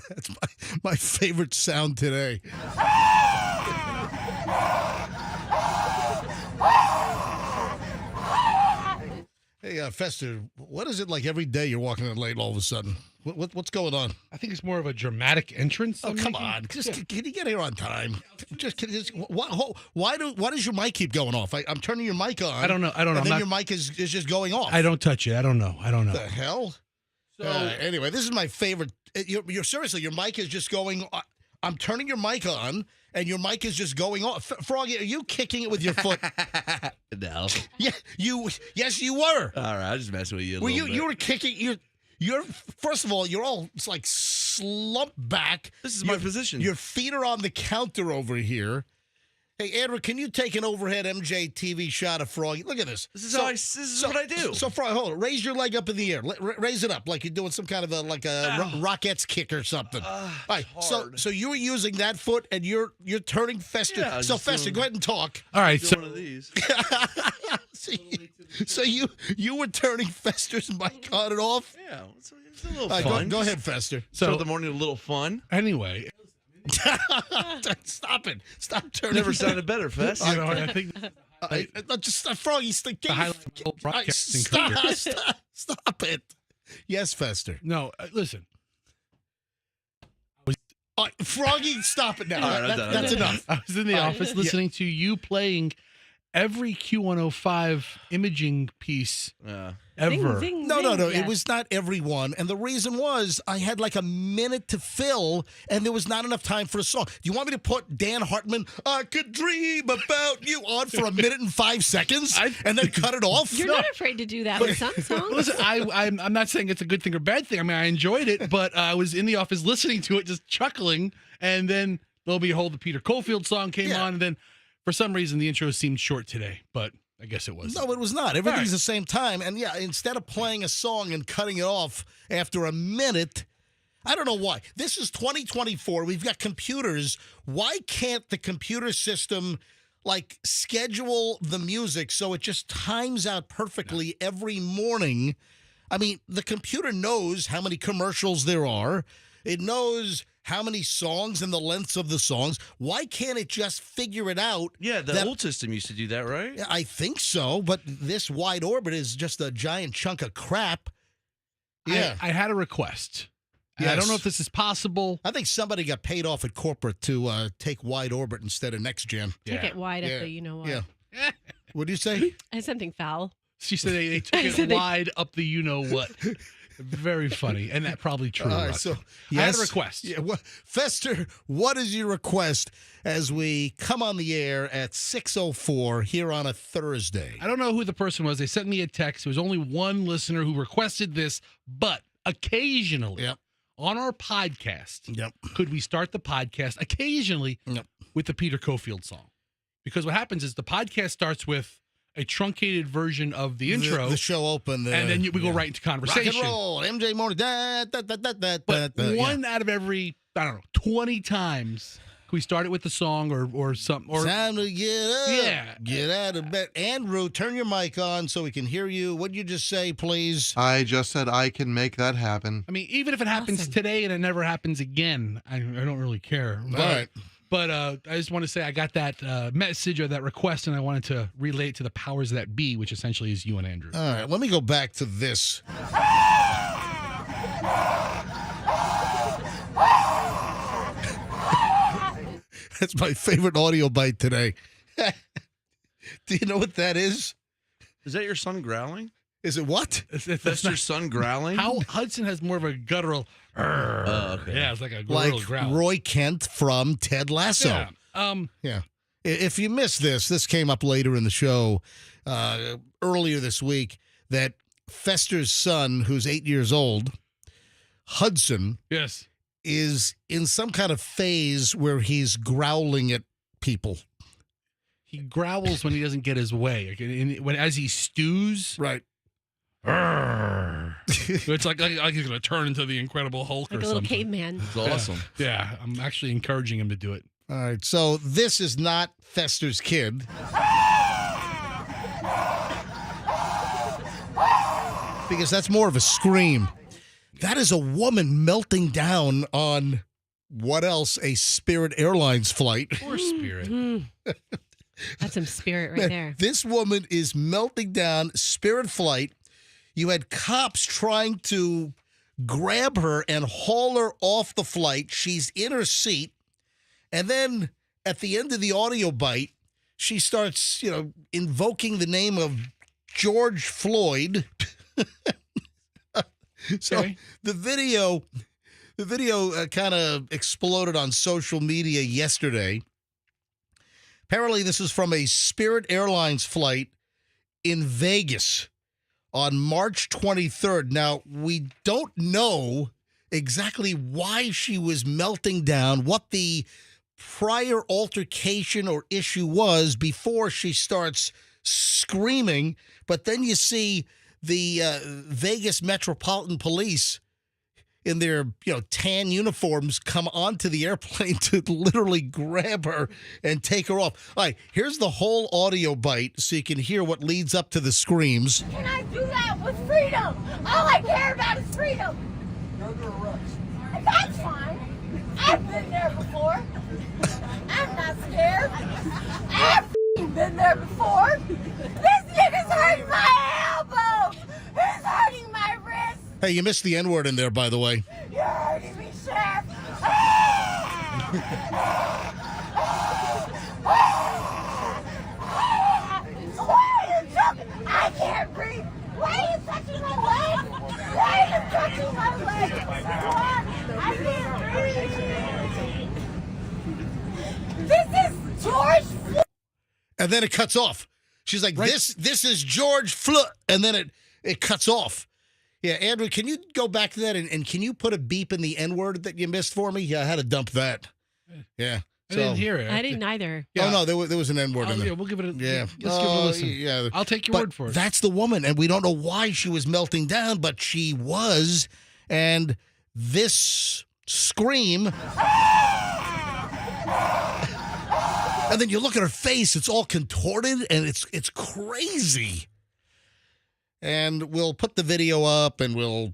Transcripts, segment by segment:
That's my favorite sound today. Hey, Fester, what is it like every day you're walking in late all of a sudden? What's going on? I think it's more of a dramatic entrance. Oh, come on. Can you get here on time? Why does your mic keep going off? I'm turning your mic on. I don't know. And then your mic is just going off. I don't touch it. I don't know. What the hell? So anyway, this is my favorite. You're seriously, your mic is just going. I'm turning your mic on, and your mic is just going off. Froggy, are you kicking it with your foot? No. Yeah, Yes, you were. All right, I was just messing with you. You were kicking. You're first of all, you're all like slumped back. This is my position. Your feet are on the counter over here. Hey, Andrew, can you take an overhead MJ TV shot of Froggy? Look at this. This is what I do. So, Froggy, hold on. Raise your leg up in the air. Raise it up like you're doing some kind of a Rockettes kick or something. All right. So you were using that foot, and you're turning Fester. Yeah, so Fester, go ahead and talk. All right. So one of these. So you were turning Fester's mic on and off. Yeah, it's a little fun. Go ahead, Fester. Start the morning with a little fun. Anyway. Stop it! Stop turning. Never sounded better, Fest. I think just Froggy. Stop it! Yes, Fester. No, listen. Froggy, stop it now. All right, That's enough. I was in the office listening to you playing every Q105 imaging piece ever. Zing, No. yes. It was not every one. And the reason was I had like a minute to fill, and there was not enough time for a song. Do you want me to put Dan Hartman, I Could Dream About You on for a minute and 5 seconds and then cut it off? You're not afraid to do that with some songs. Listen, I'm not saying it's a good thing or bad thing. I mean, I enjoyed it, but I was in the office listening to it, just chuckling, and then lo and behold, the Peter Cofield song came on, and then for some reason the intro seemed short today, but I guess it was. No, it was not. Everything's the same time. And yeah, instead of playing a song and cutting it off after a minute, I don't know why. This is 2024. We've got computers. Why can't the computer system like schedule the music so it just times out perfectly every morning? I mean, the computer knows how many commercials there are. It knows how many songs and the lengths of the songs. Why can't it just figure it out? Yeah, the old system used to do that, right? I think so, but this wide orbit is just a giant chunk of crap. Yeah. I had a request. Yes. I don't know if this is possible. I think somebody got paid off at corporate to take wide orbit instead of next gen. Take it wide up the you-know-what. Yeah. What do you say? I had something foul. She said they took it wide up the you-know-what. Very funny, and that probably true. All right, so I had a request. Yeah, Fester, what is your request as we come on the air at 6:04 here on a Thursday? I don't know who the person was. They sent me a text. There was only one listener who requested this, but occasionally on our podcast, could we start the podcast occasionally with the Peter Cofield song? Because what happens is the podcast starts with a truncated version of the intro. The show open. And then we go right into conversation. Rock and roll, MJ Morning. But one out of every, 20 times, can we start it with the song or something? Or time to get up. Yeah. Get out of bed. Andrew, turn your mic on so we can hear you. What'd you just say, please? I just said I can make that happen. I mean, even if it happens today and it never happens again, I don't really care. All right. But I just want to say I got that message or that request, and I wanted to relay it to the powers that be, which essentially is you and Andrew. All right, let me go back to this. That's my favorite audio bite today. Do you know what that is? Is that your son growling? Is it what? That's your son growling? How Hudson has more of a guttural. Okay. Yeah, it's like a Like guttural growl. Roy Kent from Ted Lasso. Yeah. Yeah. If you missed this came up later in the show earlier this week, that Fester's son, who's 8 years old, Hudson, Yes. is in some kind of phase where he's growling at people. He growls when he doesn't get his way. As he stews. Right. It's like he's going to turn into the Incredible Hulk Like or a little something. caveman. It's awesome. Yeah, I'm actually encouraging him to do it. All right. So this is not Fester's kid. Because that's more of a scream. That is a woman melting down on what else? A Spirit Airlines flight. Poor Spirit. That's some spirit right there. This woman is melting down, Spirit flight. You had cops trying to grab her and haul her off the flight. She's in her seat. And then at the end of the audio bite, she starts, invoking the name of George Floyd. So Okay. the video kind of exploded on social media yesterday. Apparently, this is from a Spirit Airlines flight in Vegas on March 23rd. Now, we don't know exactly why she was melting down, what the prior altercation or issue was before she starts screaming. But then you see the Vegas Metropolitan Police in their tan uniforms come onto the airplane to literally grab her and take her off. All right, here's the whole audio bite so you can hear what leads up to the screams. Can I do that with freedom? All I care about is freedom. You're under arrest. That's fine. I've been there before. I'm not scared. I've been there before. This nigga's hurting my elbow. He's hurting my wrist. Hey, you missed the N-word in there, by the way. You're hurting me, Chef. Why are you jumping? I can't breathe. Why are you touching my leg? Why are you touching my leg? What? I can't breathe. This is George Floyd. And then it cuts off. She's like, Right. this is George Floyd. And then it cuts off. Yeah, Andrew, can you go back to that and can you put a beep in the N-word that you missed for me? Yeah, I had to dump that. Yeah. I didn't hear it. I didn't either. Oh, no, there was an N-word in there. Yeah, we'll give it a Yeah. Let's give it a listen. Yeah. I'll take your But word for it. That's the woman, and we don't know why she was melting down, but she was. And this scream. And then you look at her face, it's all contorted, and it's crazy. And we'll put the video up, and we'll,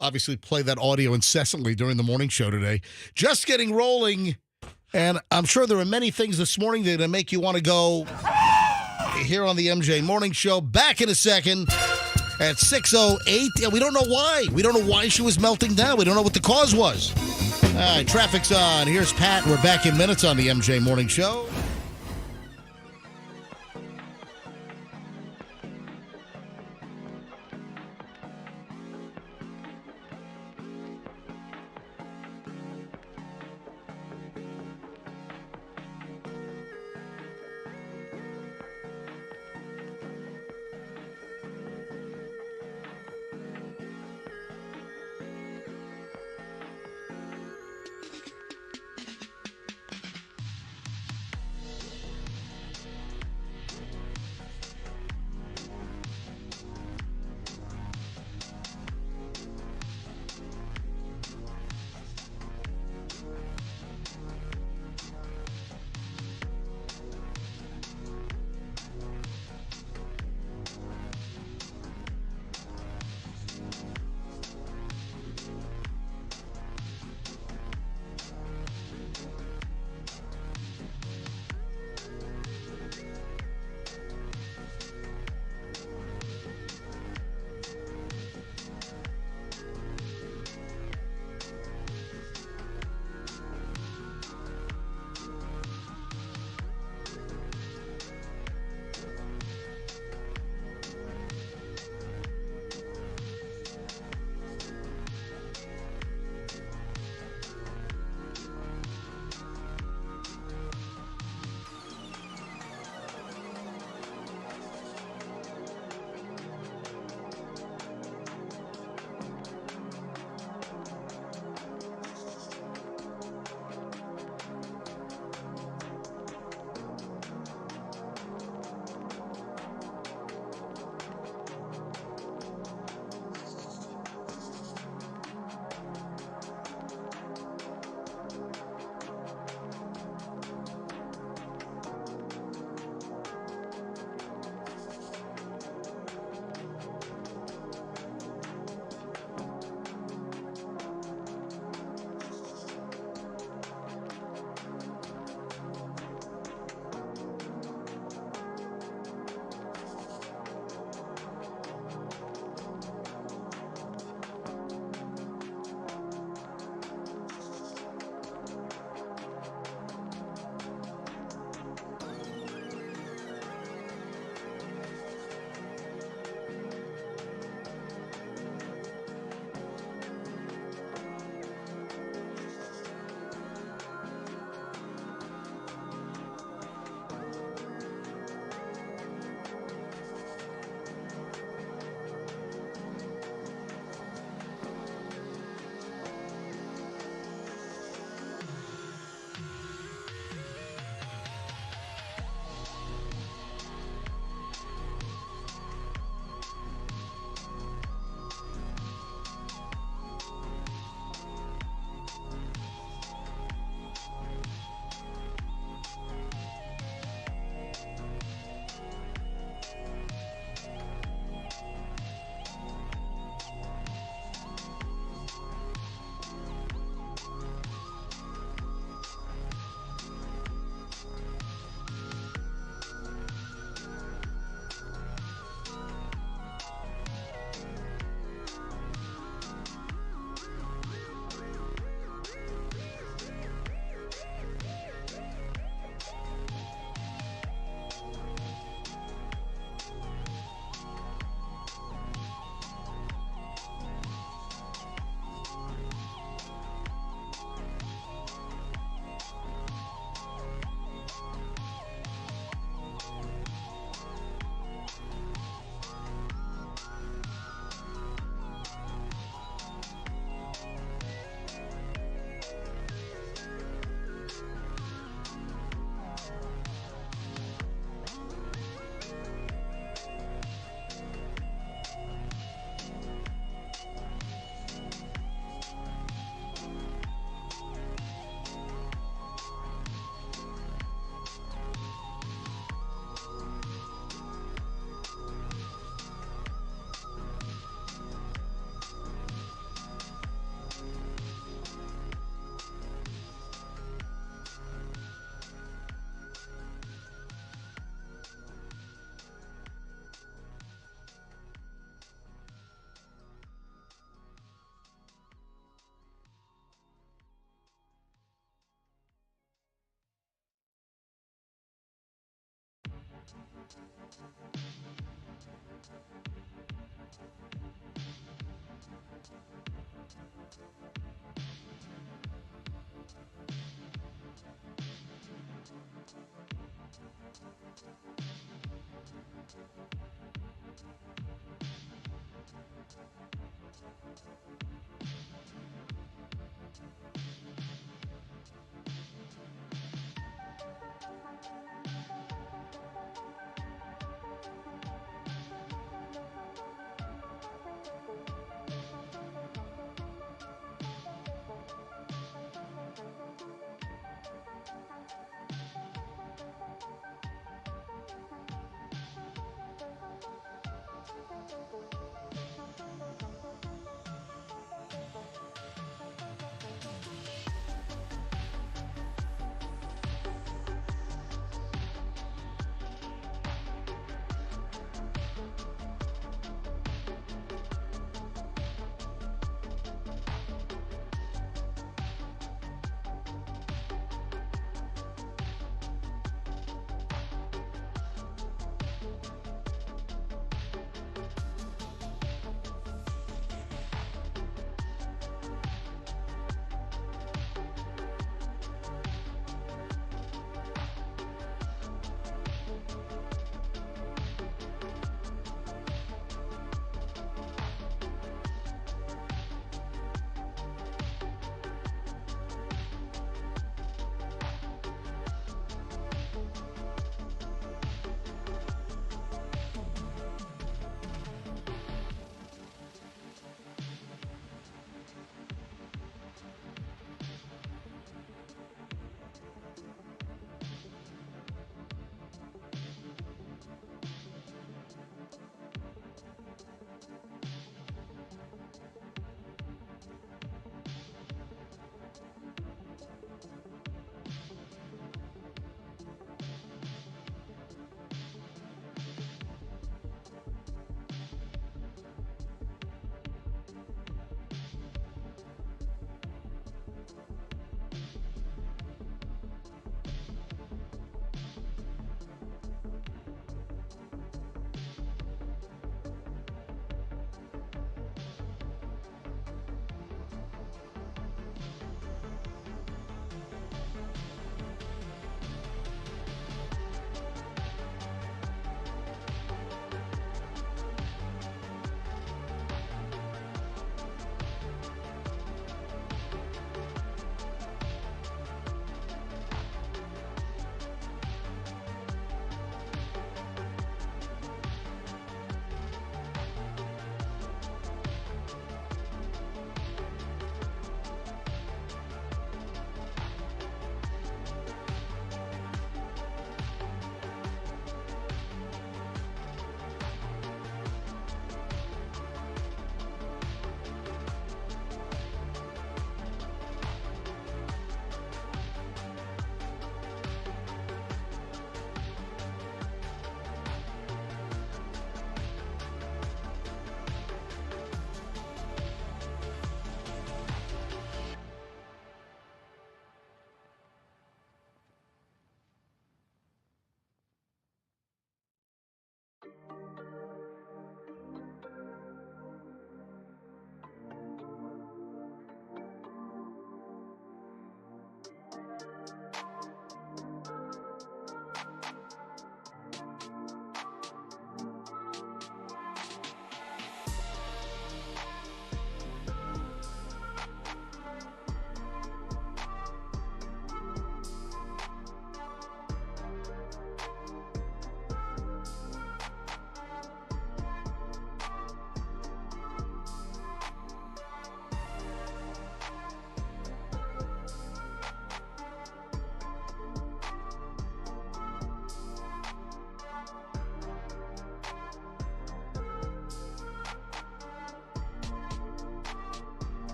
obviously play that audio incessantly during the morning show today. Just getting rolling, and I'm sure there are many things this morning that are going to make you want to go here on the MJ Morning Show. Back in a second at 6:08. Yeah, we don't know why. We don't know why she was melting down. We don't know what the cause was. All right, traffic's on. Here's Pat. We're back in minutes on the MJ Morning Show.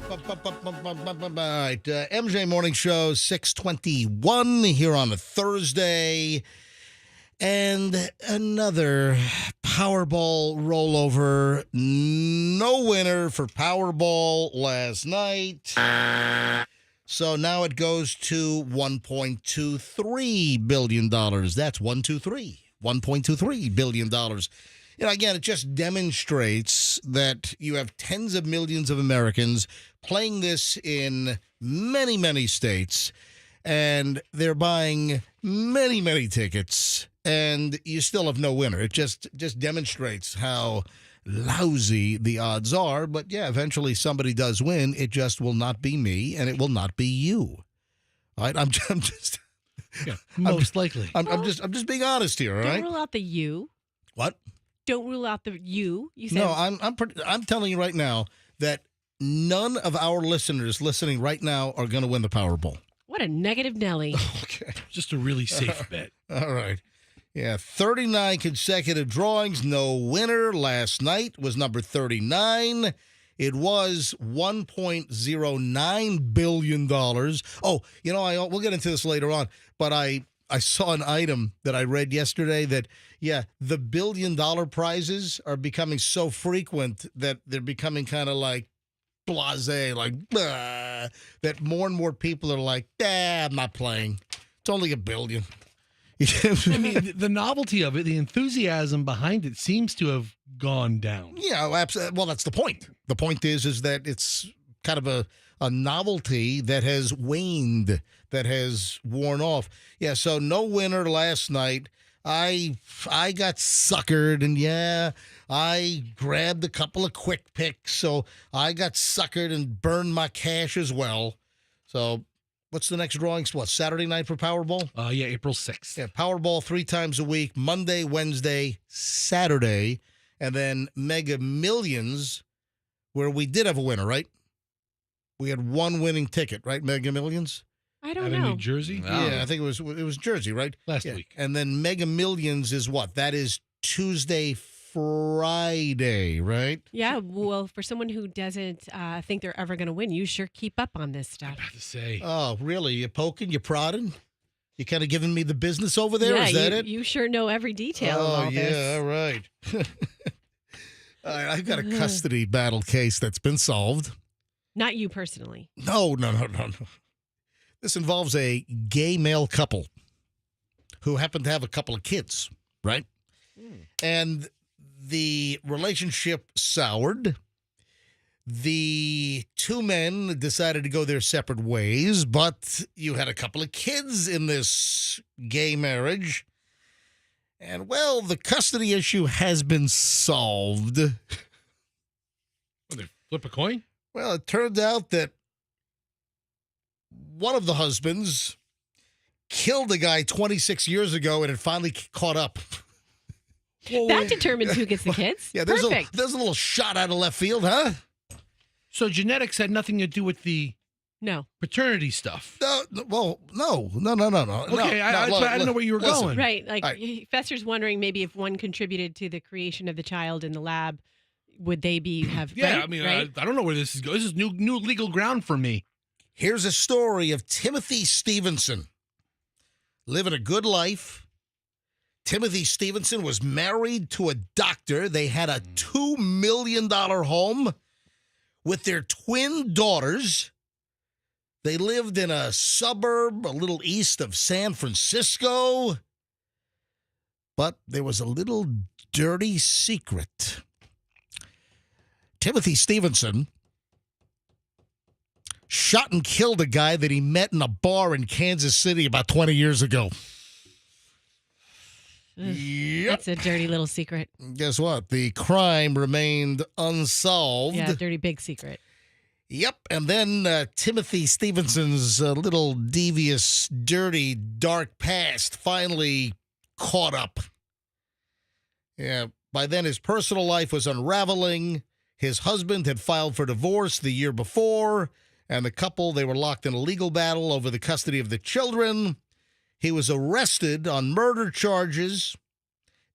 right, MJ Morning Show 6:21 here on a Thursday, and another Powerball rollover. No winner for Powerball last night. So now it goes to $1.23 billion. That's $1.23 billion. You know, again, it just demonstrates that you have tens of millions of Americans playing this in many, many states, and they're buying many, many tickets, and you still have no winner. It just demonstrates how lousy the odds are. But yeah, eventually somebody does win. It just will not be me, and it will not be you. All right, I'm just most likely. I'm just being honest here. All Don't right. rule out the you. What? Don't rule out the you. You said No, I'm telling you right now that none of our listeners listening right now are going to win the Powerball. What a negative Nelly. Okay. Just a really safe bet. All right. Yeah, 39 consecutive drawings. No winner. Last night was number 39. It was $1.09 billion. Oh, you know, we'll get into this later on, but I saw an item that I read yesterday that, yeah, the $1 billion prizes are becoming so frequent that they're becoming kind of like blasé, like, that more and more people are like, I'm not playing. It's only $1 billion. I mean, the novelty of it, the enthusiasm behind it seems to have gone down. Yeah, absolutely. Well, that's the point. The point is that it's kind of a novelty that has waned, that has worn off. Yeah, so no winner last night. I got suckered, and yeah, I grabbed a couple of quick picks, so I got suckered and burned my cash as well. So what's the next drawing? What, Saturday night for Powerball? Yeah, April 6th. Yeah, Powerball 3 times a week, Monday, Wednesday, Saturday, and then Mega Millions, where we did have a winner, right? We had one winning ticket, right? Mega Millions? I don't Out of know. New Jersey? Yeah, I think it was Jersey, right? Last Yeah. week. And then Mega Millions is what? That is Tuesday, Friday, right? Yeah, well, for someone who doesn't think they're ever going to win, you sure keep up on this stuff. About to say. Oh, really? You poking? You prodding? You kind of giving me the business over there? Is that it? You sure know every detail of Oh, all yeah, this. all right. All right, I've got a custody battle case that's been solved. Not you personally. No. This involves a gay male couple who happen to have a couple of kids, right? And the relationship soured. The two men decided to go their separate ways, but you had a couple of kids in this gay marriage. And, well, the custody issue has been solved. What, they flip a coin? Well, it turned out that one of the husbands killed a guy 26 years ago and it finally caught up. That determines who gets the kids. Yeah, there's Perfect. a little shot out of left field, huh? So genetics had nothing to do with the No. paternity stuff. No. Okay, I didn't know where you were going. Right. Like, All right. Fester's wondering maybe if one contributed to the creation of the child in the lab, would they have. Yeah, right? I mean, Right? I don't know where this is going. This is new legal ground for me. Here's a story of Timothy Stevenson living a good life. Timothy Stevenson was married to a doctor. They had a $2 million home with their twin daughters. They lived in a suburb a little east of San Francisco. But there was a little dirty secret. Timothy Stevenson shot and killed a guy that he met in a bar in Kansas City about 20 years ago. Yep. That's a dirty little secret. Guess what? The crime remained unsolved. Yeah, dirty big secret. Yep. And then Timothy Stevenson's little devious, dirty, dark past finally caught up. Yeah. By then, his personal life was unraveling. His husband had filed for divorce the year before, and the couple, they were locked in a legal battle over the custody of the children. He was arrested on murder charges,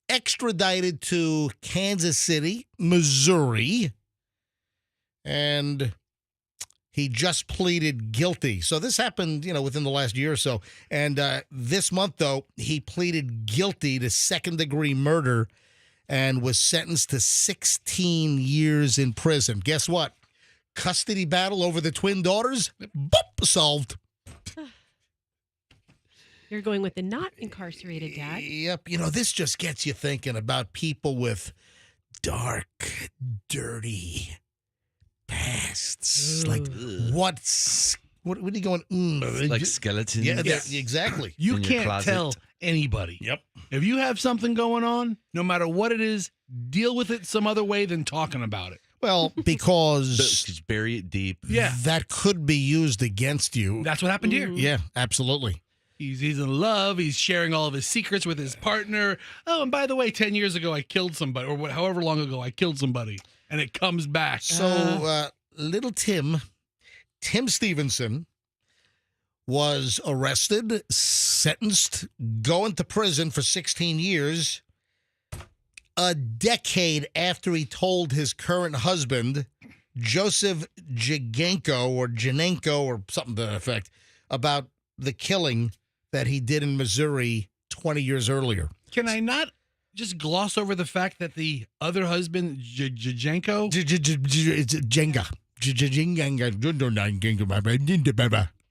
extradited to Kansas City, Missouri, and He just pleaded guilty. So this happened, within the last year or so. And this month, though, he pleaded guilty to second-degree murder and was sentenced to 16 years in prison. Guess what? Custody battle over the twin daughters? Boop, solved. You're going with the not incarcerated dad. Yep. This just gets you thinking about people with dark, dirty pasts. Like, what are you going? Like skeletons. Yeah, exactly. You In your can't closet. tell anybody. Yep. If you have something going on, no matter what it is, deal with it some other way than talking about it. Well, because Just bury it deep. Yeah. that could be used against you. That's what happened here. Yeah, absolutely. He's in love. He's sharing all of his secrets with his partner. Oh, and by the way, 10 years ago, I killed somebody, or however long ago, I killed somebody. And it comes back. So, little Tim Stevenson, was arrested, sentenced, going to prison for 16 years, a decade after he told his current husband, Joseph Janenko or something to that effect, about the killing that he did in Missouri 20 years earlier. Can I not just gloss over the fact that the other husband, Jenko? Jenga.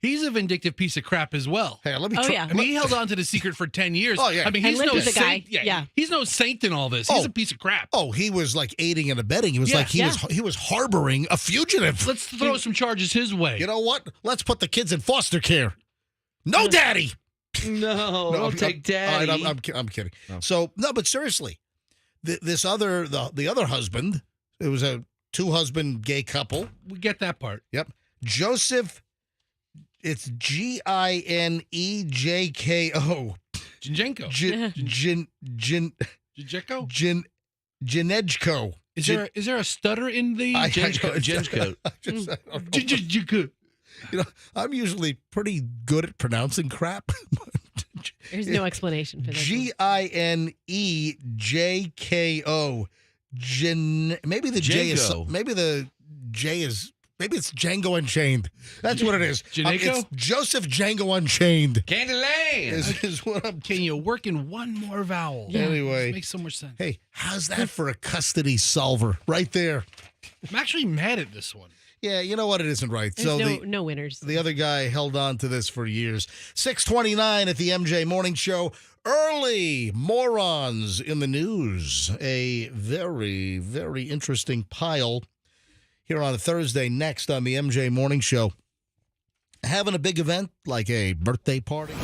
He's a vindictive piece of crap as well. Hey, let me Oh, try. yeah. I mean, he held on to the secret for 10 years. Oh, yeah. I mean, And he's lived no with the guy. saint. Yeah. He's no saint in all this. He's Oh. a piece of crap. Oh, he was like aiding and abetting. He was Yeah. like he was harboring a fugitive. Let's throw some charges his way. You know what? Let's put the kids in foster care. No, daddy. No, don't take All daddy. right, I'm kidding. Oh. So no, but seriously, the other husband, it was a 2-husband gay couple. We get that part. Yep, Joseph. It's Ginejko. Jinjenko. Jinjenko? Janejko. Is there a stutter in the Jenko. Jinjenko? I'm usually pretty good at pronouncing crap. There's no explanation for this. Ginejko. Maybe the J is Django. maybe it's Django Unchained. That's what it is. Janeko? It's Joseph Django Unchained. Candyland. Is what I'm. Can you work in one more vowel? Yeah. Anyway, Makes so much sense. hey, how's that for a custody solver right there? I'm actually mad at this one. Yeah, you know what? It isn't right. There's So no winners. the other guy held on to this for years. 6:29 at the MJ Morning Show. Early morons in the news. A very, very interesting pile here on a Thursday. Next on the MJ Morning Show. Having a big event like a birthday party.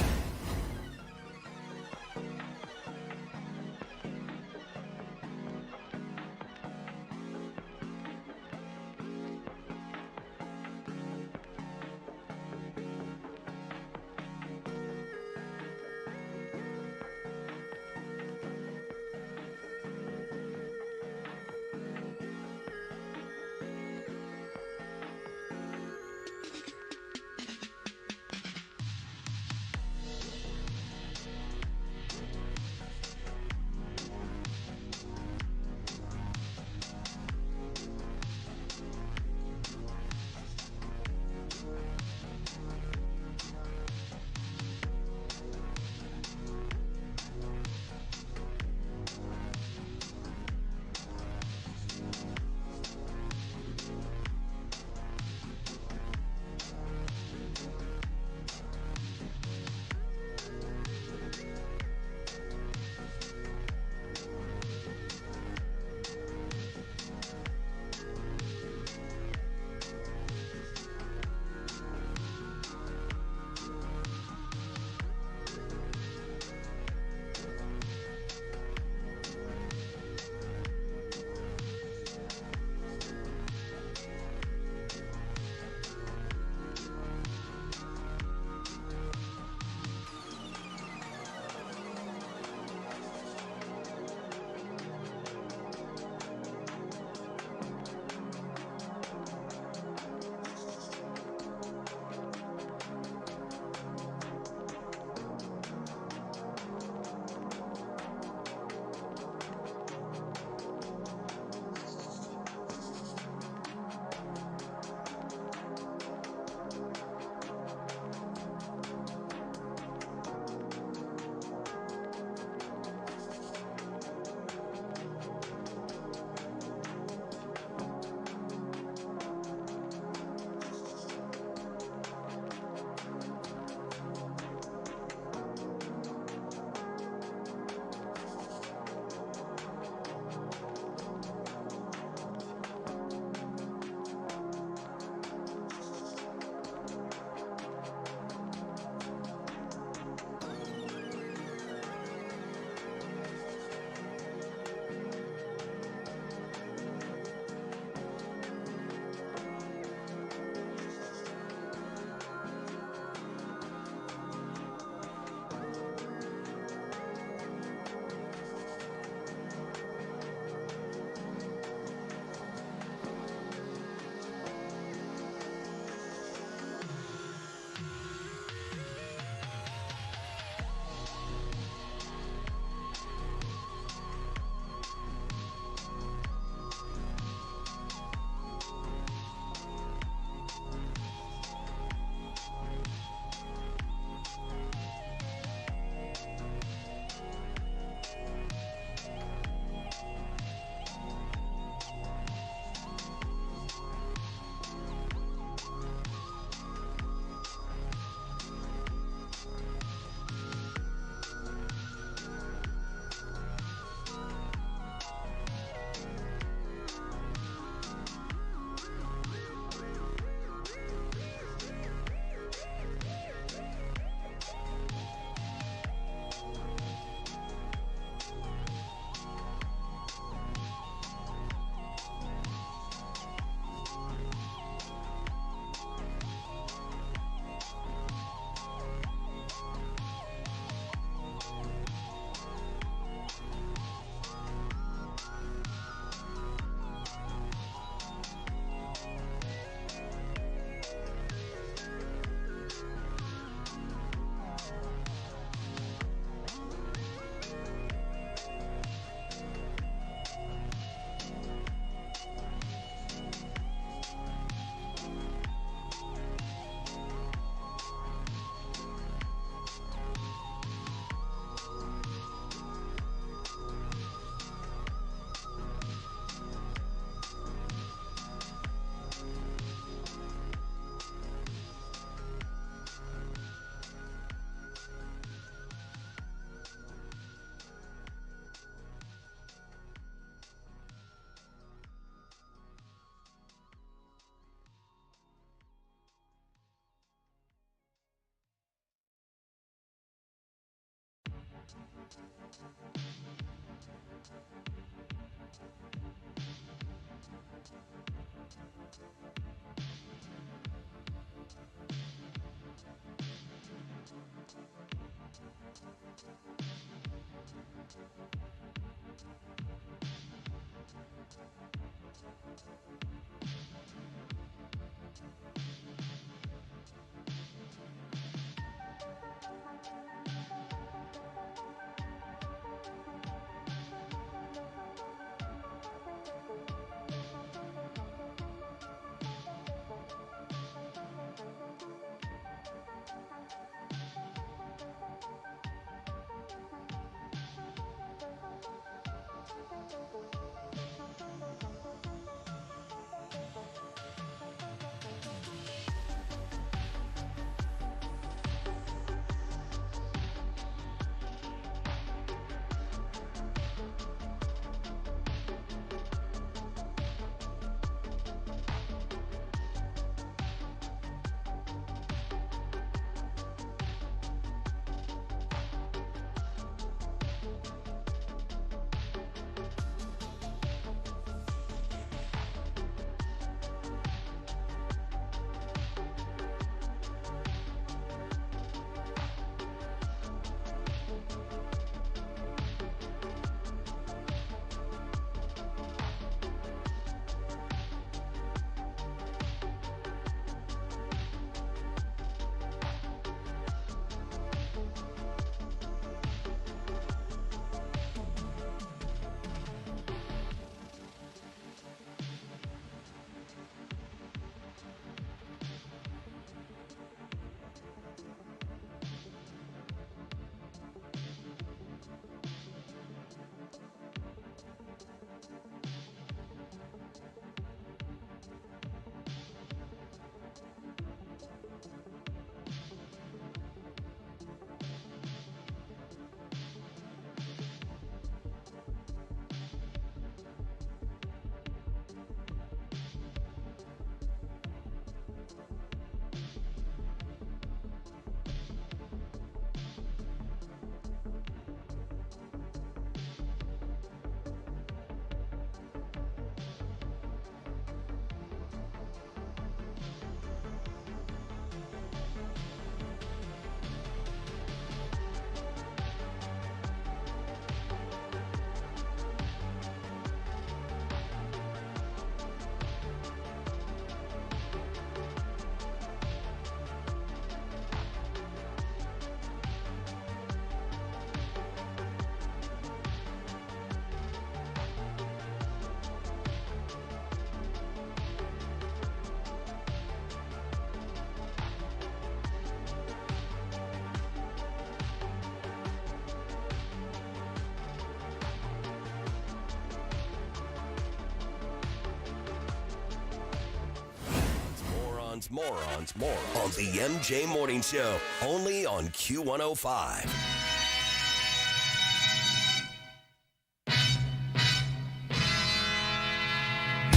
Morons on the MJ Morning Show, only on Q105.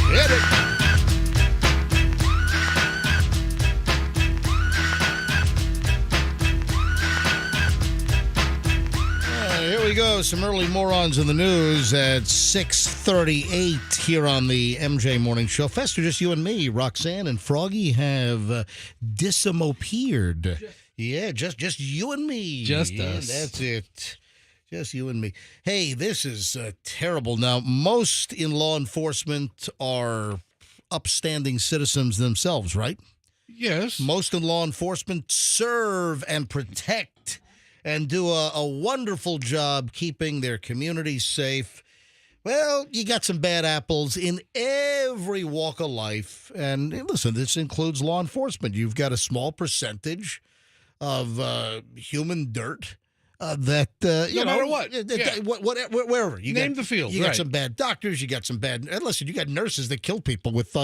Hit it. Here we go. Some early morons in the news at 6:38 here on the MJ Morning Show. Fester, just you and me. Roxanne and Froggy have disappeared. Yeah, just you and me. Just us. That's it. Just you and me. Hey, this is terrible. Now, most in law enforcement are upstanding citizens themselves, right? Yes. Most in law enforcement serve and protect and do a wonderful job keeping their communities safe. Well, you got some bad apples in every walk of life. And listen, this includes law enforcement. You've got a small percentage of human dirt that, no matter what. Wherever. You Name the field. You got right. some bad doctors. You got some bad. And listen, you got nurses that kill people with,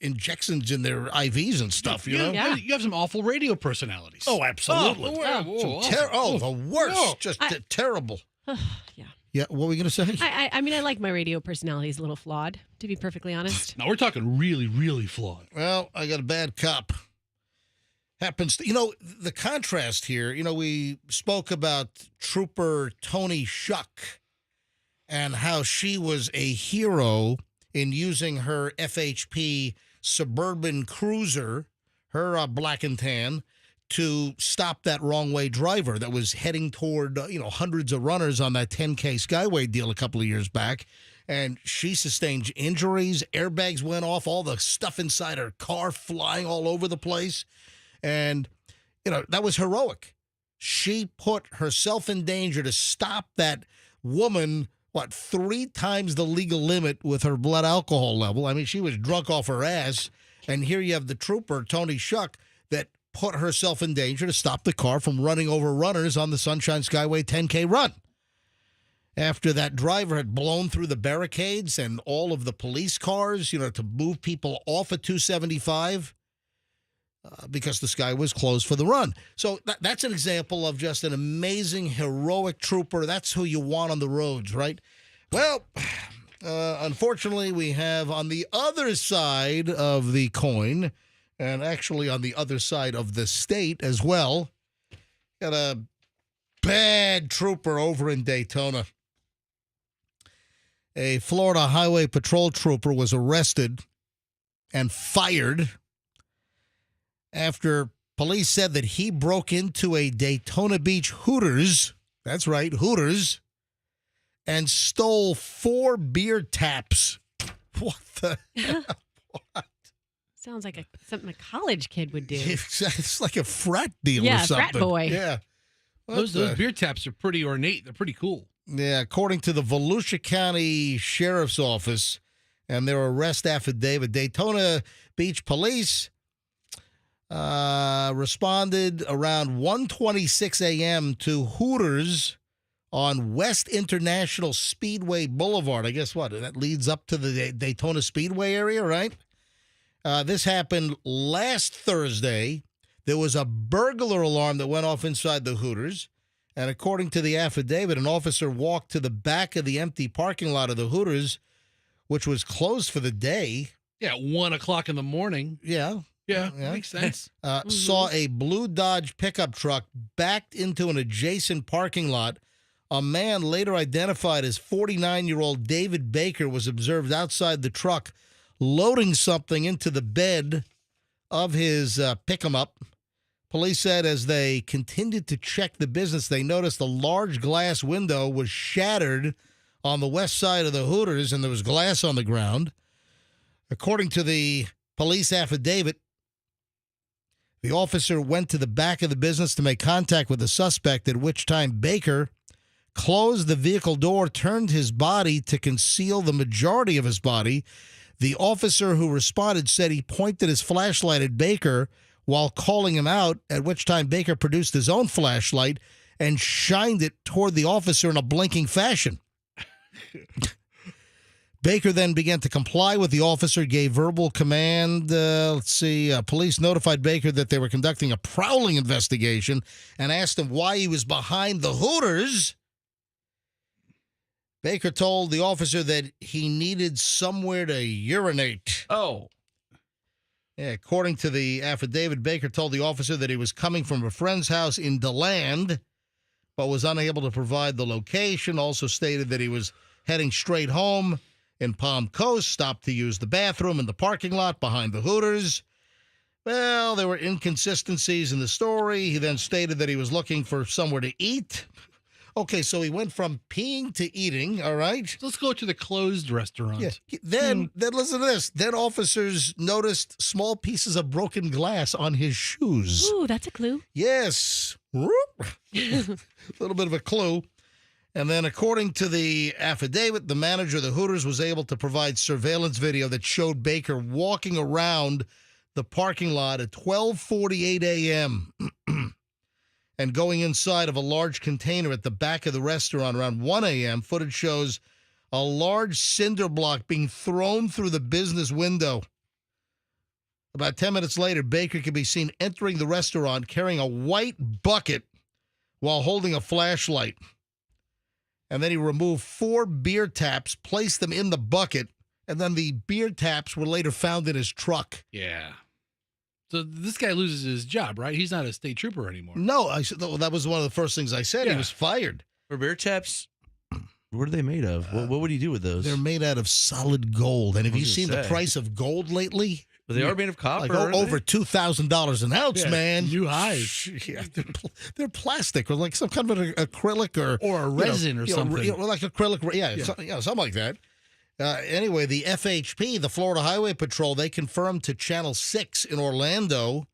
injections in their IVs and stuff, you know? Yeah. You have some awful radio personalities. Oh, absolutely. The worst. Just terrible. Yeah. Yeah, what were we going to say? I mean, I like my radio personality. It's a little flawed, to be perfectly honest. Now, we're talking really, really flawed. Well, I got a bad cop. Happens to, the contrast here, we spoke about Trooper Tony Shuck and how she was a hero in using her FHP Suburban Cruiser, her black and tan, to stop that wrong-way driver that was heading toward, hundreds of runners on that 10K Skyway deal a couple of years back. And she sustained injuries, airbags went off, all the stuff inside her car flying all over the place. And, that was heroic. She put herself in danger to stop that woman, 3 times the legal limit with her blood alcohol level. I mean, she was drunk off her ass. And here you have the trooper, Tony Shuck, that put herself in danger to stop the car from running over runners on the Sunshine Skyway 10K run. After that driver had blown through the barricades and all of the police cars, to move people off at 275 because the sky was closed for the run. So that's an example of just an amazing, heroic trooper. That's who you want on the roads, right? Well, unfortunately, we have on the other side of the coin, and actually on the other side of the state as well, got a bad trooper over in Daytona. A Florida Highway Patrol trooper was arrested and fired after police said that he broke into a Daytona Beach Hooters, that's right, Hooters, and stole 4 beer taps. What the hell? What? Sounds like something a college kid would do. It's like a frat deal or something. Yeah, frat boy. Yeah. Those beer taps are pretty ornate. They're pretty cool. Yeah, according to the Volusia County Sheriff's Office and their arrest affidavit, Daytona Beach Police responded around 1:26 a.m. to Hooters on West International Speedway Boulevard. I guess that leads up to the Daytona Speedway area, right? This happened last Thursday. There was a burglar alarm that went off inside the Hooters. And according to the affidavit, an officer walked to the back of the empty parking lot of the Hooters, which was closed for the day. Yeah, 1 o'clock in the morning. Yeah. Yeah, makes sense. Saw a blue Dodge pickup truck backed into an adjacent parking lot. A man later identified as 49-year-old David Baker was observed outside the truck loading something into the bed of his pick-em-up. Police said as they continued to check the business, they noticed a large glass window was shattered on the west side of the Hooters, and there was glass on the ground. According to the police affidavit, the officer went to the back of the business to make contact with the suspect, at which time Baker closed the vehicle door, turned his body to conceal the majority of his body. The officer who responded said he pointed his flashlight at Baker while calling him out, at which time Baker produced his own flashlight and shined it toward the officer in a blinking fashion. Baker then began to comply with the officer, gave verbal command. Police notified Baker that they were conducting a prowling investigation and asked him why he was behind the Hooters. Baker told the officer that he needed somewhere to urinate. Oh. Yeah, according to the affidavit, Baker told the officer that he was coming from a friend's house in DeLand, but was unable to provide the location. Also stated that he was heading straight home in Palm Coast, stopped to use the bathroom in the parking lot behind the Hooters. Well, there were inconsistencies in the story. He then stated that he was looking for somewhere to eat. Okay, so he went from peeing to eating, all right? So let's go to the closed restaurant. Yeah. Then listen to this. Then officers noticed small pieces of broken glass on his shoes. Ooh, that's a clue. Yes. A little bit of a clue. And then according to the affidavit, the manager of the Hooters was able to provide surveillance video that showed Baker walking around the parking lot at 12:48 a.m. and going inside of a large container at the back of the restaurant around 1 a.m. Footage shows a large cinder block being thrown through the business window. About 10 minutes later, Baker could be seen entering the restaurant carrying a white bucket while holding a flashlight. And then he removed 4 beer taps, placed them in the bucket, and then the beer taps were later found in his truck. Yeah. So this guy loses his job, right? He's not a state trooper anymore. No, that was one of the first things I said. He Yeah. was fired. For bear traps, what are they made of? What would he do with those? They're made out of solid gold. And have I you was seen gonna the say. price of gold lately? But they are made of copper. Like aren't over they? $2,000 an ounce, Yeah, man. new highs. Yeah, they're plastic or like some kind of an acrylic or a resin or something. like acrylic, something like that. Anyway, the FHP, the Florida Highway Patrol, they confirmed to Channel 6 in Orlando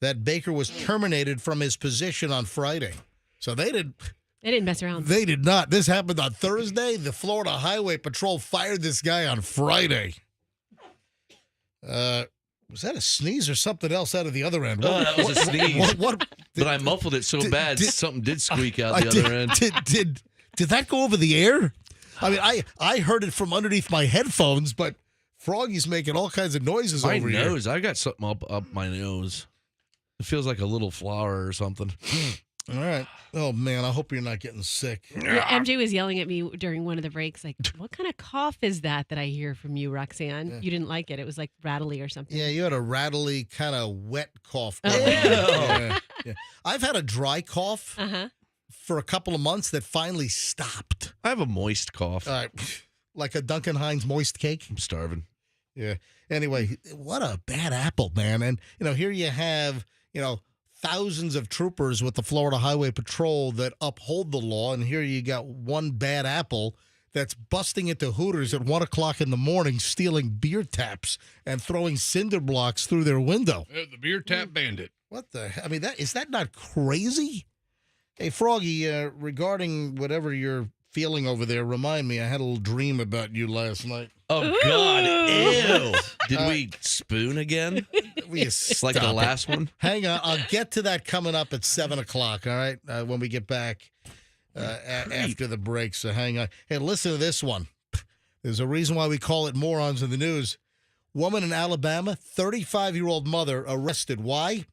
that Baker was terminated from his position on Friday. So they didn't mess around. They did not. This happened on Thursday. The Florida Highway Patrol fired this guy on Friday. Was that a sneeze or something else out of the other end? Oh, that was a sneeze. What But I muffled it so bad, something did squeak out the did, other end. Did that go over the air? I mean, I heard it from underneath my headphones, but Froggy's making all kinds of noises My over nose. I got something up my nose. It feels like a little flower or something. here. All right. Oh, man, I hope you're not getting sick. Yeah, MJ was yelling at me during one of the breaks, like, what kind of cough is that I hear from you, Roxanne? Yeah. You didn't like it. It was like rattly or something. Yeah, you had a rattly, kind of wet cough. Oh. Yeah. I've had a dry cough Uh-huh. for a couple of months that finally stopped. I have a moist cough. All right. Like a Duncan Hines moist cake. I'm starving. Yeah. Anyway, what a bad apple, man. And, here you have, thousands of troopers with the Florida Highway Patrol that uphold the law. And here you got one bad apple that's busting into Hooters at 1 o'clock in the morning, stealing beer taps and throwing cinder blocks through their window. The beer tap bandit. What the? I mean, is that not crazy? Hey, Froggy, regarding whatever you're feeling over there, remind me, I had a little dream about you last night. Oh, God. Ew. Did we spoon again? Will you Like the stop it? last one? Hang on. I'll get to that coming up at 7 o'clock, all right, when we get back after the break. So hang on. Hey, listen to this one. There's a reason why we call it Morons in the News. Woman in Alabama, 35-year-old mother arrested. Why?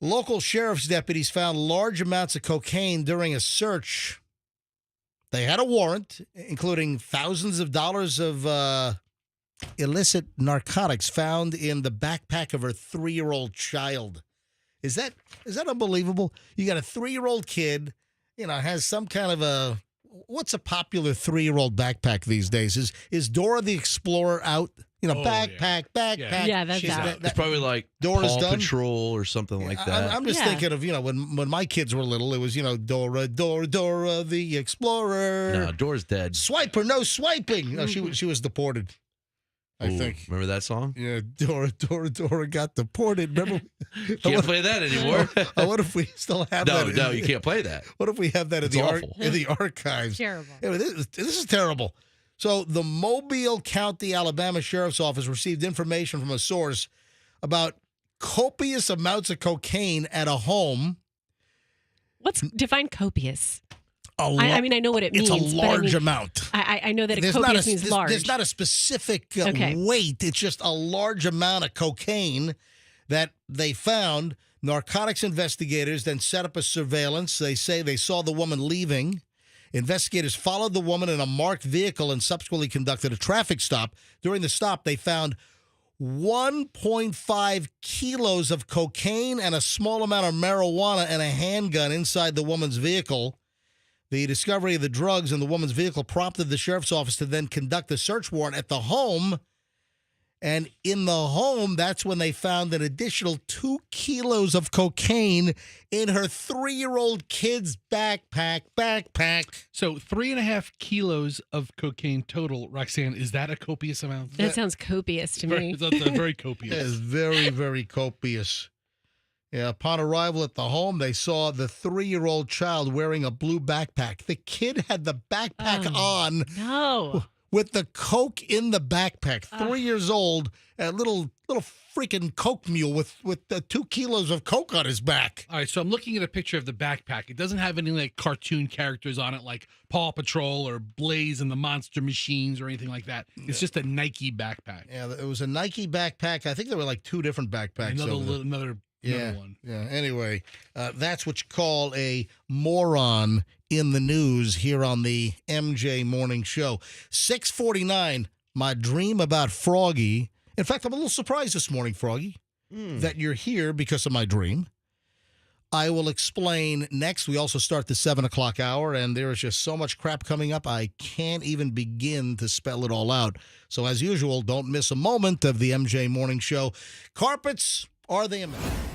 Local sheriff's deputies found large amounts of cocaine during a search. They had a warrant, including thousands of dollars of illicit narcotics found in the backpack of her 3-year-old child. Is that unbelievable? You got a 3-year-old kid, has some kind of what's a popular 3-year-old backpack these days? Is Dora the Explorer out? Backpack. Yeah, that's out. It's probably like Dora's Paw done? Patrol or something like that. I'm just thinking of, when my kids were little, it was, Dora the Explorer. No, Dora's dead. Swiper, no swiping. No, she was deported, I Ooh, think. Remember that song? Yeah, Dora got deported. Remember? Can't play that anymore. I wonder if we still have that. No, you can't play that. What if we have that in It's awful. in the archives? Terrible. Anyway, this is terrible. So the Mobile County, Alabama Sheriff's Office received information from a source about copious amounts of cocaine at a home. What's define copious? I mean, I know what it means. It's a but large amount. I know that There's copious means large. There's not a specific Okay. weight. It's just a large amount of cocaine that they found. Narcotics investigators then set up a surveillance. They say they saw the woman leaving. Investigators followed the woman in a marked vehicle and subsequently conducted a traffic stop. During the stop, they found 1.5 kilos of cocaine and a small amount of marijuana and a handgun inside the woman's vehicle. The discovery of the drugs in the woman's vehicle prompted the sheriff's office to then conduct a search warrant at the home. And in the home, that's when they found an additional 2 kilos of cocaine in her 3-year-old kid's backpack. So 3.5 kilos of cocaine total, Roxanne. Is that a copious amount? That sounds copious to me. That's very copious. That is very, very copious. Yeah, upon arrival at the home, they saw the 3-year-old child wearing a blue backpack. The kid had the backpack on No. with the coke in the backpack. 3 years old, a little freaking coke mule with 2 kilos of coke on his back. All right, so I'm looking at a picture of the backpack. It doesn't have any like cartoon characters on it like Paw Patrol or Blaze and the Monster Machines or anything like that. It's just a Nike backpack. Yeah, it was a Nike backpack. I think there were like 2 different backpacks. Another Yeah. one. Yeah. Anyway, that's what you call a moron in the news here on the MJ Morning Show. 6:49. My dream about Froggy In fact, I'm a little surprised this morning, Froggy, that you're here because of my dream. I will explain next. We also start the 7 o'clock hour, and there is just so much crap coming up, I can't even begin to spell it all out. So as usual, don't miss a moment of the MJ Morning Show. Carpets, are they a myth?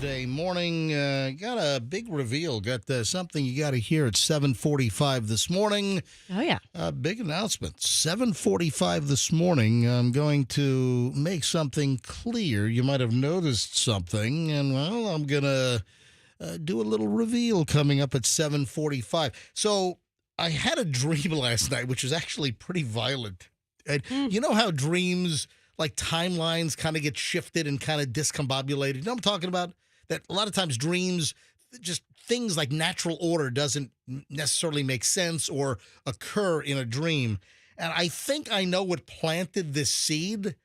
Wednesday morning. Got a big reveal. Got something you got to hear at 7:45 this morning. Oh, yeah. Big announcement. 7:45 this morning. I'm going to make something clear. You might have noticed something, and, well, I'm going to do a little reveal coming up at 7:45. So I had a dream last night, which was actually pretty violent. And you know how dreams, like timelines, kind of get shifted and kind of discombobulated? You know what I'm talking about? That a lot of times dreams, just things like natural order doesn't necessarily make sense or occur in a dream. And I think I know what planted this seed,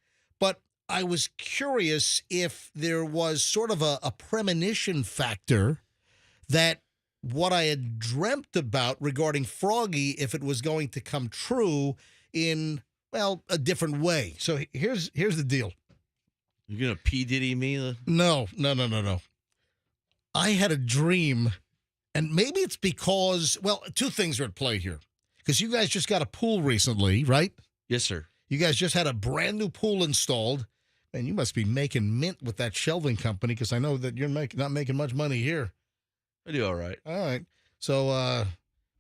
but I was curious if there was sort of a premonition factor that what I had dreamt about regarding Froggy, if it was going to come true in, well, a different way. So here's the deal. You're going to P. Diddy me? No. I had a dream, and maybe it's because, well, two things are at play here. Because you guys just got a pool recently, right? Yes, sir. You guys just had a brand new pool installed. Man, you must be making mint with that shelving company, because I know that you're not making much money here. I do all right. All right. So,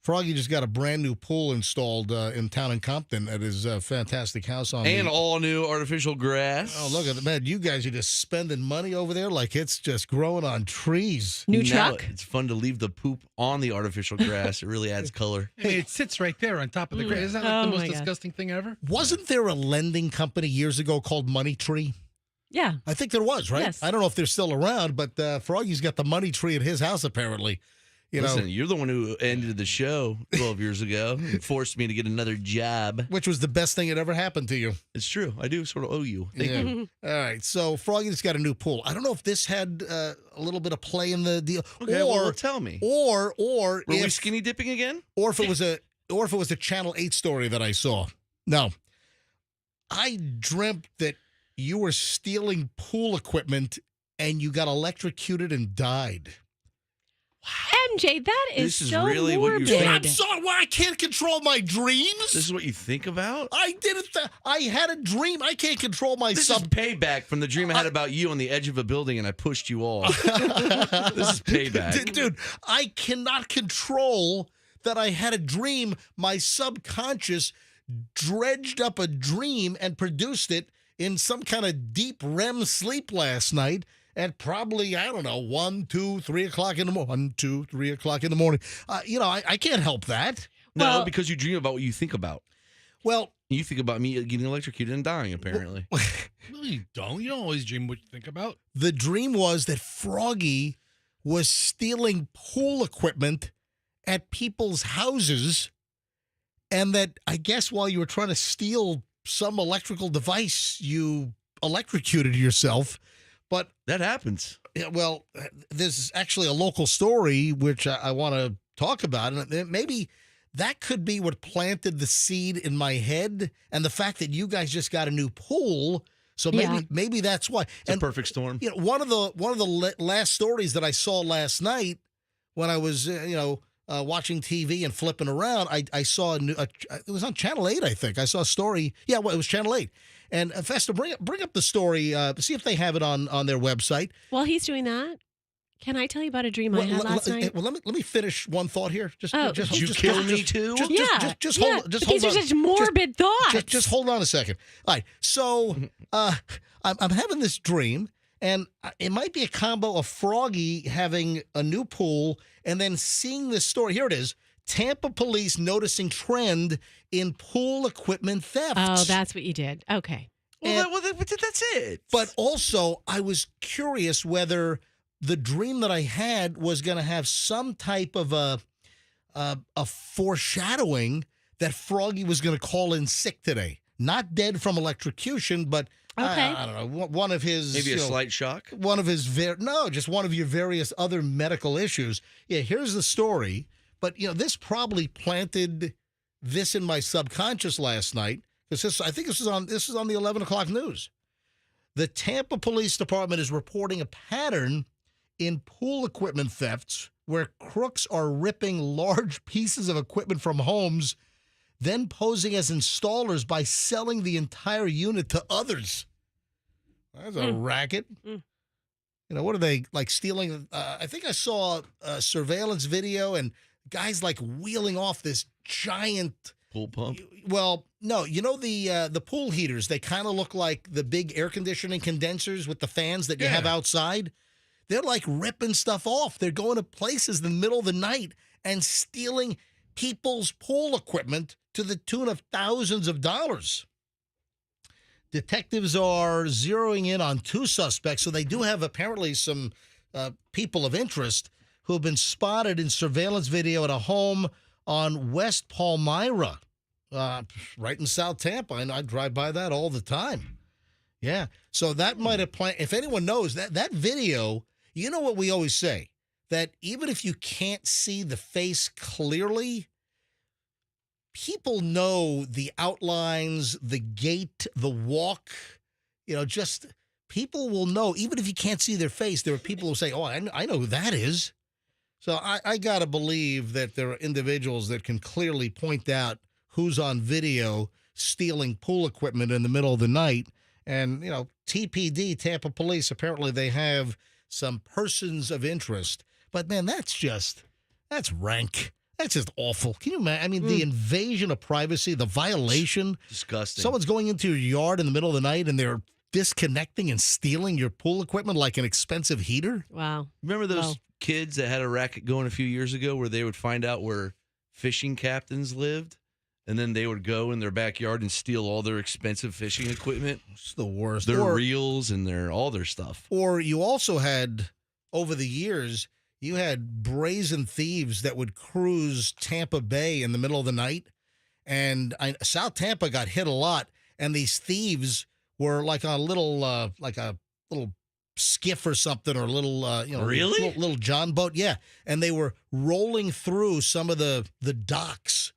Froggy just got a brand new pool installed in town in Compton at his fantastic house on And all new artificial grass. Oh, look at that, man. You guys are just spending money over there like it's just growing on trees. New Now truck? It's fun to leave the poop on the artificial grass. It really adds color. I mean, it sits right there on top of the grass. Isn't that like Oh, the my most God. disgusting thing ever? Wasn't there a lending company years ago called Money Tree? Yeah. I think there was, right? Yes. I don't know if they're still around, but Froggy's got the money tree at his house, apparently. You Listen, know, you're the one who ended the show 12 years ago and forced me to get another job. which was the best thing that ever happened to you. It's true. I do sort of owe you. Thank Yeah. you. All right. So Froggy's got a new pool. I don't know if this had a little bit of play in the deal, Okay, well, tell me. or Were we if skinny dipping again? or if it was a Channel 8 story that I saw. No, I dreamt that you were stealing pool equipment and you got electrocuted and died. MJ, that is This is so really what morbid. you're Dude, I'm sorry. Well, I can't control my dreams. This is what you think about? I didn't. I had a dream. I can't control my This is payback from the dream I had about you on the edge of a building and I pushed you off. This is payback. Dude, I cannot control that I had a dream. My subconscious dredged up a dream and produced it in some kind of deep REM sleep last night at probably, I don't know, 1, 2, 3 o'clock in the morning. 1, 2, 3 o'clock in the morning. I can't help that. No, Well- because you dream about what you think about. Well, You think about me getting electrocuted and dying, apparently. No, you don't. You don't always dream what you think about. the dream was that Froggy was stealing pool equipment at people's houses, and that I guess while you were trying to steal some electrical device, you electrocuted yourself. But That happens. yeah, well, there's actually a local story which I want to talk about, and maybe that could be what planted the seed in my head, and the fact that you guys just got a new pool. So maybe that's why. It's a perfect storm. You know, one of the last stories that I saw last night when I was watching TV and flipping around, I saw it was on Channel 8, I think. I saw a story. Yeah, well, it was Channel 8. And Festa, bring up the story. See if they have it on their website. While he's doing that, can I tell you about a dream I had last night? Well, let me finish one thought here. Did you kill me too? Just hold on. These are such morbid thoughts. Just hold on a second. All right. So I'm having this dream, and it might be a combo of Froggy having a new pool and then seeing this story. Here it is. Tampa police noticing trend in pool equipment thefts. Oh, that's what you did. Okay. That's it. But also, I was curious whether the dream that I had was going to have some type of a foreshadowing that Froggy was going to call in sick today. Not dead from electrocution, but Okay. I don't know, one of his... Maybe a slight shock? One of his... just one of your various other medical issues. Yeah, here's the story. But, this probably planted this in my subconscious last night. Because I think this is on the 11 o'clock news. The Tampa Police Department is reporting a pattern in pool equipment thefts where crooks are ripping large pieces of equipment from homes, then posing as installers by selling the entire unit to others. That's a racket. what are they like stealing? I think I saw a surveillance video and guys like wheeling off this giant Pool pump. Well, no, the pool heaters. They kind of look like the big air conditioning condensers with the fans that you have outside. They're like ripping stuff off. They're going to places in the middle of the night and stealing people's pool equipment to the tune of thousands of dollars. Detectives are zeroing in on 2 suspects, so they do have apparently some people of interest who have been spotted in surveillance video at a home on West Palmyra, right in South Tampa. I drive by that all the time. Yeah, so that might have planned. If anyone knows that video, you know what we always say, that even if you can't see the face clearly, people know the outlines, the gait, the walk, just people will know. Even if you can't see their face, there are people who say, oh, I know who that is. So I got to believe that there are individuals that can clearly point out who's on video stealing pool equipment in the middle of the night. And, TPD, Tampa Police, apparently they have some persons of interest. But, man, that's rank. That's just awful. Can you imagine? I mean, the invasion of privacy, the violation. Disgusting. Someone's going into your yard in the middle of the night and they're disconnecting and stealing your pool equipment like an expensive heater. Wow. Remember those kids that had a racket going a few years ago where they would find out where fishing captains lived, and then they would go in their backyard and steal all their expensive fishing equipment? It's the worst. Their reels and all their stuff. Or you also had, over the years, you had brazen thieves that would cruise Tampa Bay in the middle of the night. And South Tampa got hit a lot. And these thieves were like on a little skiff or something, or a little, really? little John boat. Yeah. And they were rolling through some of the docks,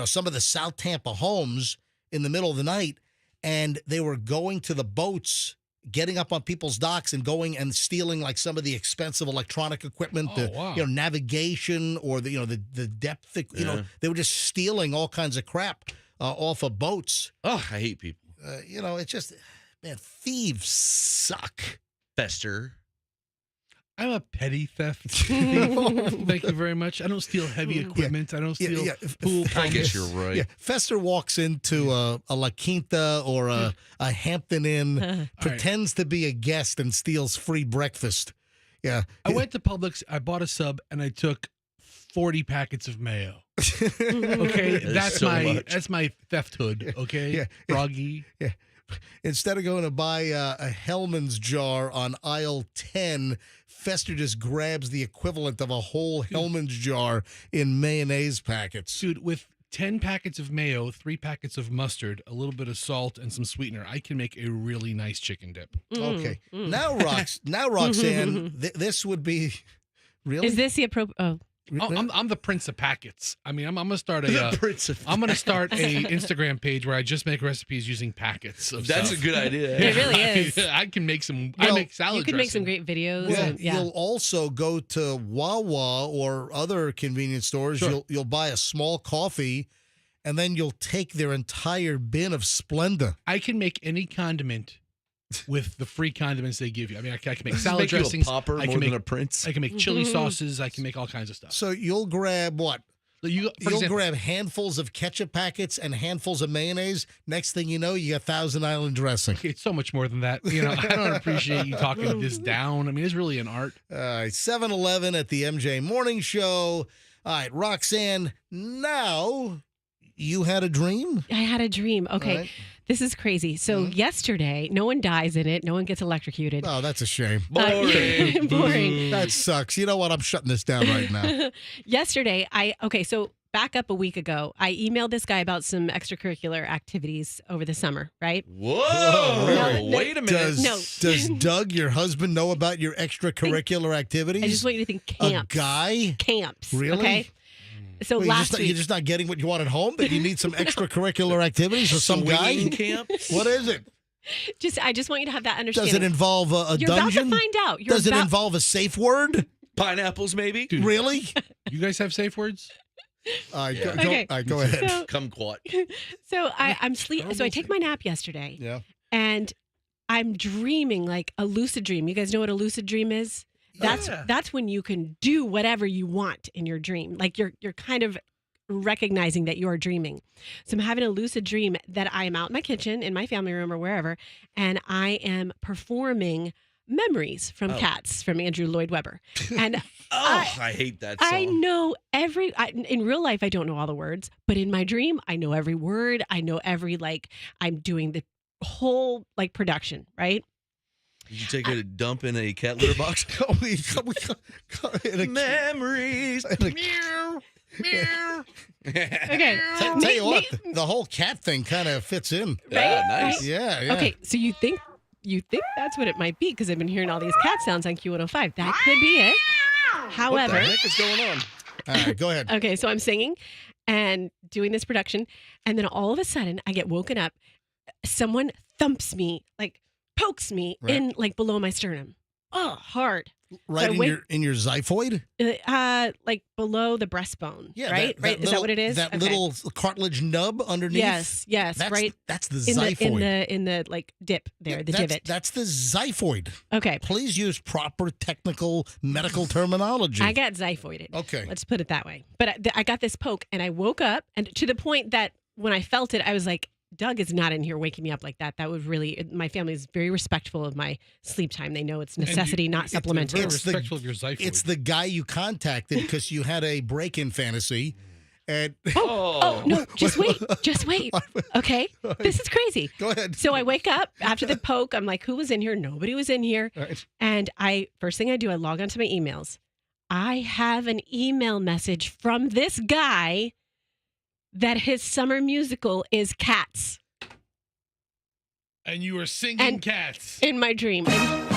some of the South Tampa homes in the middle of the night. And they were going to the boats, getting up on people's docks and going and stealing like some of the expensive electronic equipment, navigation, or the depth, they were just stealing all kinds of crap off of boats. Oh, I hate people. It's just, man, thieves suck. Fester. I'm a petty theft thief. Thank you very much. I don't steal heavy equipment. I don't steal pool pumps. I guess you're right. Yeah. Fester walks into a La Quinta or a Hampton Inn, pretends to be a guest, and steals free breakfast. Yeah. I went to Publix, I bought a sub, and I took 40 packets of mayo. Okay, that's my theft hood. Okay, Froggy. Yeah. Instead of going to buy a Hellman's jar on aisle 10, Fester just grabs the equivalent of a whole Hellman's jar in mayonnaise packets. Dude, with 10 packets of mayo, 3 packets of mustard, a little bit of salt, and some sweetener, I can make a really nice chicken dip. Okay. Now, Roxanne, this would be... Really? Is this the appropriate... Oh. I'm the prince of packets. I mean, I'm gonna start a Instagram page where I just make recipes using packets. That's a good idea. It really is. I can make some. I make salad. You can make some great videos. Well, you'll also go to Wawa or other convenience stores. Sure. You'll buy a small coffee, and then you'll take their entire bin of Splenda. I can make any condiment with the free condiments they give you. I mean, I can make salad dressings. You a popper more than a prince. I can make chili sauces. I can make all kinds of stuff. So you'll grab what? You'll grab handfuls of ketchup packets and handfuls of mayonnaise. Next thing you know, you got Thousand Island dressing. Okay, it's so much more than that. I don't appreciate you talking this down. I mean, it's really an art. 7-Eleven at the MJ Morning Show. All right, Roxanne, now you had a dream? I had a dream. Okay. Right. This is crazy. So yesterday, no one dies in it. No one gets electrocuted. Oh, that's a shame. Boring. Boring. That sucks. You know what? I'm shutting this down right now. Yesterday, so back up a week ago, I emailed this guy about some extracurricular activities over the summer, right? Whoa. Really? Wait a minute. Does Doug, your husband, know about your extracurricular activities? I just want you to think camps. A guy? Camps. Really? Okay. So last week, you're just not getting what you want at home? That you need some extracurricular activities or some guy? Camp? What is it? I just want you to have that understanding. Does it involve a You're dungeon? About to find out. Does it involve a safe word? Pineapples, maybe? Dude, really? You guys have safe words? Go ahead. Kumquat. So I'm sleep. So I take my nap yesterday. Yeah. And I'm dreaming like a lucid dream. You guys know what a lucid dream is? That's when you can do whatever you want in your dream. Like you're kind of recognizing that you're dreaming. So I'm having a lucid dream that I am out in my kitchen, in my family room or wherever, and I am performing memories from Cats from Andrew Lloyd Webber. And I hate that song. I know in real life, I don't know all the words, but in my dream, I know every word. I know every, I'm doing the whole, production, right? Did you take a dump in a cat litter box? Memories. Meow. Meow. Okay. Tell you what, the whole cat thing kind of fits in. Right? Yeah, nice. Yeah. Okay, so you think that's what it might be because I've been hearing all these cat sounds on Q105. That could be it. However, What the heck is going on? All right, go ahead. okay, so I'm singing and doing this production, and then all of a sudden I get woken up. Someone thumps me, pokes me in below my sternum. Oh, hard. Right in your xiphoid? Below the breastbone. Yeah, right? Right? Is that what it is? That little cartilage nub underneath? Yes, that's, right. That's the xiphoid. In the dip there, the divot. That's the xiphoid. Okay. Please use proper technical medical terminology. I got xiphoided. Okay. Let's put it that way. But I got this poke and I woke up, and to the point that when I felt it, I was like, Doug is not in here waking me up like that. That would really, my family is very respectful of my sleep time. They know it's necessity, not supplemental. Very respectful of your xiphoid. It's the guy you contacted because you had a break-in fantasy. And Oh, no, just wait. Okay. This is crazy. Go ahead. So I wake up after the poke. I'm like, who was in here? Nobody was in here. Right. And first thing I do, I log onto my emails. I have an email message from this guy that his summer musical is Cats. And you were singing Cats. In my dream. Oh,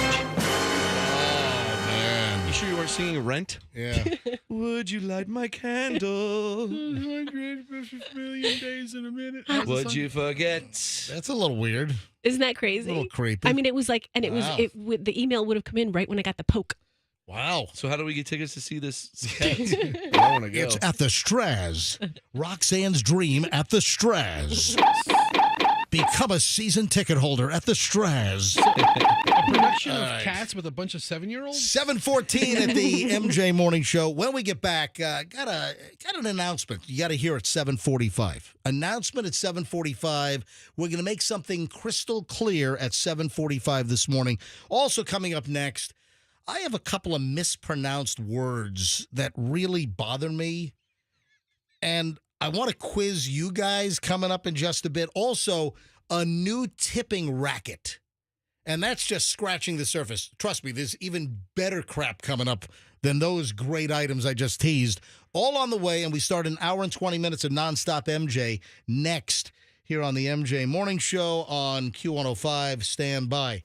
man. You sure you weren't singing Rent? Yeah. Would you light my candle? 100 million days in a minute. Would you forget? That's a little weird. Isn't that crazy? A little creepy. I mean, it was and it Wow. was, the email would have come in right when I got the poke. Wow. So how do we get tickets to see this? Cats? I want to go. It's at the Straz. Roxanne's dream at the Straz. Become a season ticket holder at the Straz. A production of right. Cats with a bunch of 7-year-olds? 7:14 at the MJ Morning Show. When we get back, got an announcement. You got to hear at 7:45. Announcement at 7:45. We're going to make something crystal clear at 7:45 this morning. Also coming up next, I have a couple of mispronounced words that really bother me, and I want to quiz you guys coming up in just a bit. Also, a new tipping racket. And that's just scratching the surface. Trust me, there's even better crap coming up than those great items I just teased. All on the way, and we start an hour and 20 minutes of nonstop MJ next here on the MJ Morning Show on Q105. Stand by.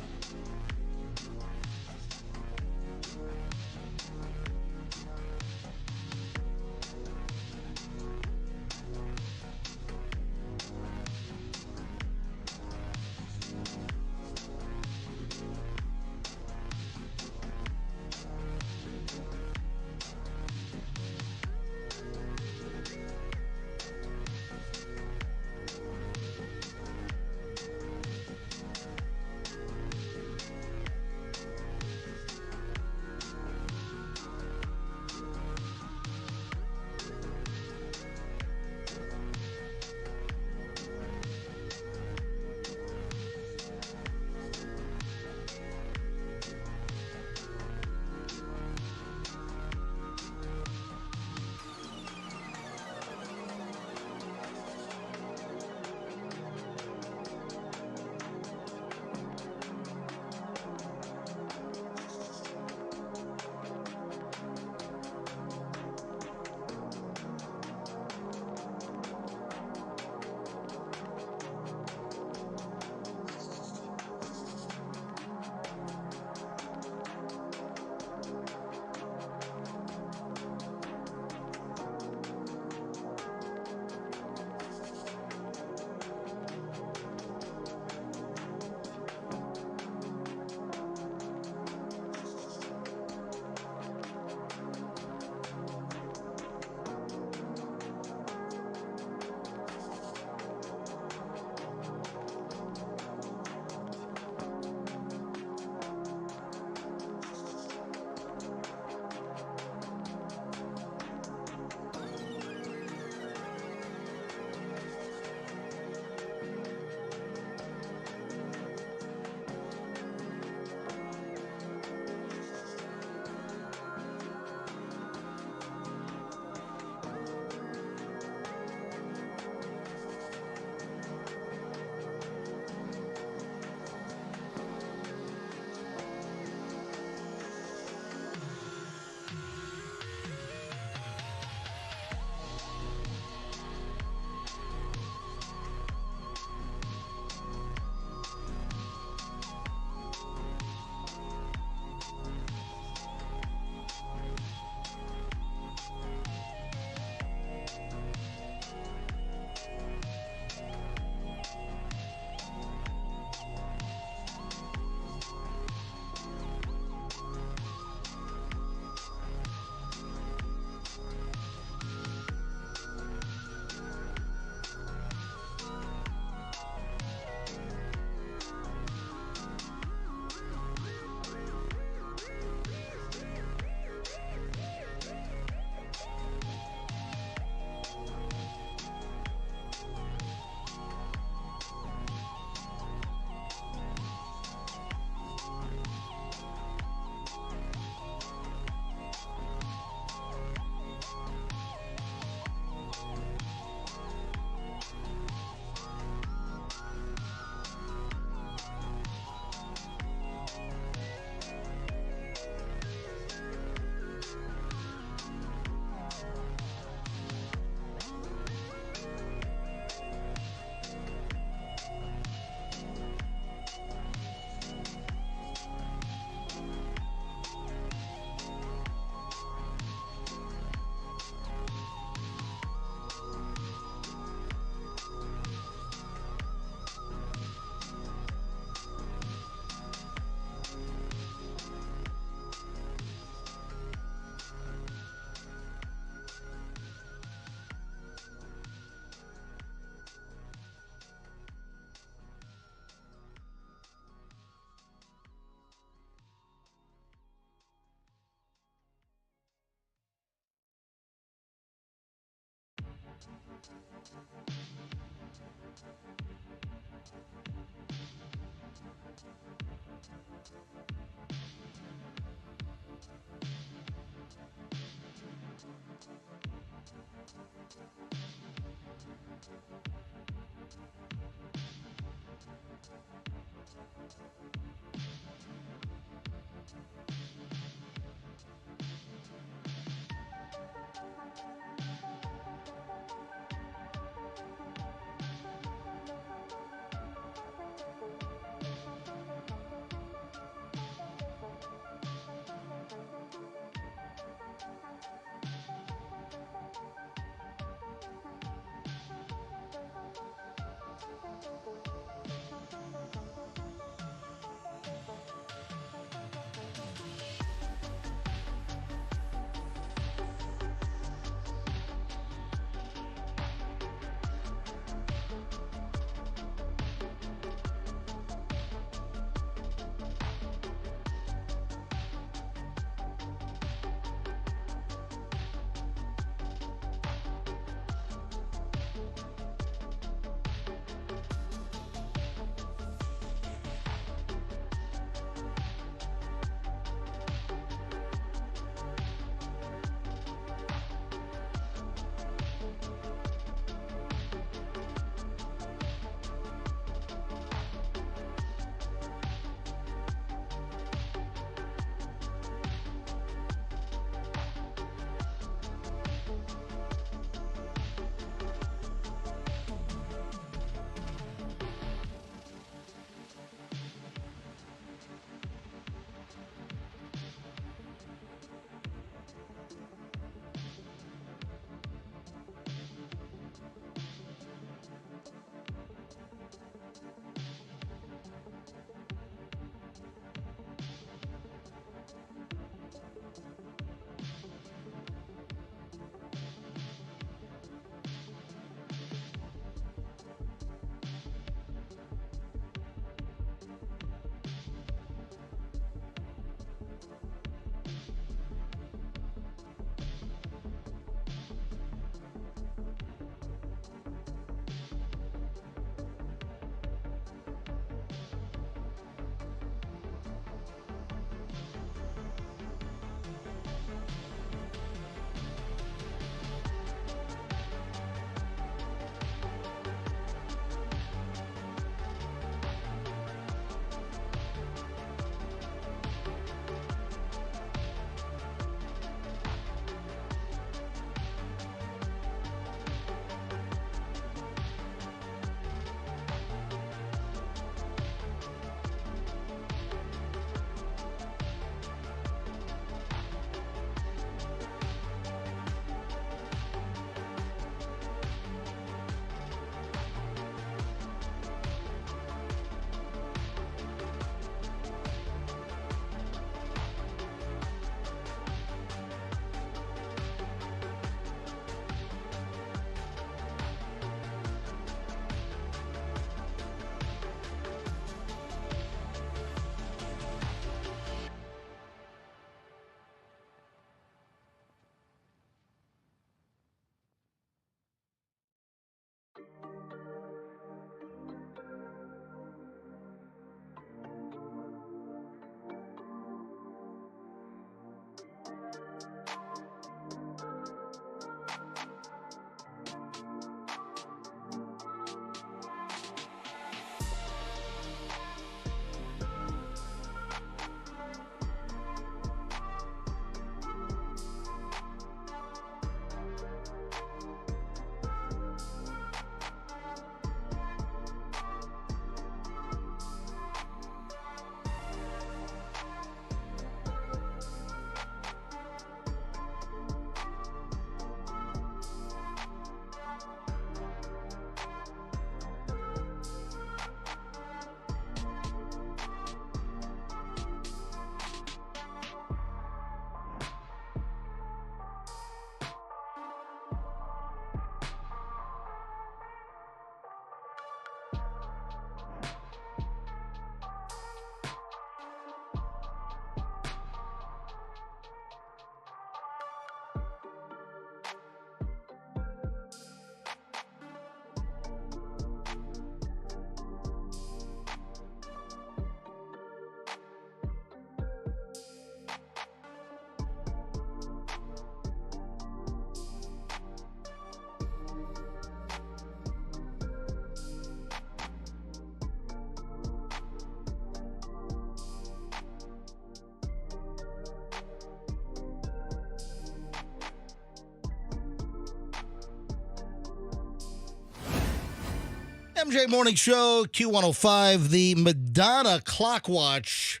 MJ Morning Show, Q105. The Madonna clock watch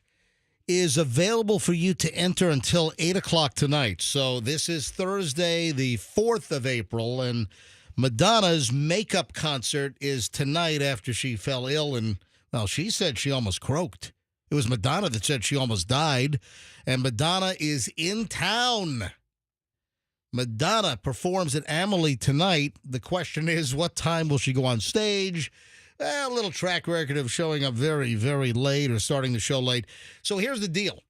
is available for you to enter until 8 o'clock tonight. So this is Thursday, the 4th of April, and Madonna's makeup concert is tonight after she fell ill. And, well, she said she almost croaked. It was Madonna that said she almost died. And Madonna is in town. Madonna performs at Amelie tonight. The question is, what time will she go on stage? A little track record of showing up very, very late or starting the show late. So here's the deal.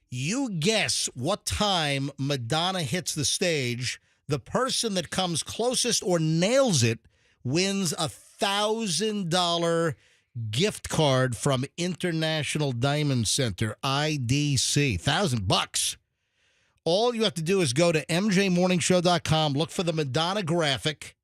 You guess what time Madonna hits the stage. The person that comes closest or nails it wins a $1,000 gift card from International Diamond Center, IDC. $1,000. All you have to do is go to mjmorningshow.com, look for the Madonna graphic.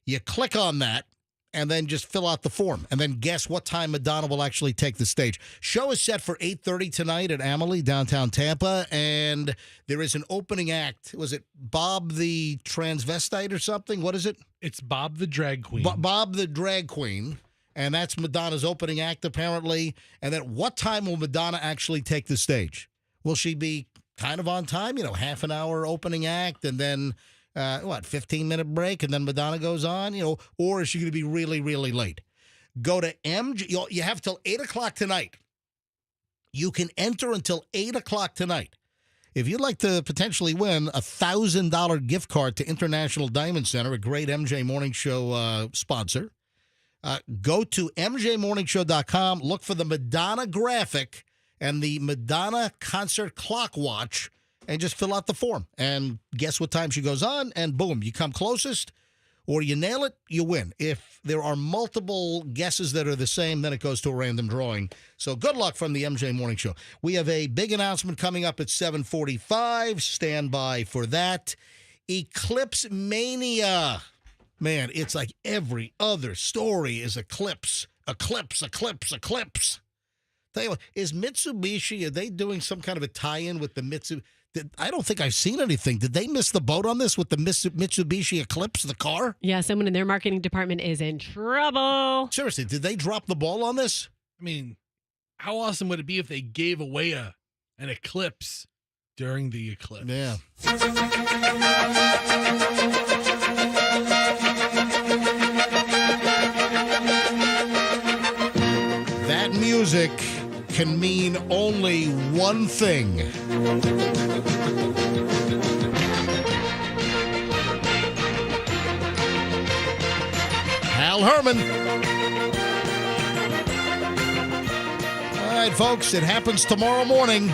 You click on that, and then just fill out the form. And then guess what time Madonna will actually take the stage. Show is set for 8:30 tonight at Amelie, downtown Tampa. And there is an opening act. Was it Bob the Transvestite or something? What is it? It's Bob the Drag Queen. Bob the Drag Queen. And that's Madonna's opening act, apparently. And then what time will Madonna actually take the stage? Will she be kind of on time? Half an hour opening act and then, 15-minute break and then Madonna goes on? Or is she going to be really, really late? Go to MJ. You have till 8 o'clock tonight. You can enter until 8 o'clock tonight. If you'd like to potentially win a $1,000 gift card to International Diamond Center, a great MJ Morning Show sponsor, go to mjmorningshow.com, look for the Madonna graphic and the Madonna concert clock watch, and just fill out the form. And guess what time she goes on, and boom, you come closest, or you nail it, you win. If there are multiple guesses that are the same, then it goes to a random drawing. So good luck from the MJ Morning Show. We have a big announcement coming up at 7:45. Stand by for that. Eclipse Mania. Man, it's like every other story is Eclipse. Eclipse. Tell you what, is Mitsubishi, are they doing some kind of a tie-in with the Mitsubishi? I don't think I've seen anything. Did they miss the boat on this with the Mitsubishi Eclipse, the car? Yeah, someone in their marketing department is in trouble. Seriously, did they drop the ball on this? I mean, how awesome would it be if they gave away an Eclipse during the eclipse? Yeah. That music can mean only one thing. Hal Herman. All right, folks, it happens tomorrow morning.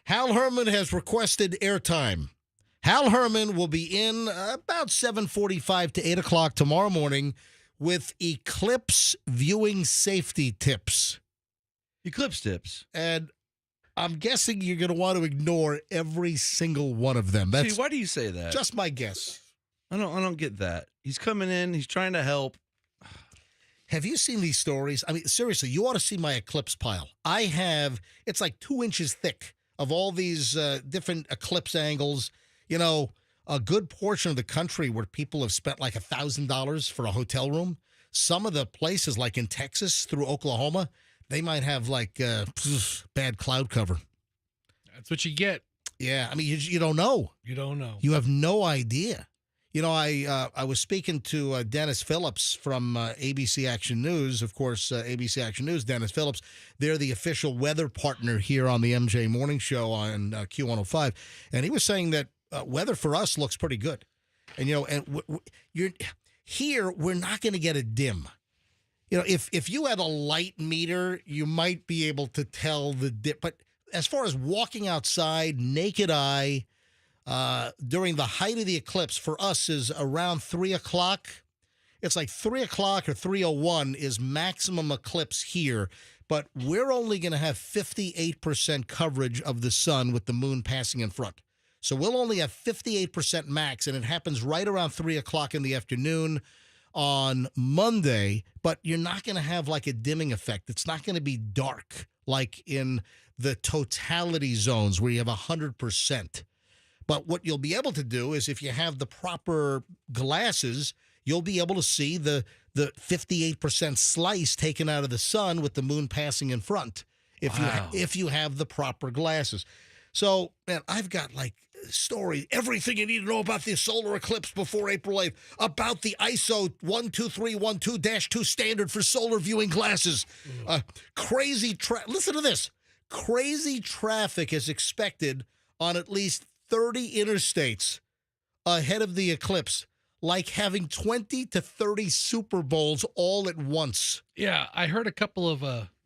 Hal Herman has requested airtime. Hal Herman will be in about 7:45 to 8 o'clock tomorrow morning with Eclipse viewing safety tips. Eclipse tips. And I'm guessing you're going to want to ignore every single one of them. That's why do you say that? just my guess. I don't get that. He's coming in. He's trying to help. Have you seen these stories? I mean, seriously, you ought to see my Eclipse pile. It's like 2 inches thick of all these different Eclipse angles. A good portion of the country where people have spent like $1,000 for a hotel room. Some of the places, like in Texas through Oklahoma, they might have like bad cloud cover. That's what you get. Yeah, I mean, you don't know. You don't know. You have no idea. I was speaking to Dennis Phillips from ABC Action News. Of course, ABC Action News, Dennis Phillips. They're the official weather partner here on the MJ Morning Show on Q105. And he was saying that weather for us looks pretty good. And, you're here, we're not going to get a dim. If you had a light meter, you might be able to tell the dip. But as far as walking outside, naked eye, during the height of the eclipse for us is around 3 o'clock. It's like 3 o'clock or 3:01 is maximum eclipse here, but we're only going to have 58% coverage of the sun with the moon passing in front. So we'll only have 58% max, and it happens right around 3 o'clock in the afternoon on Monday, but you're not going to have like a dimming effect. It's not going to be dark like in the totality zones where you have 100%. But what you'll be able to do is if you have the proper glasses, you'll be able to see the 58% slice taken out of the sun with the moon passing in front if you have the proper glasses. So, man, I've got like story, everything you need to know about the solar eclipse before April 8th, about the ISO 12312-2 standard for solar viewing glasses. Listen to this. Crazy traffic is expected on at least 30 interstates ahead of the eclipse, like having 20 to 30 Super Bowls all at once. Yeah, I heard a couple of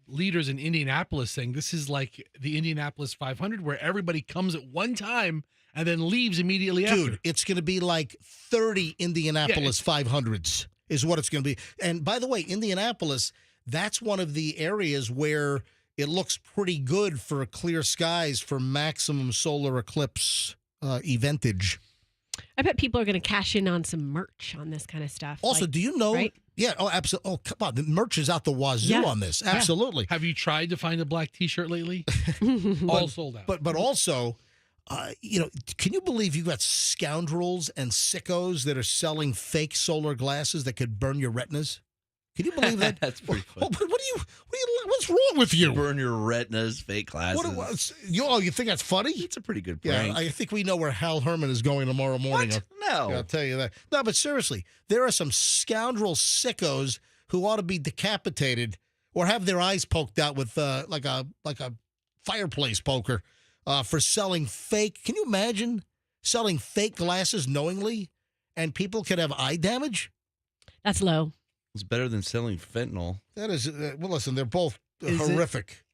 leaders in Indianapolis saying this is like the Indianapolis 500 where everybody comes at one time and then leaves immediately after. Dude, it's going to be like 30 Indianapolis 500s is what it's going to be. And by the way, Indianapolis, that's one of the areas where it looks pretty good for clear skies for maximum solar eclipse eventage. I bet people are going to cash in on some merch on this kind of stuff. Also, do you know? Right? Yeah. Oh, absolutely. Oh, come on. The merch is out the wazoo on this. Absolutely. Have you tried to find a black T-shirt lately? All sold out. But also, can you believe you got scoundrels and sickos that are selling fake solar glasses that could burn your retinas? Can you believe that? That's pretty funny. What's wrong with you? Burn your retinas, fake glasses. You think that's funny? It's a pretty good prank. Yeah, I think we know where Hal Herman is going tomorrow morning. What? No. I'll tell you that. No, but seriously, there are some scoundrel sickos who ought to be decapitated or have their eyes poked out with like a fireplace poker for selling fake. Can you imagine selling fake glasses knowingly and people could have eye damage? That's low. It's better than selling fentanyl. That is, well, listen, they're both horrific.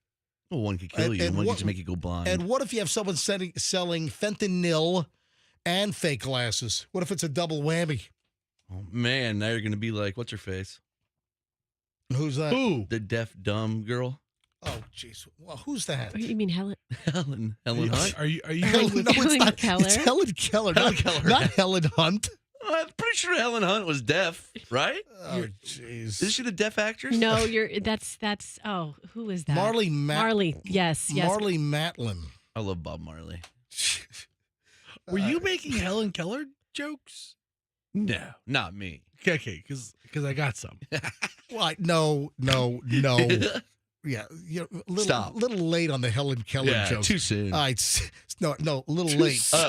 Well, one could kill you, and one could make you go blind. And what if you have someone selling fentanyl and fake glasses? What if it's a double whammy? Oh, man, now you're going to be like, what's her face? Who's that? Who? The deaf, dumb girl. Oh, jeez. Well, who's that? Oh, you mean Helen? Helen Hunt. Are you No, it's not. Keller? It's Helen Keller, Helen Keller. not Helen Hunt. I'm pretty sure Helen Hunt was deaf, right? Oh, jeez. Is she the deaf actress? No, that's who is that? Marley yes. Marley Matlin. I love Bob Marley. Were you making Helen Keller jokes? No, not me. Okay, because I got some. What? No. Yeah, you're a little late on the Helen Keller joke. Too soon. All right, no, a little late. A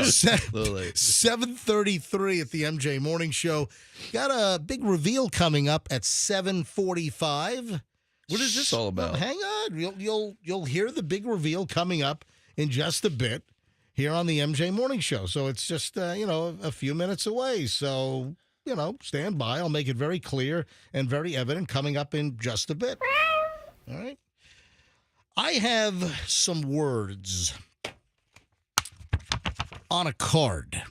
little late. 7:33 at the MJ Morning Show. Got a big reveal coming up at 7:45. What is this all about? Well, hang on, you'll hear the big reveal coming up in just a bit here on the MJ Morning Show. So it's just a few minutes away. So stand by. I'll make it very clear and very evident coming up in just a bit. All right. I have some words on a card,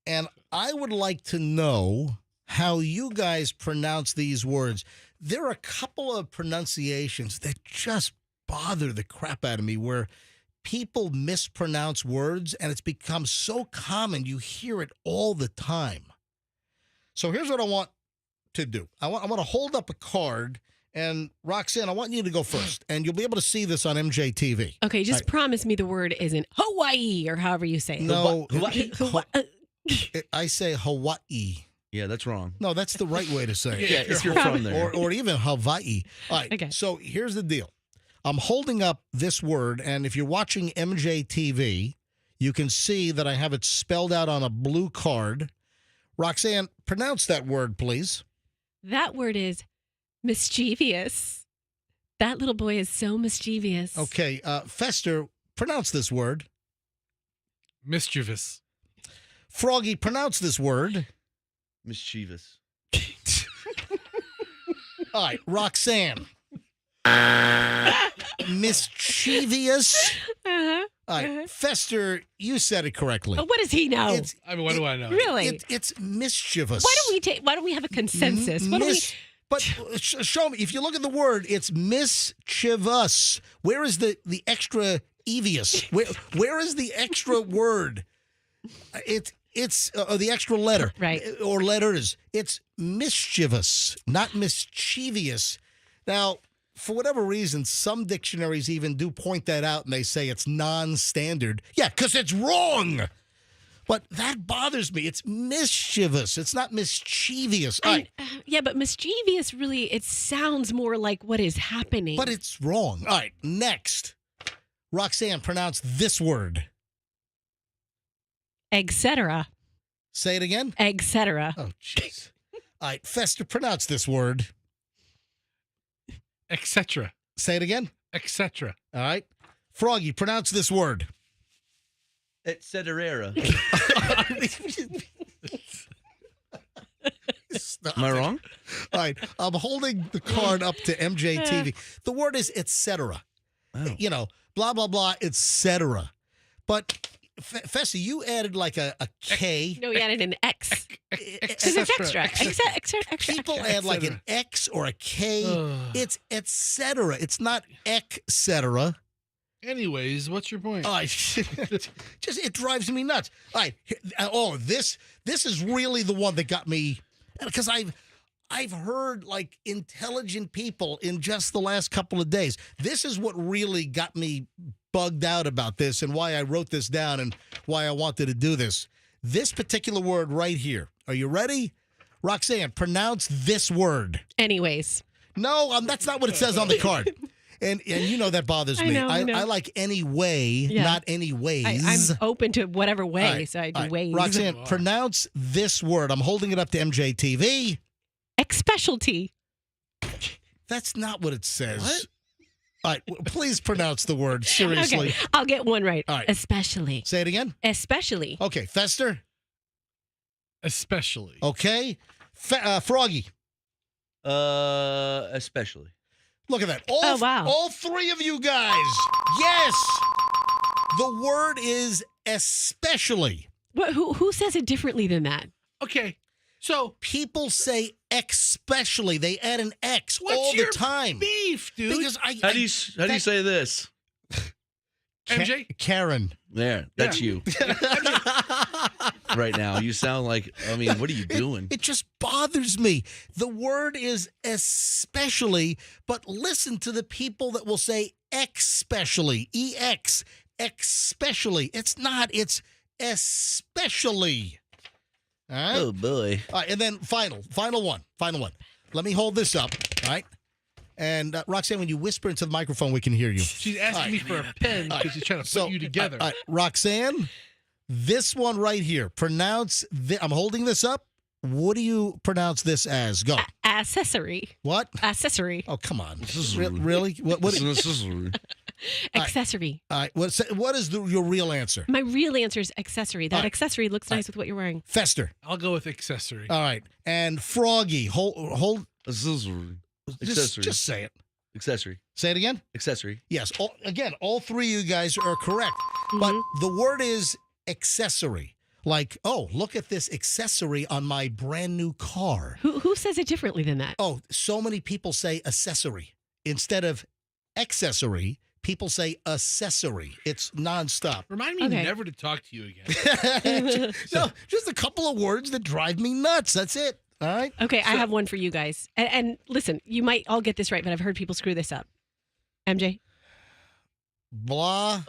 and I would like to know how you guys pronounce these words. There are a couple of pronunciations that just bother the crap out of me where people mispronounce words, and it's become so common you hear it all the time. So here's what I want to do. I want to hold up a card. And Roxanne, I want you to go first, and you'll be able to see this on MJTV. Okay, just promise me the word isn't Hawaii or however you say it. No, Hawaii. I say Hawaii. Yeah, that's wrong. No, that's the right way to say it. Yeah, if you're from there. Or even Hawaii. All right, Okay. So here's the deal. I'm holding up this word, and if you're watching MJTV, you can see that I have it spelled out on a blue card. Roxanne, pronounce that word, please. That word is mischievous. That little boy is so mischievous. Okay, Fester, pronounce this word. Mischievous. Froggy, pronounce this word. Mischievous. All right, Roxanne. Mischievous. Uh-huh. All right, Fester, you said it correctly. Oh, what does he know? What do I know? Really? It's mischievous. Why don't we have a consensus? But show me. If you look at the word, it's mischievous. Where is the extra evious? Where is the extra word? It's the extra letter, right? Or letters. It's mischievous, not mischievous. Now, for whatever reason, some dictionaries even do point that out, and they say it's non-standard. Yeah, because it's wrong. But that bothers me. It's mischievous. It's not mischievous. All right. Yeah, but mischievous really, it sounds more like what is happening. But it's wrong. All right, next. Roxanne, pronounce this word. Etc. Say it again. Etc. Oh, jeez. All right, Fester, pronounce this word. Etc. Say it again. Etc. All right. Froggy, pronounce this word. Et cetera. Am I wrong? All right, I'm holding the card up to MJTV. The word is etc. Oh. You know, blah, blah, blah, etc. But, Fessy, you added like a K. No, we added an X. Because it's extra. Extra. People add like an X or a K. It's etc. It's not etc. Anyways, what's your point? It drives me nuts. All right. This is really the one that got me, because I've heard like intelligent people in just the last couple of days. This is what really got me bugged out about this and why I wrote this down and why I wanted to do this. This particular word right here. Are you ready? Roxanne, pronounce this word. Anyways. No, that's not what it says on the card. And you know that bothers me. I like any way, not any ways. I'm open to whatever way, right, so I do ways. Roxanne, pronounce this word. I'm holding it up to MJTV. Specialty. That's not what it says. What? All right, please pronounce the word, seriously. Okay, I'll get one right. All right. Especially. Say it again. Especially. Okay, Fester. Especially. Okay. Froggy. Especially. Look at that. Wow. All three of you guys. Yes. The word is especially. What, who says it differently than that? Okay. So people say especially. They add an X all your the time. Beef, dude. Because how do you say this? MJ? Karen. There, that's you. Right now, you sound like. I mean, what are you doing? It just bothers me. The word is especially, but listen to the people that will say especially, EX, especially. It's not. It's especially. All right? Oh boy! All right, and then final one. Let me hold this up. All right. And Roxanne, when you whisper into the microphone, we can hear you. She's asking me for a pen because she's trying to put you together. All right, Roxanne, this one right here. Pronounce. I'm holding this up. What do you pronounce this as? Go. Accessory. What? Accessory. Oh, come on. Really? What? Accessory. All right. What is your real answer? My real answer is accessory. That right. accessory looks nice with what you're wearing. Fester. I'll go with accessory. All right. And Froggy. Hold. Accessory. Just say it. Accessory. Say it again. Accessory. Yes. All three of you guys are correct. But the word is accessory. Like, oh, look at this accessory on my brand new car. Who says it differently than that? Oh, so many people say accessory. Instead of accessory, people say accessory. It's nonstop. Remind me never to talk to you again. No, just a couple of words that drive me nuts. That's it. All right. Okay, I have one for you guys. And listen, you might all get this right, but I've heard people screw this up. MJ? Blah,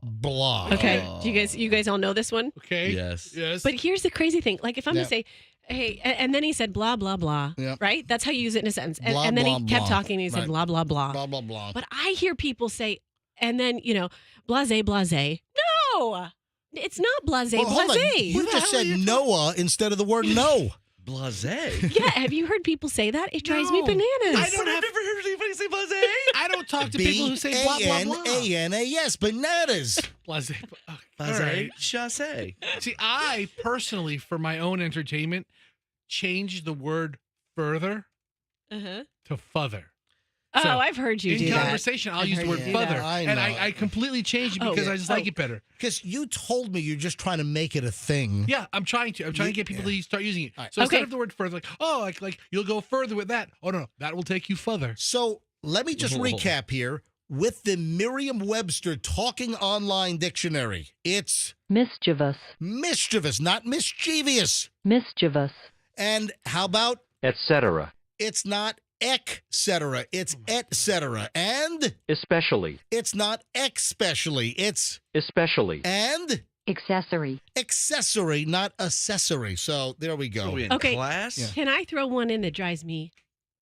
blah. Okay. Do you guys all know this one? Okay. Yes. But here's the crazy thing. Like if I'm going to say, hey, and then he said blah, blah, blah, right? That's how you use it in a sentence. And then he kept talking and he said blah, blah, blah. Blah, blah, blah. But I hear people say, and then, blase, blase. No! It's not blase, blase. You just said Noah instead of the word no. Blase. Yeah, have you heard people say that? It drives me bananas. I've never heard anybody say blase. I don't talk to people who say blah, blah, blah. B-N-A-N-A-S, bananas. Blase. Blase. Right. Chasse. See, I personally, for my own entertainment, changed the word further to further. Oh, So, I've heard you do in that. conversation, I'll use the word you do further. that. I And know. I completely changed it because I just like it better. Because you told me you're just trying to make it a thing. Yeah, I'm trying to get people to start using it. Right. So instead of the word further, like you'll go further with that. Oh, no, that will take you further. So let me just recap here. With the Merriam-Webster Talking Online Dictionary, it's mischievous, not mischievous. mischievous, And how about etc., it's not etc. It's etc. And especially, it's not especially. It's especially, and Accessory. Accessory, not accessory. So there we So go. we in Okay. class? Yeah. Can I throw one in that drives me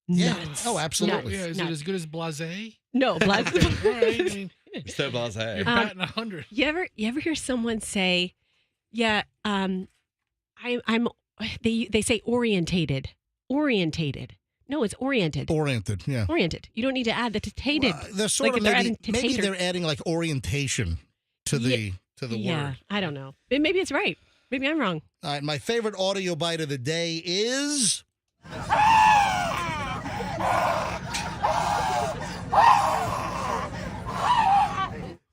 Yeah. nuts? Oh, absolutely. Yeah, is Nuts. it as good as Blase? No, blood. All right, I mean, So blasé. you're batting 100. You ever hear someone say, "Yeah, I'm." They say orientated. Orientated. No, it's oriented. Oriented, yeah. Oriented. You don't need to add the tated. They're sort Like of if they're maybe, adding to maybe tater. they're adding like orientation to the Yeah, word. I don't know. Maybe it's right. Maybe I'm wrong. All right, my favorite audio bite of the day is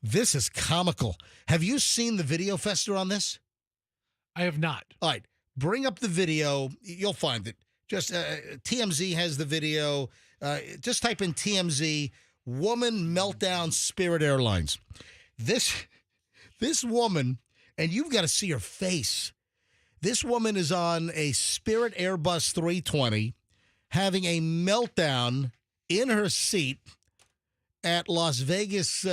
this is comical. Have you seen the video, Fester, on this? I have not. All right, bring up the video. You'll find it. Just TMZ has the video. Just type in TMZ woman meltdown Spirit Airlines. This woman, and you've got to see her face. This woman is on a Spirit Airbus 320 having a meltdown in her seat at Las Vegas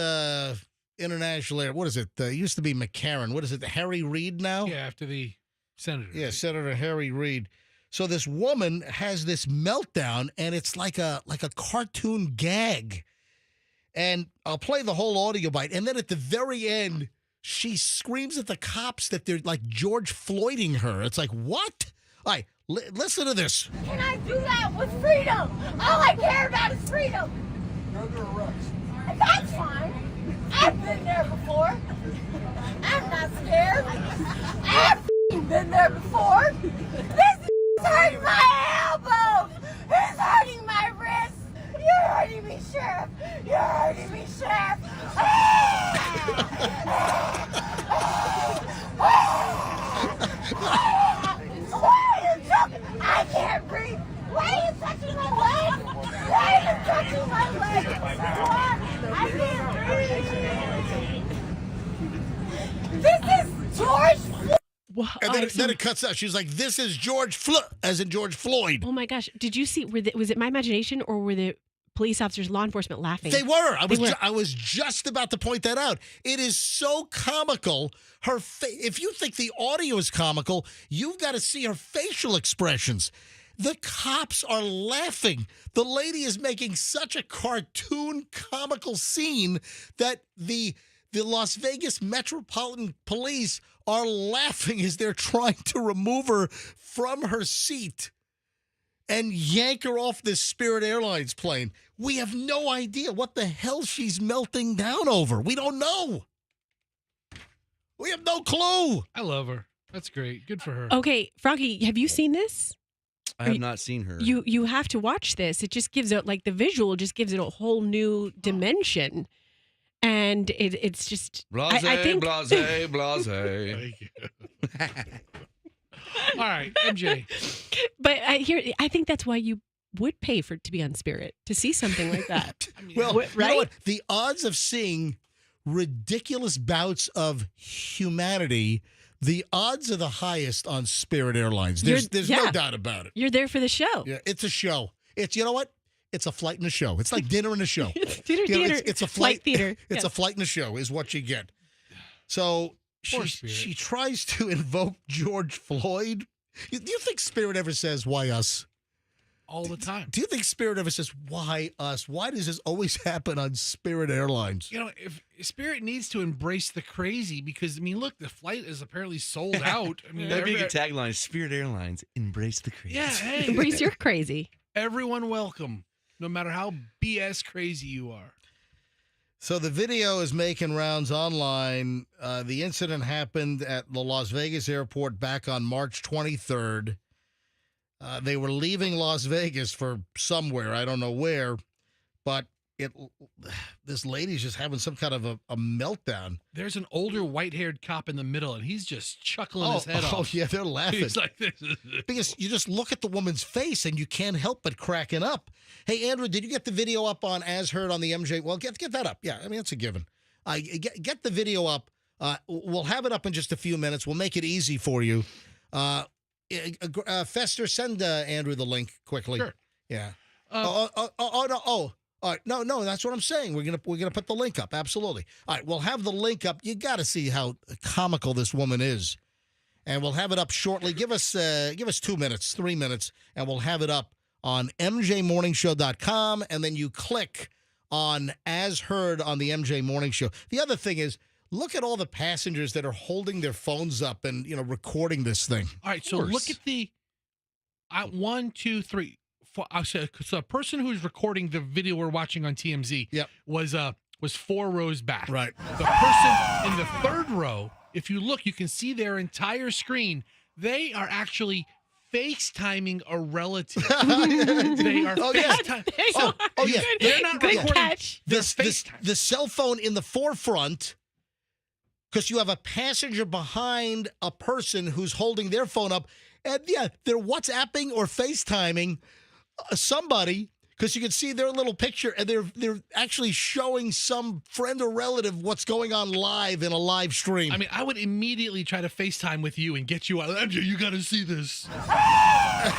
International Air. What is it? It used to be McCarran. What is it? Harry Reid now? Yeah, after the senator. Yeah, Senator Harry Reid. So this woman has this meltdown, and it's like a cartoon gag. And I'll play the whole audio bite. And then at the very end, she screams at the cops that they're like George Floyding her. It's like, what? All right, listen to this. Can I do that with freedom? All I care about is freedom. Go to a rush. That's fine. I've been there before. I'm not scared. I've been there before. This is hurting my elbow. It's hurting my wrist. You're hurting me, Sheriff. You're hurting me, Sheriff. Why are you choking? I can't breathe. Why are you touching my leg? Why are you touching my leg? Why? I can't breathe. This is George Floyd. Wow. And then it cuts out. She's like, this is George Floyd, as in George Floyd. Oh my gosh! Did you see? Was it my imagination, or were the police officers, law enforcement laughing? They were. were. I was just about to point that out. It is so comical. If you think the audio is comical, you've got to see her facial expressions. The cops are laughing. The lady is making such a cartoon comical scene that the Las Vegas Metropolitan Police are laughing as they're trying to remove her from her seat and yank her off this Spirit Airlines plane. We have no idea what the hell she's melting down over. We don't know. We have no clue. I love her. That's great. Good for her. Okay, Froggy, have you seen this? I have not seen her. You have to watch this. It just gives it, like, the visual just gives it a whole new dimension. And it's just Blase, I think blase, blase. Thank you. All right, MJ. But I think that's why you would pay to be on Spirit, to see something like that. Well, Right? you know what? The odds of seeing ridiculous bouts of humanity, the odds are the highest on Spirit Airlines. There's no doubt about it. You're there for the show. Yeah, it's a show. It's, you know what? It's a flight and a show. It's like dinner and a show. Theater, You know, theater. it's a flight theater. It's Yes. a flight and a show is what you get. So Poor she Spirit. tries to invoke George Floyd. Do you think Spirit ever says, why us? All the time. Do you think Spirit ever says, why us? Why does this always happen on Spirit Airlines? You know, if Spirit needs to embrace the crazy, because, I mean, look, the flight is apparently sold out. I mean, That'd be a good tagline. Spirit Airlines, embrace the crazy. Yeah, hey, Embrace your crazy. everyone welcome, no matter how BS crazy you are. So the video is making rounds online. The incident happened at the Las Vegas airport back on March 23rd. They were leaving Las Vegas for somewhere, I don't know where, but this lady's just having some kind of a meltdown. There's an older white-haired cop in the middle, and he's just chuckling his head off. Oh, yeah, they're laughing. He's like this. Because you just look at the woman's face and you can't help but cracking up. Hey, Andrew, did you get the video up on As Heard on the MJ? Well, get that up. Yeah, I mean, that's a given. Get the video up. We'll have it up in just a few minutes. We'll make it easy for you. Fester, send Andrew the link quickly. Sure. Yeah. Uh, All right, no, that's what I'm saying. We're gonna put the link up. Absolutely. All right, we'll have the link up. You got to see how comical this woman is, and we'll have it up shortly. Give us 2 minutes, 3 minutes, and we'll have it up on mjmorningshow.com, and then you click on As Heard on the MJ Morning Show. The other thing is, look at all the passengers that are holding their phones up and recording this thing. All right, so look at the 1, 2, 3. So a person who's recording the video we're watching on TMZ was 4 rows back. Right. The person in the 3rd row, if you look, you can see their entire screen. They are actually FaceTiming a relative. They are FaceTiming. Yeah. They're not Good recording. catch. They're FaceTime. The cell phone in the forefront, because you have a passenger behind a person who's holding their phone up, and they're WhatsApping or FaceTiming somebody, because you can see their little picture, and they're actually showing some friend or relative what's going on live in a live stream. I mean, I would immediately try to FaceTime with you and get you out. MJ, you got to see this. Like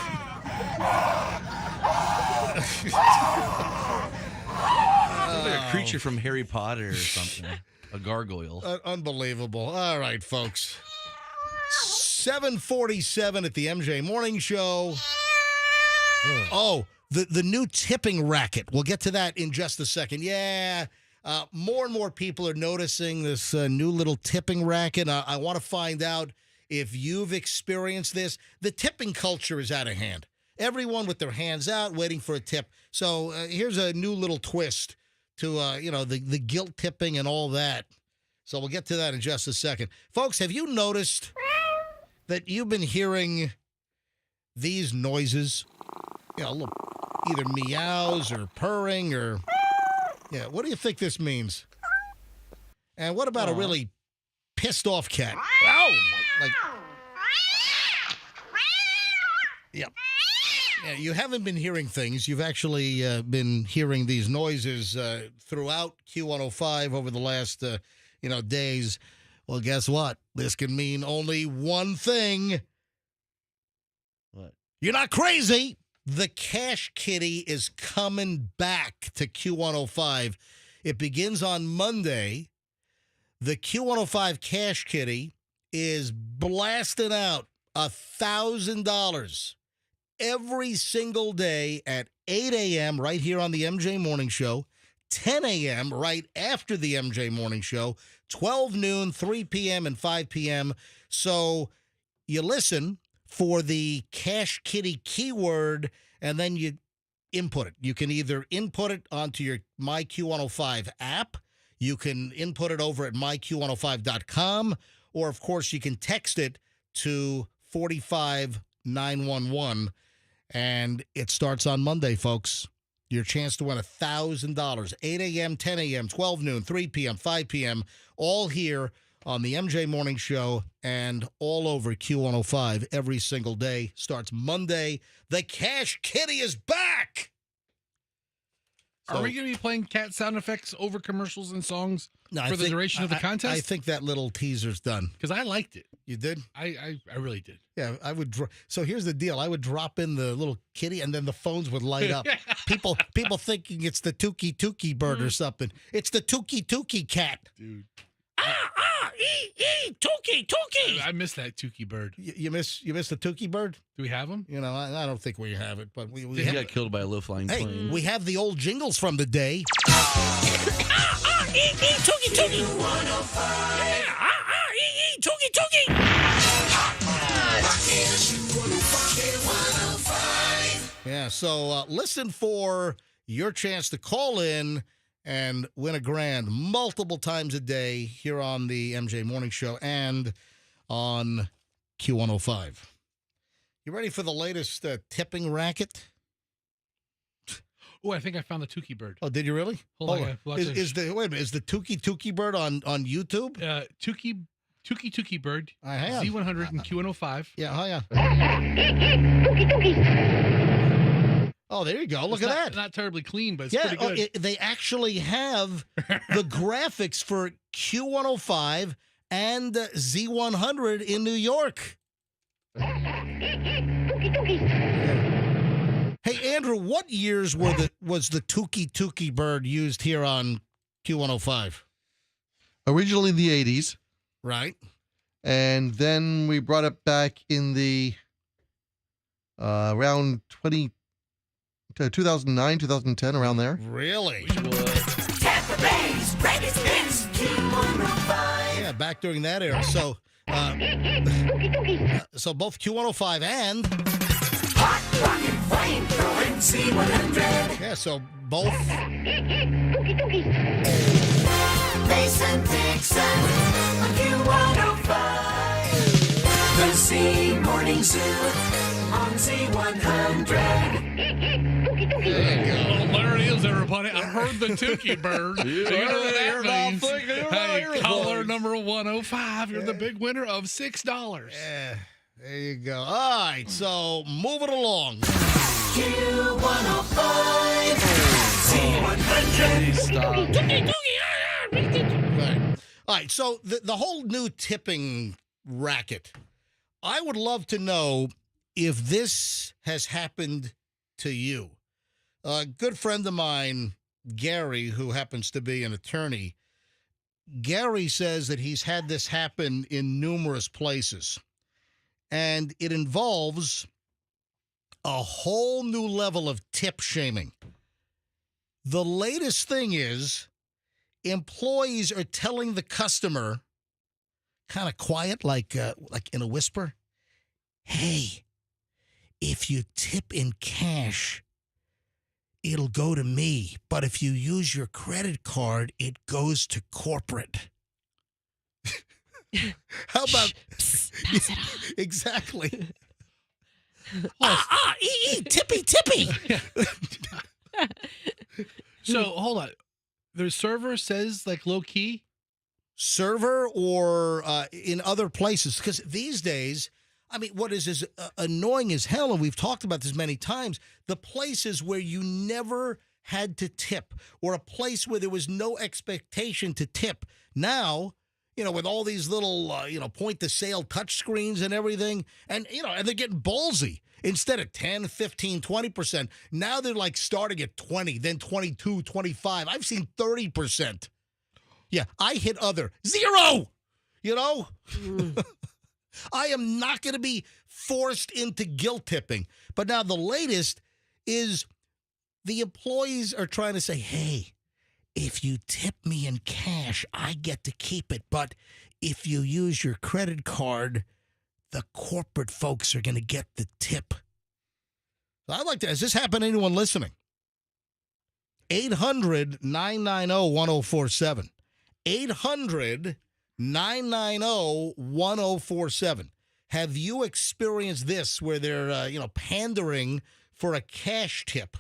a creature from Harry Potter or something. A gargoyle. Unbelievable. All right, folks. 7:47 at the MJ Morning Show. Oh, the new tipping racket. We'll get to that in just a second. Yeah, more and more people are noticing this new little tipping racket. I want to find out if you've experienced this. The tipping culture is out of hand. Everyone with their hands out, waiting for a tip. So here's a new little twist to the guilt tipping and all that. So we'll get to that in just a second. Folks, have you noticed that you've been hearing these noises? Either meows or purring or... Yeah, what do you think this means? And what about a really pissed off cat? Yeah, you haven't been hearing things. You've actually been hearing these noises throughout Q105 over the last, days. Well, guess what? This can mean only one thing. What? You're not crazy. The Cash Kitty is coming back to Q105. It begins on Monday. The Q105 Cash Kitty is blasting out $1,000 every single day at 8 a.m. right here on the MJ Morning Show, 10 a.m. right after the MJ Morning Show, 12 noon, 3 p.m., and 5 p.m. So you listen for the Cash Kitty keyword, and then you input it. You can either input it onto your MyQ105 app, you can input it over at myq105.com, or, of course, you can text it to 45911, and it starts on Monday, folks. Your chance to win $1,000, 8 a.m., 10 a.m., 12 noon, 3 p.m., 5 p.m., all here on the MJ Morning Show and all over Q105 every single day. Starts Monday. The Cash Kitty is back. Are we going to be playing cat sound effects over commercials and songs for the duration of the contest? I think that little teaser's done. Because I liked it. You did? I really did. Yeah, I would. So here's the deal. I would drop in the little kitty, and then the phones would light up. People thinking it's the Tookie bird or something. It's the Tookie cat. Dude. Tookie. I miss that Tookie bird. You miss the Tookie bird? Do we have him? I don't think we have it, but we He got killed by a low-flying plane. we have the old jingles from the day. Tookie. Tookie. Yeah, so listen for your chance to call in and win $1,000 multiple times a day here on the MJ Morning Show and on Q105. You ready for the latest tipping racket? Oh, I think I found the Tookie bird. Oh, did you really? Hold on. Is the Tookie bird on YouTube? Tookie bird. I have. Z100 and Q105. Yeah, Oh, there you go. Look at that. Not terribly clean, but it's pretty good. They actually have the graphics for Q105 and Z100 in New York. Hey, Andrew, what years was the Tukey bird used here on Q105? Originally in the 80s, Right. and then we brought it back in the around 2009, 2010, around there. Really? Tampa Bay's greatest hits, Q105. Yeah, back during that era. So, so both Q105 and Hot rocket flamethrower C100. yeah, so both. Mason Dixon on Q105. The C Morning Zoo on Z100. Oh, there it is, everybody. I heard the Tukey bird. So you know what that means. Hey, caller number 105. You're the big winner of $6. Yeah, there you go. All right, so moving along. Q105. Z100. Right. All right, so the whole new tipping racket. I would love to know if this has happened to you. A good friend of mine, Gary, who happens to be an attorney, Gary says that he's had this happen in numerous places. And it involves a whole new level of tip shaming. The latest thing is employees are telling the customer, kind of quiet, like in a whisper, hey, if you tip in cash, it'll go to me. But if you use your credit card, it goes to corporate. How about Pass it on. exactly? Tippy, tippy. So hold on. Their server says like low key. Server or in other places, because these days, I mean, what is annoying as hell, and we've talked about this many times, the places where you never had to tip, or a place where there was no expectation to tip. Now, you know, with all these little, point-to-sale touch screens and everything, and, and they're getting ballsy. Instead of 10, 15, 20%, now they're like starting at 20, then 22, 25. I've seen 30%. Yeah, I hit other. 0! I am not going to be forced into guilt tipping. But now the latest is the employees are trying to say, hey, if you tip me in cash, I get to keep it. But if you use your credit card, the corporate folks are going to get the tip. So I'd like to, has this happened to anyone listening? 800-990-1047. 800-990-1047. Have you experienced this where they're, pandering for a cash tip?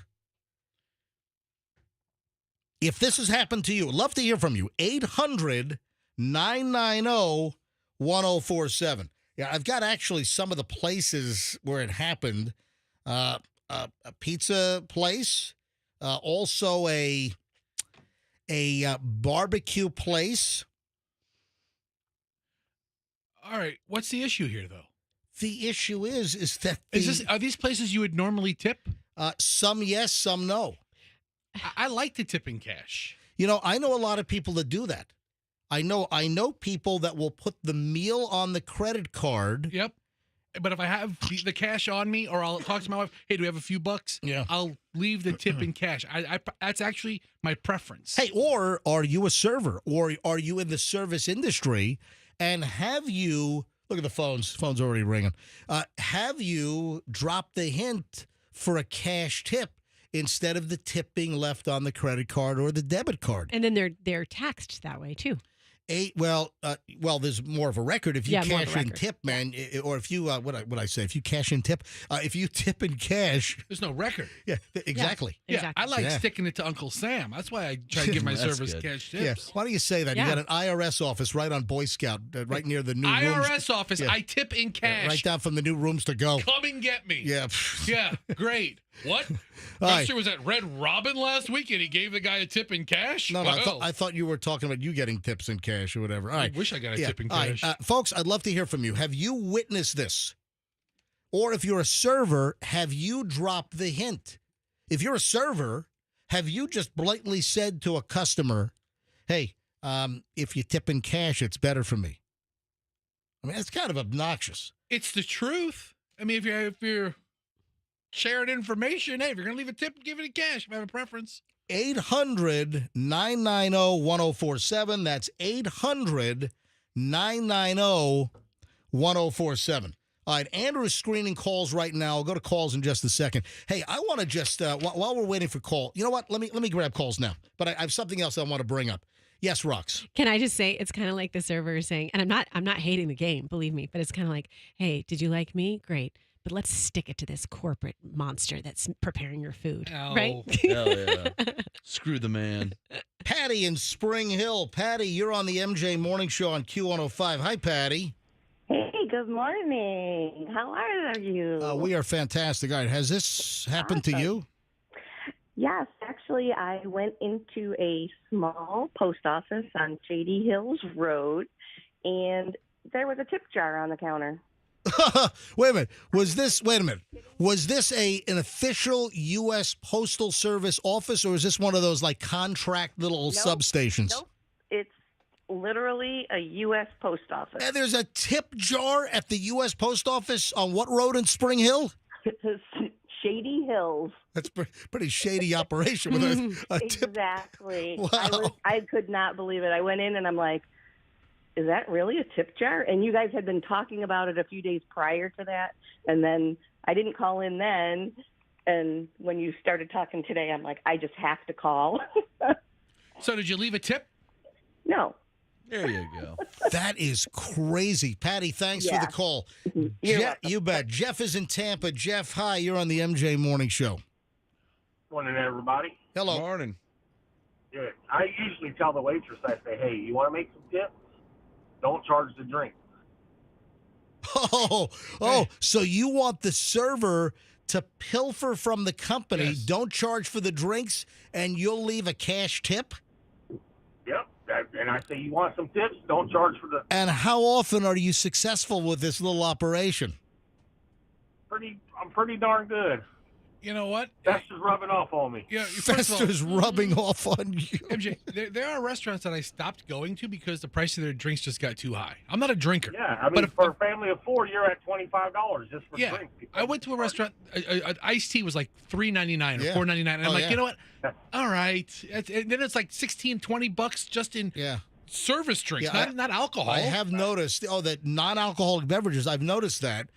If this has happened to you, I'd love to hear from you. 800-990-1047. Yeah, I've got actually some of the places where it happened. A pizza place, also a barbecue place. All right. What's the issue here, though? The issue is that Are these places you would normally tip? some yes, some no. I like to tip in cash. I know a lot of people that do that. I know people that will put the meal on the credit card. Yep. But if I have the cash on me, or I'll talk to my wife, hey, do we have a few bucks? Yeah. I'll leave the tip in cash. I that's actually my preference. Hey, or are you a server, or are you in the service industry, and have you, look at the phones, phone's already ringing, have you dropped the hint for a cash tip instead of the tip being left on the credit card or the debit card? And then they're taxed that way too. Well, there's more of a record if you Yeah, more of a cash in record. tip, man, or if you what I say, if you cash in tip, if you tip in cash, There's no record. yeah, exactly. Yeah, Exactly. I like Yeah. sticking it to Uncle Sam. That's why I try to give my That's service good. cash Yeah. tips. Why do you say that? Yeah. You got an IRS office right on Boy Scout, right near the new rooms. IRS office, Yeah. I tip in cash. Right down from the new rooms to go. Come and get me. Yeah. Yeah, great. What? right. Buster was at Red Robin last week and he gave the guy a tip in cash? No, Wow. I thought you were talking about you getting tips in cash or whatever. All right. I wish I got a Yeah. tip in All right. cash. Folks, I'd love to hear from you. Have you witnessed this? Or if you're a server, have you dropped the hint? If you're a server, have you just blatantly said to a customer, hey, if you tip in cash, it's better for me? I mean, it's kind of obnoxious. It's the truth. I mean, if you're sharing information, hey, if you're going to leave a tip, give it in cash if I have a preference. 800-990-1047. That's 800-990-1047. All right, Andrew's screening calls right now. I'll go to calls in just a second. Hey, I want to just, while we're waiting for call, you know what? Let me grab calls now. But I have something else I want to bring up. Yes, Rox. Can I just say it's kind of like the server is saying, and I'm not hating the game, believe me, but it's kind of like, hey, did you like me? Great. But let's stick it to this corporate monster that's preparing your food. Oh, right? Hell yeah. Screw the man. Patty in Spring Hill. Patty, you're on the MJ Morning Show on Q105. Hi, Patty. Hey, good morning. How are you? We are fantastic. All right, has this happened to you? Yes, actually, I went into a small post office on Shady Hills Road, and there was a tip jar on the counter. Wait a minute. Was this an official U.S. Postal Service office, or is this one of those like contract little substations? Nope. It's literally a U.S. post office. And there's a tip jar at the U.S. Post Office on what road in Spring Hill? Shady Hills. That's pretty shady operation with a tip. Exactly. Wow. I could not believe it. I went in and I'm like, is that really a tip jar? And you guys had been talking about it a few days prior to that. And then I didn't call in then. And when you started talking today, I'm like, I just have to call. So did you leave a tip? No. There you go. That is crazy. Patty, thanks for the call. You bet. Jeff is in Tampa. Jeff, hi. You're on the MJ Morning Show. Morning, everybody. Hello. Morning. Good. I usually tell the waitress, I say, hey, you want to make some tips? Don't charge the drink. So you want the server to pilfer from the company, Yes. don't charge for the drinks, and you'll leave a cash tip? Yep. And I say, you want some tips? Don't charge for the... And how often are you successful with this little operation? I'm pretty darn good. You know what? That's just rubbing off on me. Yeah, first of all, Fester's rubbing off on you. MJ, there are restaurants that I stopped going to because the price of their drinks just got too high. I'm not a drinker. Yeah, I mean, for a family of four, you're at $25 just for drinks. I went to a restaurant. An iced tea was like $3.99 or $4.99, and I'm like, you know what? All right. And then it's like $16-20 just in service drinks, not alcohol. I have noticed that non-alcoholic beverages. I've noticed that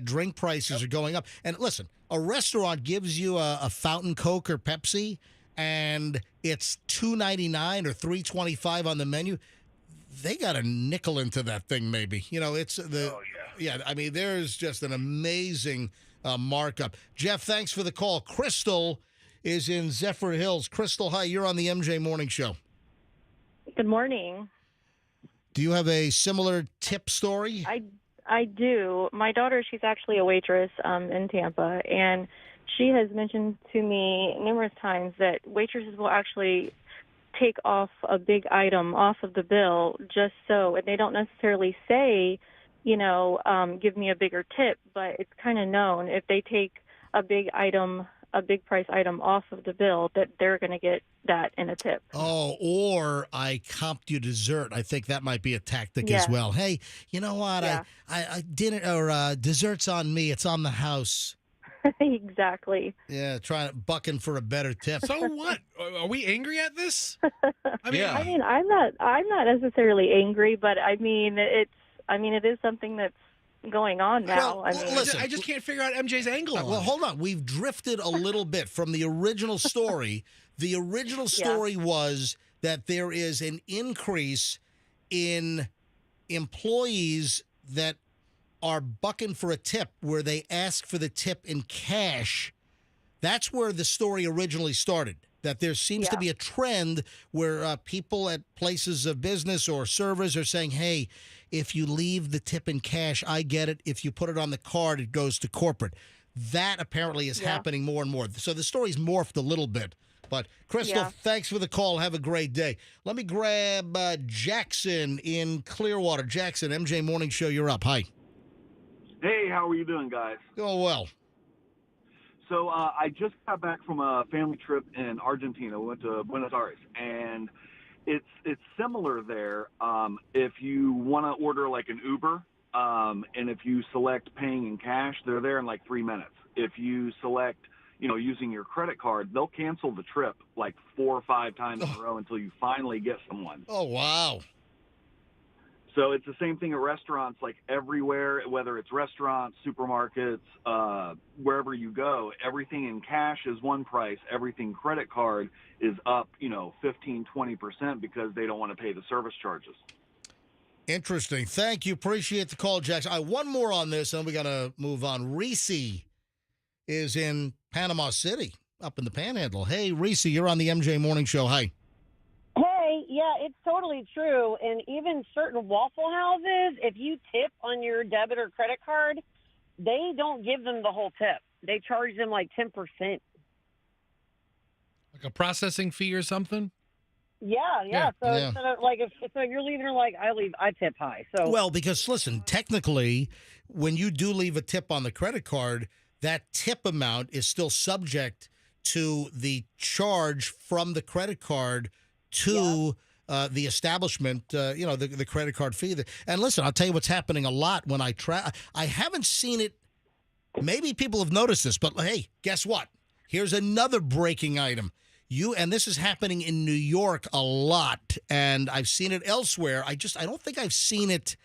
drink prices are going up. And listen, a restaurant gives you a fountain Coke or Pepsi, and it's $2.99 or $3.25 on the menu. They got a nickel into that thing, maybe. You know, it's the I mean, there's just an amazing markup. Jeff, thanks for the call. Crystal is in Zephyr Hills. Crystal, hi. You're on the MJ Morning Show. Good morning. Do you have a similar tip story? I do. My daughter, she's actually a waitress in Tampa, and she has mentioned to me numerous times that waitresses will actually take off a big item off of the bill just so, and they don't necessarily say, give me a bigger tip, but it's kind of known if they take a big price item off of the bill that they're going to get that in a tip. Oh, or I comped you dessert. I think that might be a tactic as well. Hey, you know what? Yeah. I dinner or dessert's on me. It's on the house. Exactly. Yeah, bucking for a better tip. So what? Are we angry at this? I mean, I'm not necessarily angry, but it is something that's going on now. Well, listen, I just can't figure out MJ's angle. Well, hold on. We've drifted a little bit from the original story. The original story was that there is an increase in employees that are bucking for a tip where they ask for the tip in cash. That's where the story originally started. That there seems to be a trend where people at places of business or servers are saying, hey, if you leave the tip in cash, I get it. If you put it on the card, it goes to corporate. That apparently is happening more and more. So the story's morphed a little bit. But, Crystal, thanks for the call. Have a great day. Let me grab Jackson in Clearwater. Jackson, MJ Morning Show, you're up. Hi. Hey, how are you doing, guys? Doing well. So I just got back from a family trip in Argentina. We went to Buenos Aires, and it's similar there. If you want to order like an Uber, and if you select paying in cash, they're there in like 3 minutes. If you select, using your credit card, they'll cancel the trip like 4 or 5 times in a row until you finally get someone. Oh, wow. So it's the same thing at restaurants, like everywhere, whether it's restaurants, supermarkets, wherever you go, everything in cash is one price. Everything credit card is up, 15, 20% because they don't want to pay the service charges. Interesting. Thank you. Appreciate the call, Jackson. One more on this, and we got to move on. Reese is in Panama City, up in the Panhandle. Hey, Reese, you're on the MJ Morning Show. Hi. Hey, yeah, it's totally true. And even certain Waffle Houses, if you tip on your debit or credit card, they don't give them the whole tip. They charge them like 10%. Like a processing fee or something? Yeah. So instead of, like, if you're leaving, like I tip high. So well, because listen, technically, when you do leave a tip on the credit card, that tip amount is still subject to the charge from the credit card to the establishment, the credit card fee. And listen, I'll tell you what's happening a lot when I try. I haven't seen it. Maybe people have noticed this, but hey, guess what? Here's another breaking item. And this is happening in New York a lot, and I've seen it elsewhere. I don't think I've seen it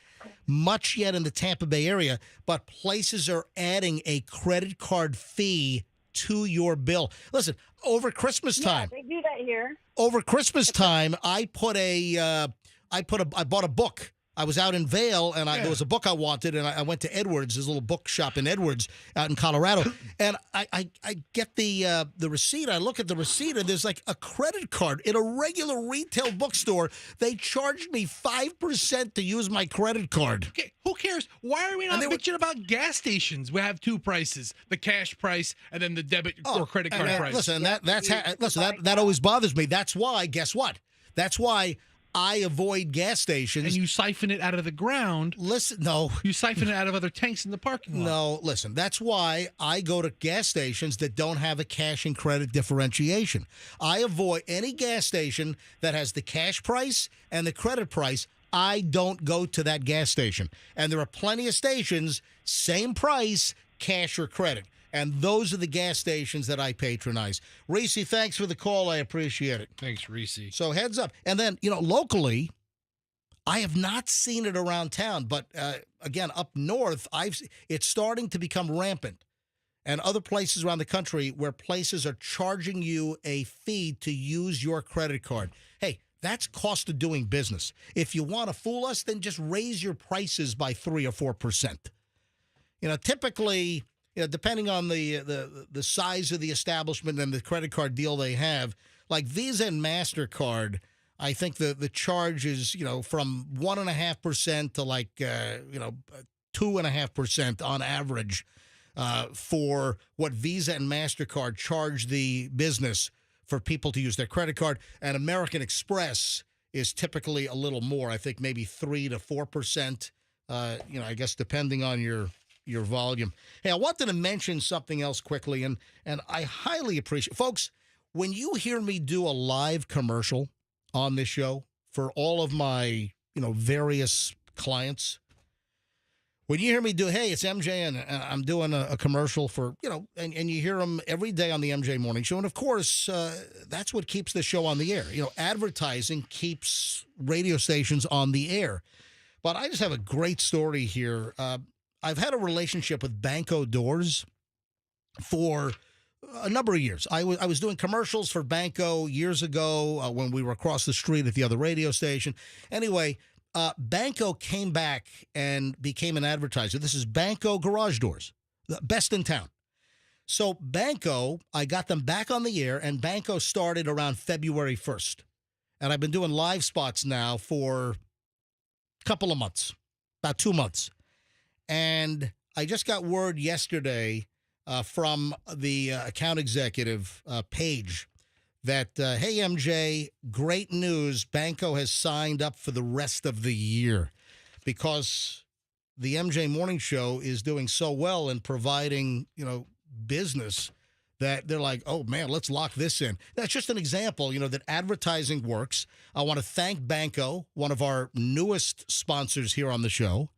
much yet in the Tampa Bay area, but places are adding a credit card fee to your bill. Listen, over Christmas time. Yeah, they do that here. Over Christmas time, I bought a book. I was out in Vail, and there was a book I wanted, and I went to Edwards, this little bookshop in Edwards out in Colorado, and I get the receipt. I look at the receipt, and there's like a credit card. In a regular retail bookstore, they charged me 5% to use my credit card. Okay, who cares? Why are we not bitching about gas stations? We have 2 prices, the cash price and then the debit or credit card price. Listen, that always bothers me. That's why, guess what? That's why I avoid gas stations. And you siphon it out of the ground. Listen, no. You siphon it out of other tanks in the parking lot. No, listen, that's why I go to gas stations that don't have a cash and credit differentiation. I avoid any gas station that has the cash price and the credit price. I don't go to that gas station. And there are plenty of stations, same price, cash or credit. And those are the gas stations that I patronize. Reese, thanks for the call. I appreciate it. Thanks, Reese. So heads up. And then, locally, I have not seen it around town. But, again, up north, it's starting to become rampant. And other places around the country where places are charging you a fee to use your credit card. Hey, that's cost of doing business. If you want to fool us, then just raise your prices by 3 or 4%. Typically, depending on the size of the establishment and the credit card deal they have, like Visa and MasterCard, I think the charge is, from 1.5% to like, 2.5% on average for what Visa and MasterCard charge the business for people to use their credit card. And American Express is typically a little more, I think maybe 3 to 4%, I guess depending on your volume. Hey, I wanted to mention something else quickly, and I highly appreciate, folks, when you hear me do a live commercial on this show for all of my, various clients, when you hear me do, hey, it's MJ, and I'm doing a commercial for, and you hear them every day on the MJ Morning Show, and of course, that's what keeps the show on the air. Advertising keeps radio stations on the air. But I just have a great story here. I've had a relationship with Banco Doors for a number of years. I was doing commercials for Banco years ago when we were across the street at the other radio station. Anyway, Banco came back and became an advertiser. This is Banco Garage Doors, the best in town. So Banco, I got them back on the air, and Banco started around February 1st. And I've been doing live spots now for a couple of months, about 2 months. And I just got word yesterday from the account executive, Paige, that, hey, MJ, great news. Banco has signed up for the rest of the year because the MJ Morning Show is doing so well in providing, business that they're like, oh, man, let's lock this in. That's just an example, that advertising works. I want to thank Banco, one of our newest sponsors here on the show,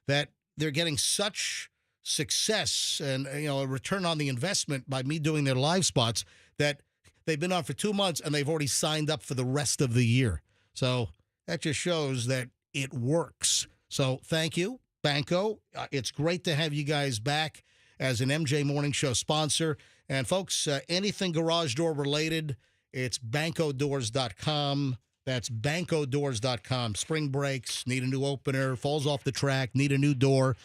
that they're getting such success and, a return on the investment by me doing their live spots that they've been on for 2 months and they've already signed up for the rest of the year. So that just shows that it works. So thank you, Banco. It's great to have you guys back as an MJ Morning Show sponsor. And folks, anything garage door related, it's bancodoors.com. That's bancodoors.com. Spring breaks, need a new opener, falls off the track, need a new door.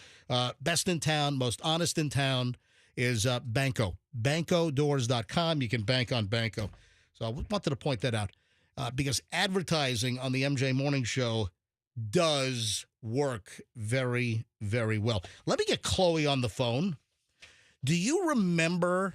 Best in town, most honest in town is Banco. Bancodoors.com. You can bank on Banco. So I wanted to point that out because advertising on the MJ Morning Show does work very, very well. Let me get Chloe on the phone. Do you remember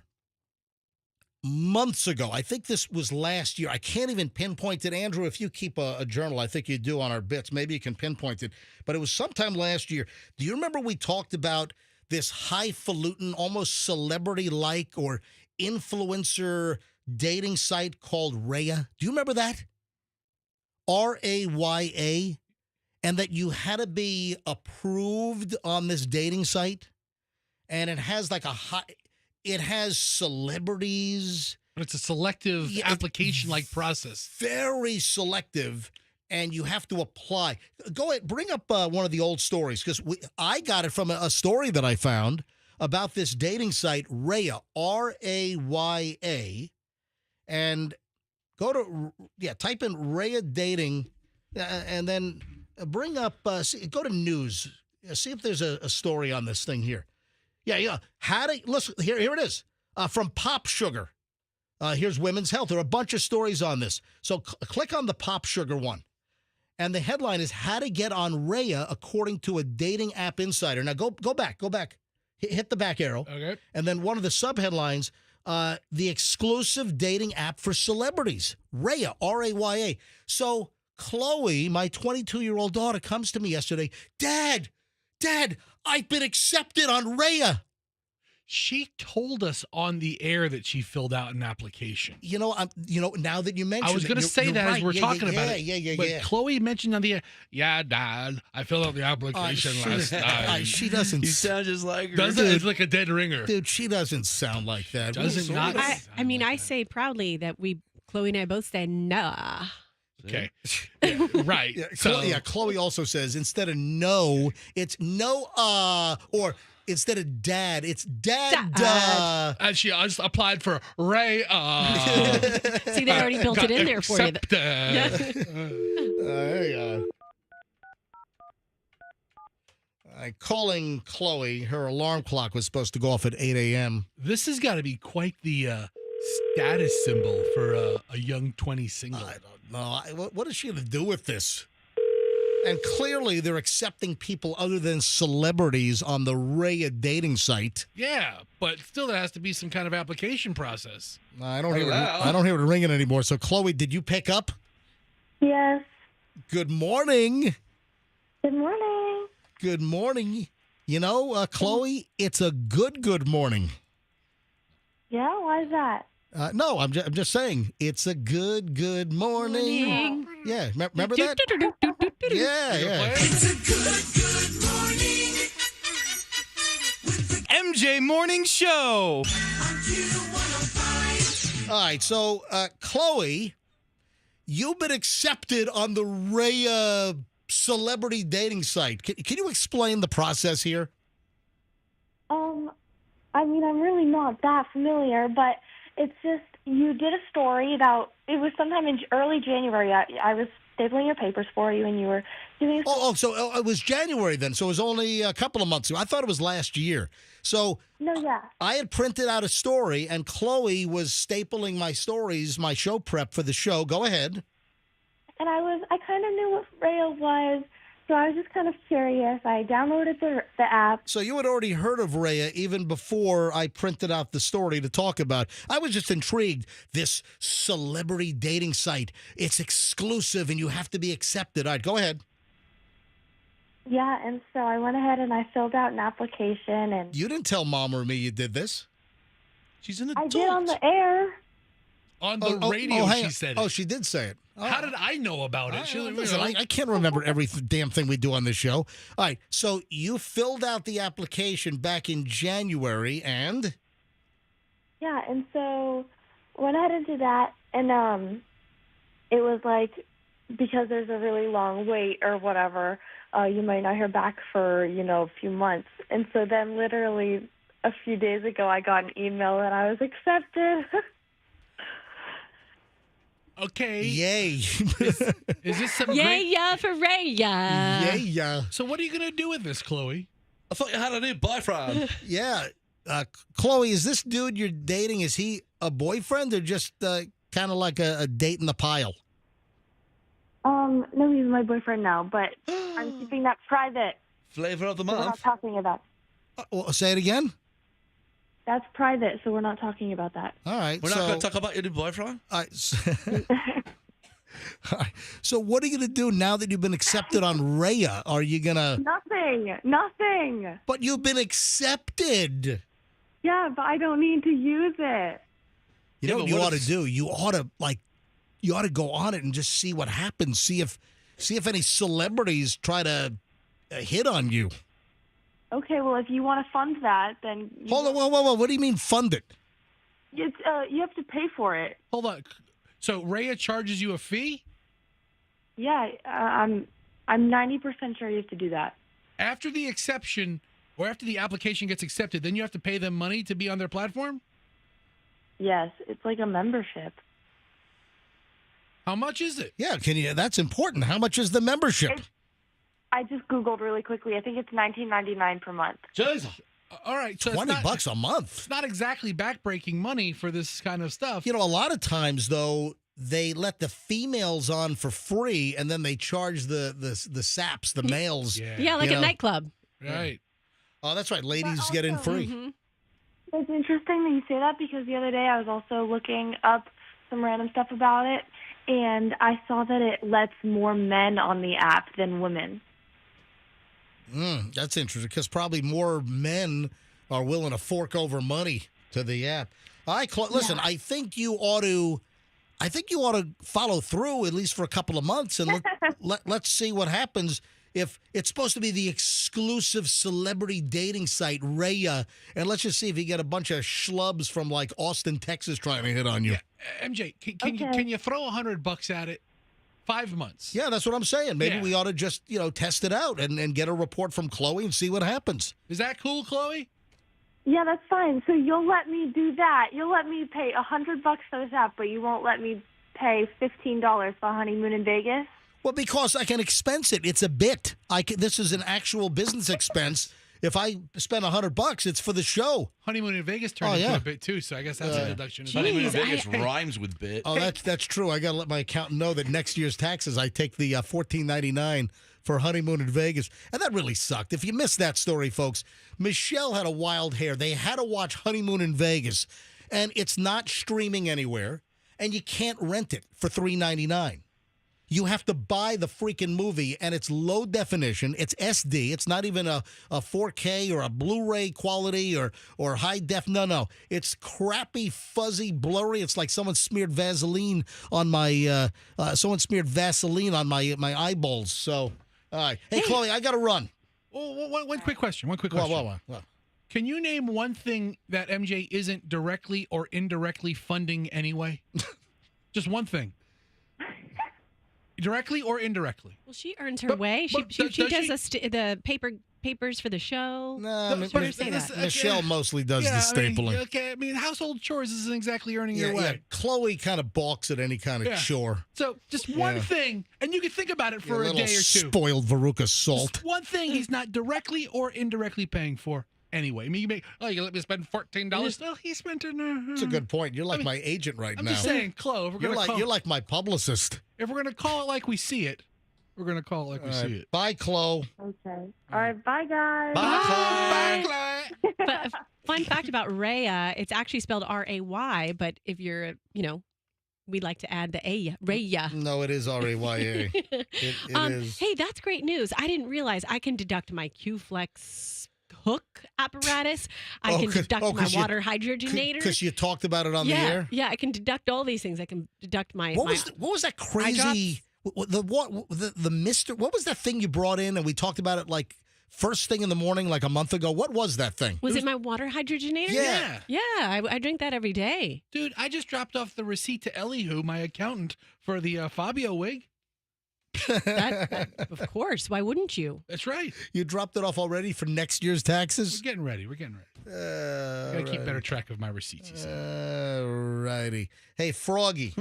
months ago, I think this was last year, I can't even pinpoint it. Andrew, if you keep a journal, I think you do on our bits, maybe you can pinpoint it, but it was sometime last year. Do you remember we talked about this highfalutin, almost celebrity-like or influencer dating site called Raya? Do you remember that? Raya? And that you had to be approved on this dating site? And it has like it has celebrities. But it's a selective application-like process. Very selective, and you have to apply. Go ahead, bring up one of the old stories, because I got it from a story that I found about this dating site, Raya, Raya, and go to, type in Raya dating, and then bring up, go to news, see if there's a story on this thing here. Yeah. Listen, here it is. From Pop Sugar. Here's Women's Health. There are a bunch of stories on this. So click on the Pop Sugar one. And the headline is How to Get on Raya According to a Dating App Insider. Now go back. Hit the back arrow. Okay. And then one of the subheadlines, the exclusive dating app for celebrities. Raya, Raya. So Chloe, my 22-year-old daughter, comes to me yesterday. Dad, I've been accepted on Raya. She told us on the air that she filled out an application. Now that you mentioned, I was going to say that right. as we're talking about it. Yeah. But Chloe mentioned on the air, Dad, I filled out the application last night. She doesn't. You sound just like her. Doesn't it's like a dead ringer. Dude, she doesn't sound like that. Doesn't not. I say proudly that Chloe and I both said nah. Okay. Yeah, right. Chloe also says instead of no, it's no or instead of dad, it's dad. And she just applied for Ray. See, they already built it in there for you. There you go. Calling Chloe, her alarm clock was supposed to go off at 8 a.m. This has got to be quite the status symbol for a young 20 single. I don't know. What is she going to do with this? And clearly they're accepting people other than celebrities on the Raya dating site. Yeah, but still there has to be some kind of application process. I don't hear it ringing anymore. So, Chloe, did you pick up? Yes. Good morning. Good morning. Good morning. Chloe, it's a good morning. Yeah, why is that? No, I'm just saying it's a good morning. Yeah, remember that? Yeah. It's a good morning. MJ Morning Show. All right, so Chloe, you've been accepted on the Raya celebrity dating site. Can you explain the process here? I'm really not that familiar, but it's just you did a story about, it was sometime in early January. I was stapling your papers for you, and you were doing. So it was January then. So it was only a couple of months ago. I thought it was last year. So I had printed out a story, and Chloe was stapling my stories, my show prep for the show. Go ahead. And I kind of knew what Raya was, so I was just kind of curious. I downloaded the app. So you had already heard of Raya even before I printed out the story to talk about. I was just intrigued. This celebrity dating site, it's exclusive and you have to be accepted. All right, go ahead. Yeah, and so I went ahead and I filled out an application, and You didn't tell Mom or me you did this. She's an I adult. did on the air. On the radio, hang she on. said it. Oh, she did say it. Oh. How did I know about it? Listen, I can't remember every damn thing we do on this show. All right, so you filled out the application back in January, and Yeah, and so went ahead and did that, and it was like, because there's a really long wait or whatever, you might not hear back for, a few months. And so then literally a few days ago, I got an email and I was accepted. Okay. Yay. Is this some Yay, great... yeah, for Ray, yeah. Yay, yeah. So what are you going to do with this, Chloe? I thought you had a new boyfriend. Yeah. Chloe, is this dude you're dating, is he a boyfriend or just kind of like a date in the pile? No, he's my boyfriend now, but I'm keeping that private. Flavor of the So we're not month. talking about. Well, say it again? That's private, so we're not talking about that. All right. We're not going to talk about your new boyfriend? All right. All right. So what are you going to do now that you've been accepted on Raya? Are you going to... Nothing. But you've been accepted. Yeah, but I don't need to use it. You know what you ought to do? You ought to go on it and just see what happens. See if any celebrities try to hit on you. Okay, well, if you want to fund that, then Hold on, whoa. What do you mean fund it? it's, you have to pay for it. Hold on. So Raya charges you a fee? Yeah, I'm 90% sure you have to do that. After the exception or after the application gets accepted, then you have to pay them money to be on their platform? Yes, it's like a membership. How much is it? Yeah, that's important. How much is the membership? I just Googled really quickly. I think it's $19.99 per month. Jesus. All right, so $20 a month. It's not exactly backbreaking money for this kind of stuff. You know, a lot of times though, they let the females on for free, and then they charge the saps, the males. Yeah, like a nightclub. Right. Oh, that's right. Ladies get in free. Mm-hmm. It's interesting that you say that because the other day I was also looking up some random stuff about it, and I saw that it lets more men on the app than women. That's interesting because probably more men are willing to fork over money to the app. All right, listen, I think you ought to follow through at least for a couple of months and let's see what happens. If it's supposed to be the exclusive celebrity dating site, Raya, and let's just see if you get a bunch of schlubs from like Austin, Texas trying to hit on you. Yeah. MJ, can you throw $100 at it? 5 months. Yeah, that's what I'm saying. Maybe we ought to just, test it out and get a report from Chloe and see what happens. Is that cool, Chloe? Yeah, that's fine. So you'll let me do that. You'll let me pay $100 for this app, but you won't let me pay $15 for a honeymoon in Vegas? Well, because I can expense it. It's a bit. This is an actual business expense. If I spend $100, it's for the show. Honeymoon in Vegas turned into a bit too, so I guess that's a deduction. Honeymoon in Vegas rhymes with bit. Oh, that's true. I got to let my accountant know that next year's taxes, I take the $14.99 for honeymoon in Vegas, and that really sucked. If you missed that story, folks, Michelle had a wild hair. They had to watch Honeymoon in Vegas, and it's not streaming anywhere, and you can't rent it for $3.99. You have to buy the freaking movie, and it's low definition. It's SD. It's not even a 4K or a Blu-ray quality or high def. No. It's crappy, fuzzy, blurry. It's like someone smeared Vaseline on my my eyeballs. So, all right. Hey, Chloe, I got to run. Oh, one quick question. What? Can you name one thing that MJ isn't directly or indirectly funding anyway? Just one thing. Directly or indirectly? Well, she earns her way. She does the papers for the show. No, Michelle mostly does the stapling. I mean, household chores isn't exactly earning your way. Yeah. Chloe kind of balks at any kind of chore. So just one thing, and you can think about it for a day or two. Spoiled Veruca salt. Just one thing he's not directly or indirectly paying for. Anyway, I mean, you let me spend $14. No, he spent it. That's a good point. You're like my agent right now. I'm just saying, Chloe. You're like my publicist. If we're gonna call it like we see it, we're gonna call it like we see it. Bye, Chloe. Okay. All right. Bye, guys. Bye, Chloe. But fun fact about Raya, it's actually spelled Ray, but if you're, We like to add the A, Raya. No, it is R-A-Y-A. It is. Hey, that's great news. I didn't realize I can deduct my Q-Flex hook apparatus. I can deduct my water hydrogenator. Because you talked about it on the air? Yeah, I can deduct all these things. I can deduct my... What was that crazy... What was that thing you brought in and we talked about it like first thing in the morning like a month ago? What was that thing? Was it my water hydrogenator? Yeah. Yeah, I drink that every day. Dude, I just dropped off the receipt to Elihu, my accountant, for the Fabio wig. Of course. Why wouldn't you? That's right. You dropped it off already for next year's taxes? We're getting ready. Gotta keep better track of my receipts. Righty. Hey, Froggy.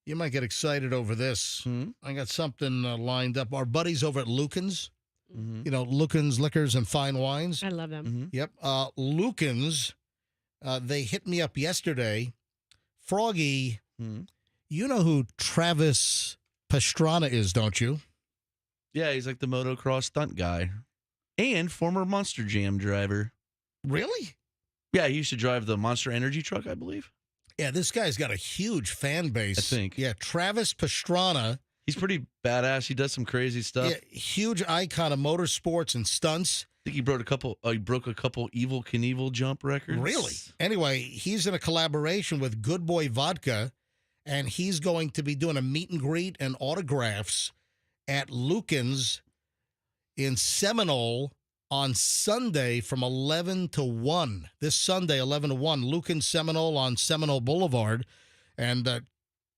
You might get excited over this. I got something lined up. Our buddies over at Lucan's, Lucan's Liquors and Fine Wines. I love them. Yep. Lucan's, they hit me up yesterday. Froggy, you know who Travis Pastrana is, don't you? Yeah, he's like the motocross stunt guy and former Monster Jam driver. Really? Yeah, he used to drive the Monster Energy truck, I believe. Yeah, this guy's got a huge fan base. I think. Yeah, Travis Pastrana. He's pretty badass. He does some crazy stuff. Yeah, huge icon of motorsports and stunts. I think he broke a couple Evel Knievel jump records. Really? Anyway, he's in a collaboration with Good Boy Vodka, and he's going to be doing a meet and greet and autographs at Lucan's in Seminole on Sunday from 11 to 1. This Sunday, 11 to 1. Lucan's Seminole on Seminole Boulevard. And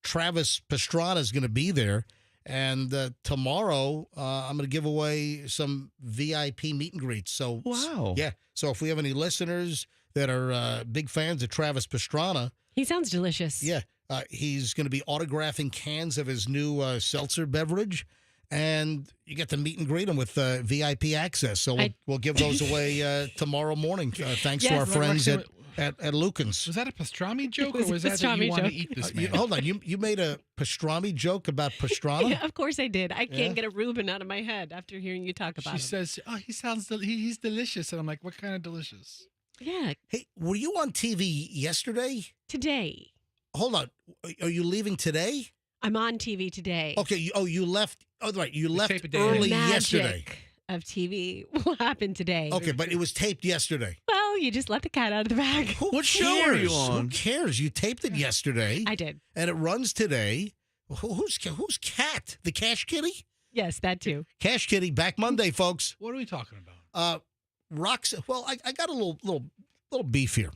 Travis Pastrana is going to be there. And tomorrow, I'm going to give away some VIP meet and greets. So, wow. Yeah. So if we have any listeners that are big fans of Travis Pastrana. He sounds delicious. Yeah. He's going to be autographing cans of his new seltzer beverage. And you get to meet and greet him with VIP access. So we'll give those away tomorrow morning. Thanks to our friends at Lucan's. Was that a pastrami joke, or was that you want to eat this man? Hold on. You made a pastrami joke about Pastrana? Yeah, of course I did. I can't get a Reuben out of my head after hearing you talk about him. She says, he's delicious. And I'm like, what kind of delicious? Yeah. Hey, were you on TV yesterday? Today. Hold on. Are you leaving today? I'm on TV today. Okay. You left. Oh, right. You left The early magic yesterday. Of TV will happen today. Okay, but it was taped yesterday. Well, you just let the cat out of the bag. What show are you on? Who cares? You taped it yesterday. I did. And it runs today. Who's Cat? The Cash Kitty? Yes, that too. Cash Kitty, back Monday, folks. What are we talking about? Roxanne. Well, I got a little beef here.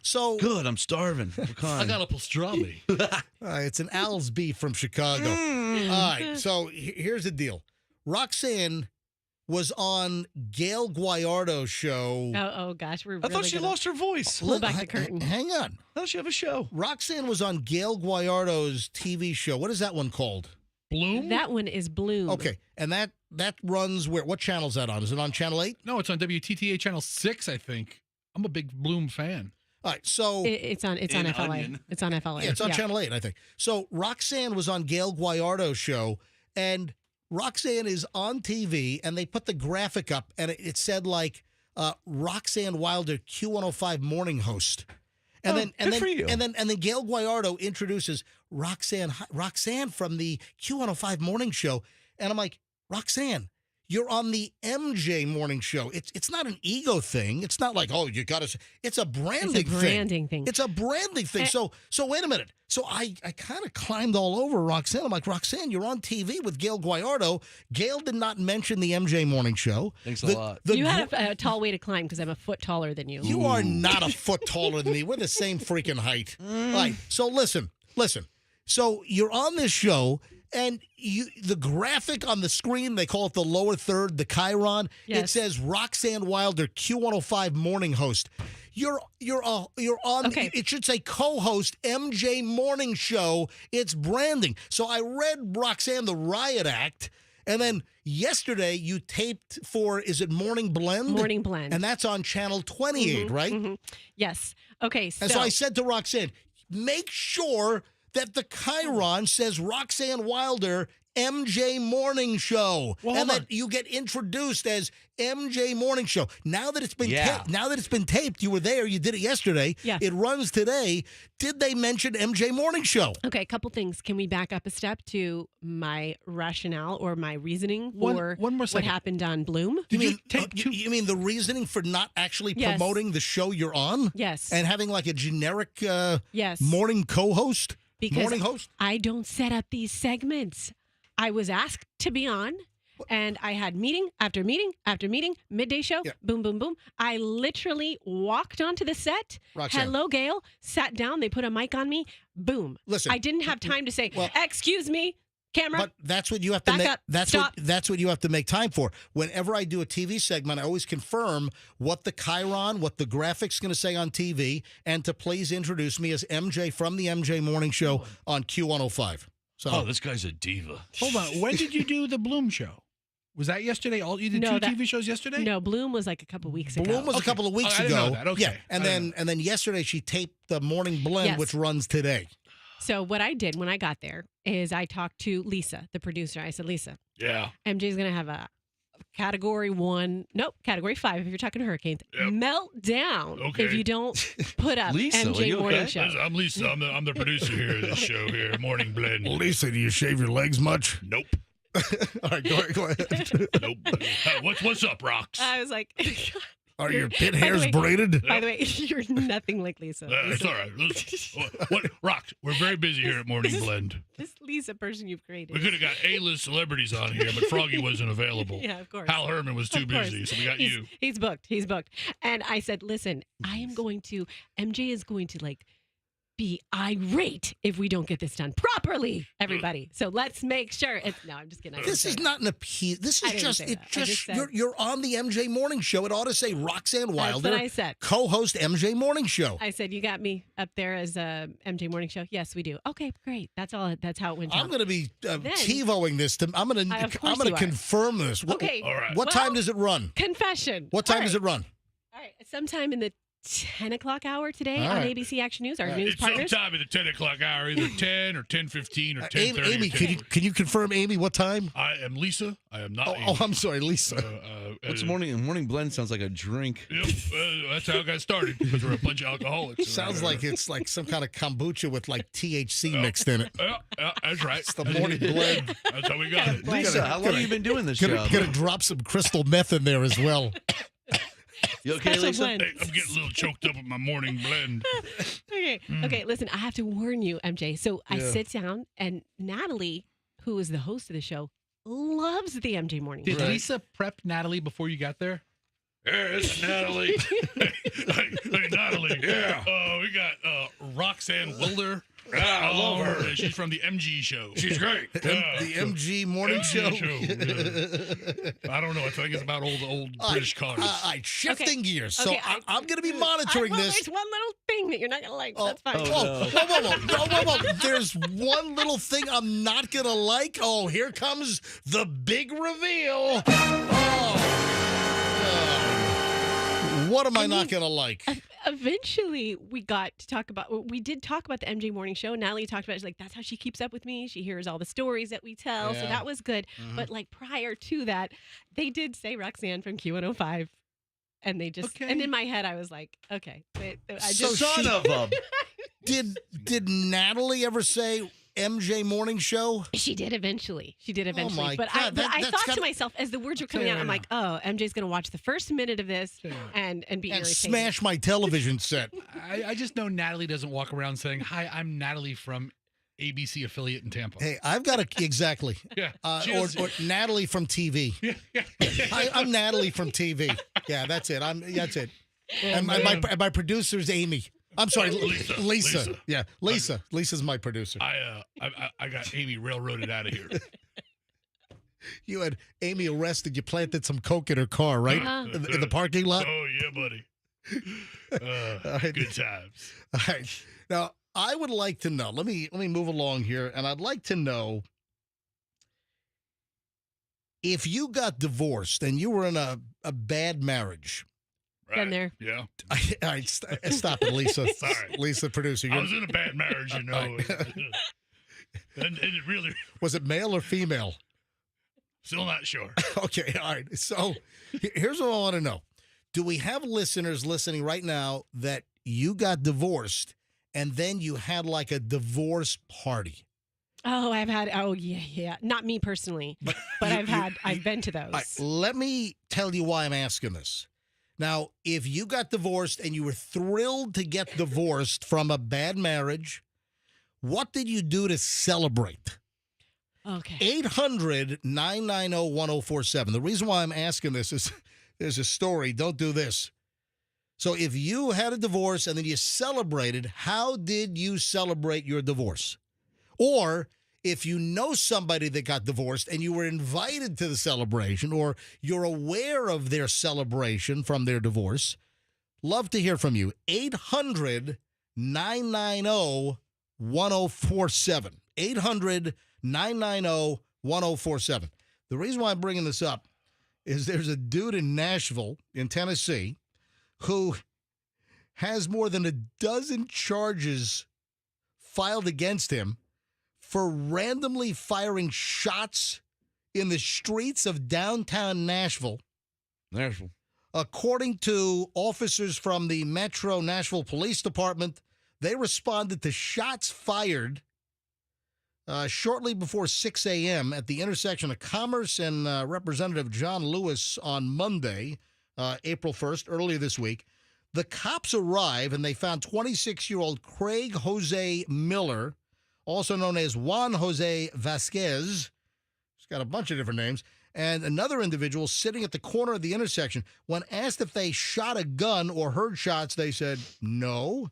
So good. I'm starving. I got a pastrami. It's an Al's beef from Chicago. All right. So here's the deal. Roxanne was on Gail Guayardo's show. Oh gosh, I thought she lost her voice. Pull back the curtain. Hang on. I thought she have a show. Roxanne was on Gail Guayardo's TV show. What is that one called? Bloom? That one is Bloom. Okay. And that runs where? What channel is that on? Is it on Channel 8? No, it's on WTTA Channel 6, I think. I'm a big Bloom fan. All right, so it's on FLA. Onion. It's on FLA. Yeah, it's on Channel 8, I think. So Roxanne was on Gail Guayardo's show, and Roxanne is on TV, and they put the graphic up, and it said like Roxanne Wilder Q105 morning host. And then Gail Guayardo introduces Roxanne from the Q105 morning show, and I'm like, Roxanne, you're on the MJ morning show. It's not an ego thing. It's not like, oh, you got to. It's a branding thing. It's a branding thing. It's a branding thing. So wait a minute. So I kind of climbed all over Roxanne. I'm like, Roxanne, you're on TV with Gail Guayardo. Gail did not mention the MJ morning show. Thanks a lot. You had a tall way to climb because I'm a foot taller than you. You are not a foot taller than me. We're the same freaking height. All right. So listen. So you're on this show. And the graphic on the screen, they call it the lower third, the Chiron. Yes. It says Roxanne Wilder, Q105 morning host. You're on. Okay. It should say co-host MJ morning show. It's branding. So I read Roxanne the Riot Act, and then yesterday you taped for, is it Morning Blend? Morning Blend, and that's on Channel 28, right? Mm-hmm. Yes. Okay. And so I said to Roxanne, make sure that the Chiron says Roxanne Wilder MJ Morning Show, Well, and hold that you get introduced as MJ Morning Show. Now that it's been taped, you were there. You did it yesterday. Yeah. It runs today. Did they mention MJ Morning Show? Okay, a couple things. Can we back up a step to my rationale or my reasoning for one more what second. happened on Bloom? You mean the reasoning for not actually Yes. promoting the show you're on? Yes. And having like a generic Yes. morning co-host? Because morning host? I don't set up these segments. I was asked to be on, and I had meeting after meeting after meeting, midday show, boom, boom, boom. I literally walked onto the set. Roxanne. Hello, Gail. Sat down. They put a mic on me. Boom. Listen. I didn't have time to say, excuse me, camera. But that's what you have to Back make. up. That's Stop. what you have to make time for. Whenever I do a TV segment, I always confirm what the chyron, what the graphic's going to say on TV, and to please introduce me as MJ from the MJ Morning Show on Q105. So, this guy's a diva. Hold on. When did you do the Bloom show? Was that yesterday? You did two TV shows yesterday? No, Bloom was like a couple weeks ago. Bloom was a couple of weeks I didn't ago. know that. Okay. Yeah, and then yesterday she taped the Morning Blend, Yes. which runs today. So what I did when I got there is I talked to Lisa, the producer. I said, Lisa, Yeah. MJ's going to have a category 5 if you're talking hurricanes. Meltdown if you don't put up Lisa, are MJ you Morning okay? Show. I'm Lisa. I'm the producer here of this show here, Morning Blend. Lisa, do you shave your legs much? Nope. All right, go ahead. Nope. What's up, Rox? I was like, Are your pit by the hairs way- braided? By the way, you're nothing like Lisa. It's Lisa. all right. What, Rox? We're very busy here at Morning Blend. This Lisa person you've created. We could have got A-list celebrities on here, but Froggy wasn't available. Yeah, of course. Hal Herman was too Of course. busy, so we got he's, you. He's booked. He's booked. And I said, listen, MJ is going to like be irate if we don't get this done properly, everybody. So let's make sure. No, I'm just kidding. I didn't This say is that. not an appeal. This I is didn't just say it. that. I just said- You're on the MJ Morning Show. It ought to say Roxanne Wilder, what I said. co-host MJ Morning Show. I said, you got me up there as a MJ Morning Show. Yes, we do. Okay, great. That's all. That's how it went down. I'm going to be Then- TiVoing this. I'm going Of to course you are. confirm this. Okay. All right. What time does it run? Confession. What time All does right. it run? All right. Sometime in the 10 o'clock hour today All on right. ABC Action News, our news It's partners. sometime at the 10 o'clock hour, either 10 or 10:15 or 10:30. Amy, can you confirm, Amy, what time? I am Lisa. I am not Amy. Oh, I'm sorry, Lisa. What's morning blend sounds like a drink. Yep, that's how it got started because we're a bunch of alcoholics. Sounds like it's like some kind of kombucha with like THC mixed in it. Yeah, that's right. It's the morning blend. That's how we got it. Lisa, how long have you been doing this Gonna job? drop some crystal meth in there as well. You okay, Special Lisa? blend. Hey, I'm getting a little choked up with my morning blend. Okay. Okay. Listen, I have to warn you, MJ. So I sit down, and Natalie, who is the host of the show, loves the MJ Morning Did Show. Lisa prep Natalie before you got there? Yeah, it's Natalie. hey, Natalie. Yeah. We got Roxanne Wilder. I love her. She's from the MG show. She's great. The MG Morning Show. Yeah. I don't know. I think it's about old British cars. All right, shifting gears. So Okay, I'm going to be monitoring well, this. There's one little thing that you're not gonna like. That's fine. Whoa. There's one little thing I'm not going to like. Oh, here comes the big reveal. What am I not going to like? Eventually, we did talk about the MJ Morning Show. Natalie talked about it. She's like, that's how she keeps up with me. She hears all the stories that we tell. So Yeah. that was good. But like prior to that, they did say Roxanne from Q105. And they just, and in my head, I was like, okay. Son of a. Did Natalie ever say MJ Morning Show? She did eventually. my But God, I that's thought gotta- to myself, as the words were coming out, I'm like, oh, MJ's going to watch the first minute of this and be And irritated. smash my television set. I just know Natalie doesn't walk around saying, "Hi, I'm Natalie from ABC affiliate in Tampa." Hey, I've got exactly. Yeah. Or Natalie from TV. I'm Natalie from TV. Yeah, that's it. That's it. And my producer's Amy. I'm sorry, Lisa. Yeah, Lisa. Lisa's my producer. I got Amy railroaded out of here. You had Amy arrested. You planted some coke in her car, right? In the parking lot. Oh yeah, buddy. Good times. All right. Now, I would like to know. Let me move along here, and I'd like to know if you got divorced and you were in a bad marriage. Been there. Yeah. All right, stop it, Lisa. Sorry. Lisa, producer. I was in a bad marriage, you know. And it really Was it male or female? still not sure. Okay, all right. So here's what I want to know. Do we have listeners listening right now that you got divorced and then you had like a divorce party? Oh, yeah. Not me personally, but I've been to those. All right, let me tell you why I'm asking this. Now, if you got divorced and you were thrilled to get divorced from a bad marriage, what did you do to celebrate? Okay. 800-990-1047. The reason why I'm asking this is there's a story. Don't do this. So if you had a divorce and then you celebrated, how did you celebrate your divorce? Or if you know somebody that got divorced and you were invited to the celebration or you're aware of their celebration from their divorce, love to hear from you. 800-990-1047. 800-990-1047. The reason why I'm bringing this up is there's a dude in Nashville, in Tennessee, who has more than a dozen charges filed against him for randomly firing shots in the streets of downtown Nashville. According to officers from the Metro Nashville Police Department, they responded to shots fired shortly before 6 a.m. at the intersection of Commerce and Representative John Lewis on Monday, April 1st, earlier this week. The cops arrive and they found 26-year-old Craig Jose Miller, also known as Juan Jose Vasquez. He's got a bunch of different names. And another individual sitting at the corner of the intersection. When asked if they shot a gun or heard shots, they said no.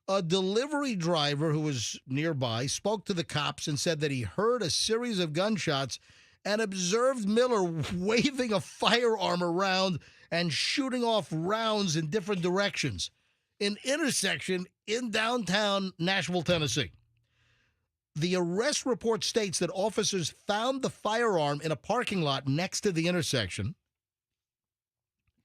A delivery driver who was nearby spoke to the cops and said that he heard a series of gunshots and observed Miller waving a firearm around and shooting off rounds in different directions. An intersection in downtown Nashville, Tennessee. The arrest report states that officers found the firearm in a parking lot next to the intersection.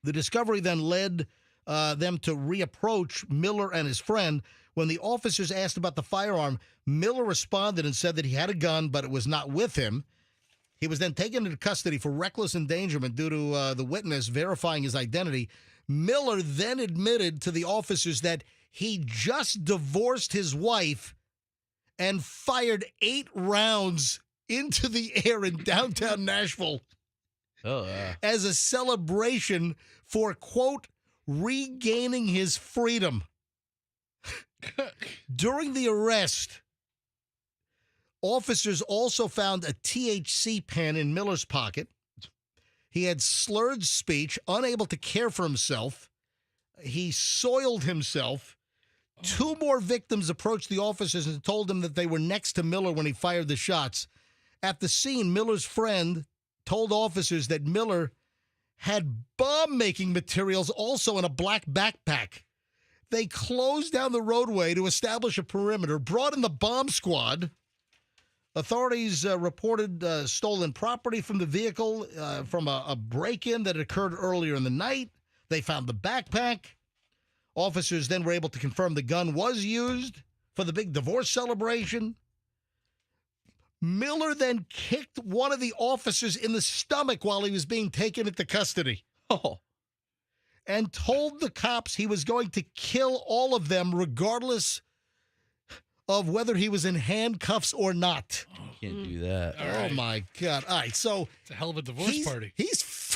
The discovery then led them to reapproach Miller and his friend. When the officers asked about the firearm, Miller responded and said that he had a gun, but it was not with him. He was then taken into custody for reckless endangerment due to the witness verifying his identity. Miller then admitted to the officers that he just divorced his wife and fired 8 rounds into the air in downtown Nashville as a celebration for, quote, regaining his freedom. During the arrest, officers also found a THC pen in Miller's pocket. He had slurred speech, unable to care for himself. He soiled himself. 2 more victims approached the officers and told them that they were next to Miller when he fired the shots. At the scene, Miller's friend told officers that Miller had bomb-making materials also in a black backpack. They closed down the roadway to establish a perimeter, brought in the bomb squad. Authorities reported stolen property from the vehicle from a break-in that occurred earlier in the night. They found the backpack. Officers then were able to confirm the gun was used for the big divorce celebration. Miller then kicked one of the officers in the stomach while he was being taken into custody. And told the cops he was going to kill all of them regardless of whether he was in handcuffs or not. Can't do that. Oh, my God. All right, so... It's a hell of a divorce party.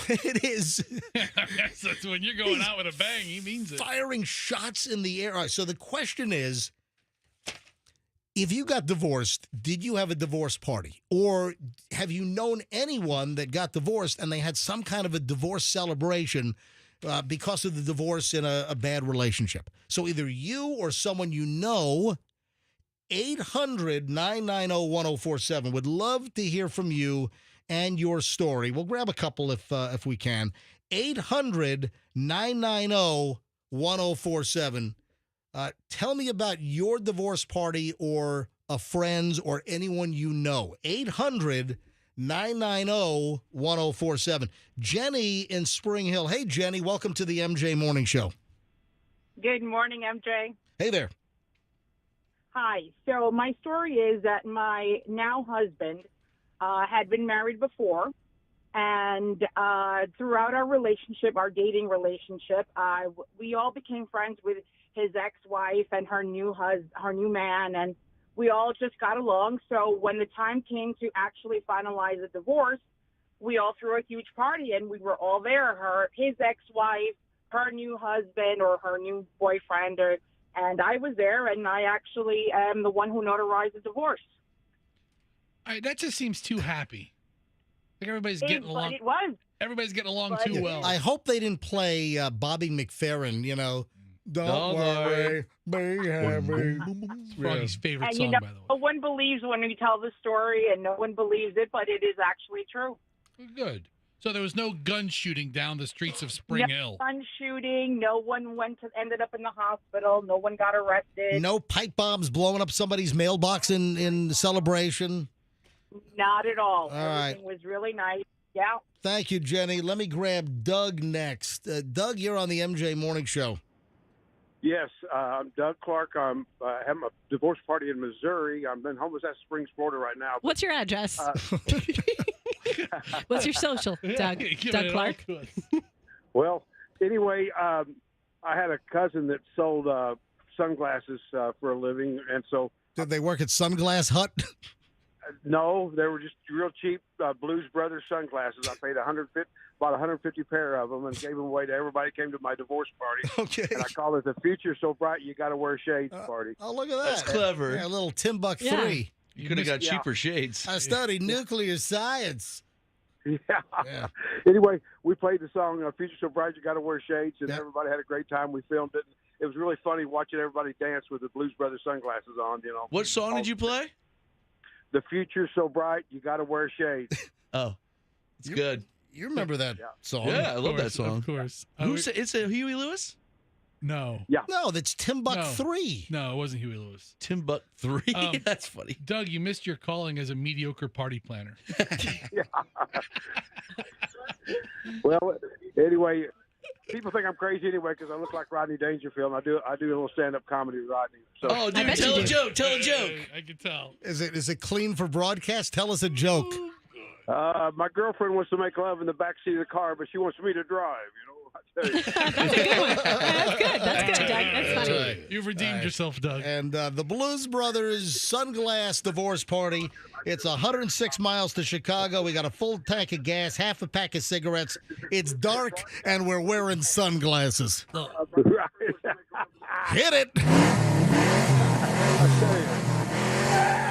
It is. That's when you're going out with a bang, he means it. Firing shots in the air. All right, so the question is, if you got divorced, did you have a divorce party? Or have you known anyone that got divorced and they had some kind of a divorce celebration because of the divorce in a bad relationship? So either you or someone you know, 800-990-1047. Would love to hear from you and your story. We'll grab a couple if we can. 800-990-1047. Tell me about your divorce party or a friend's or anyone you know. 800-990-1047. Jenny in Spring Hill. Hey, Jenny, welcome to the MJ Morning Show. Good morning, MJ. Hey there. Hi. So my story is that my now husband had been married before, and throughout our relationship, our dating relationship, we all became friends with his ex-wife and her new man, and we all just got along. So when the time came to actually finalize a divorce, we all threw a huge party, and we were all there. His ex-wife, her new husband or her new boyfriend, and I was there, and I actually am the one who notarized the divorce. All right, that just seems too happy. Like everybody's getting along. It was. Everybody's getting along too well. I hope they didn't play Bobby McFerrin, Don't worry, be happy. It's Froggy's favorite And song, by the way. no one believes when we tell the story, and no one believes it, but it is actually true. Good. So there was no gun shooting down the streets of Spring Hill. No gun shooting. No one ended up in the hospital. No one got arrested. No pipe bombs blowing up somebody's mailbox in celebration. Not at all. All Everything was really nice. Yeah. Thank you, Jenny. Let me grab Doug next. Doug, you're on the MJ Morning Show. Yes, I'm Doug Clark. I'm having a divorce party in Missouri. I'm in homeless at Springs, Florida right now. What's your address? What's your social, Doug? Doug Clark? Well, anyway, I had a cousin that sold sunglasses for a living, and so... Did they work at Sunglass Hut? No, they were just real cheap Blues Brothers sunglasses. I paid about 150 pair of them and gave them away to everybody who came to my divorce party. Okay. And I call it the Future So Bright You Got to Wear Shades party. Oh, look at that. That's clever. Yeah, a little Timbuk 3. Yeah. You could have got cheaper shades. I studied nuclear science. Yeah. Anyway, we played the song Future So Bright You Got to Wear Shades, and everybody had a great time. We filmed it. It was really funny watching everybody dance with the Blues Brothers sunglasses on. What song did you play? The Future So Bright You Got to Wear Shades. Oh, it's good. You remember that song? Yeah, I love that song. Of course. It's a Huey Lewis? No. Yeah. No, that's Timbuk 3. No, it wasn't Huey Lewis. Timbuk 3? That's funny. Doug, you missed your calling as a mediocre party planner. Well, anyway, people think I'm crazy anyway because I look like Rodney Dangerfield. And I do a little stand-up comedy with Rodney. So. Oh, dude, tell a joke. Tell a joke. I can tell. Is it clean for broadcast? Tell us a joke. My girlfriend wants to make love in the backseat of the car, but she wants me to drive. I tell you. That's a good one. That's good. That's good, Doug. That's funny. Right. You've redeemed yourself, Doug. And the Blues Brothers Sunglass Divorce Party. It's 106 miles to Chicago. We got a full tank of gas, half a pack of cigarettes. It's dark, and we're wearing sunglasses. Hit it.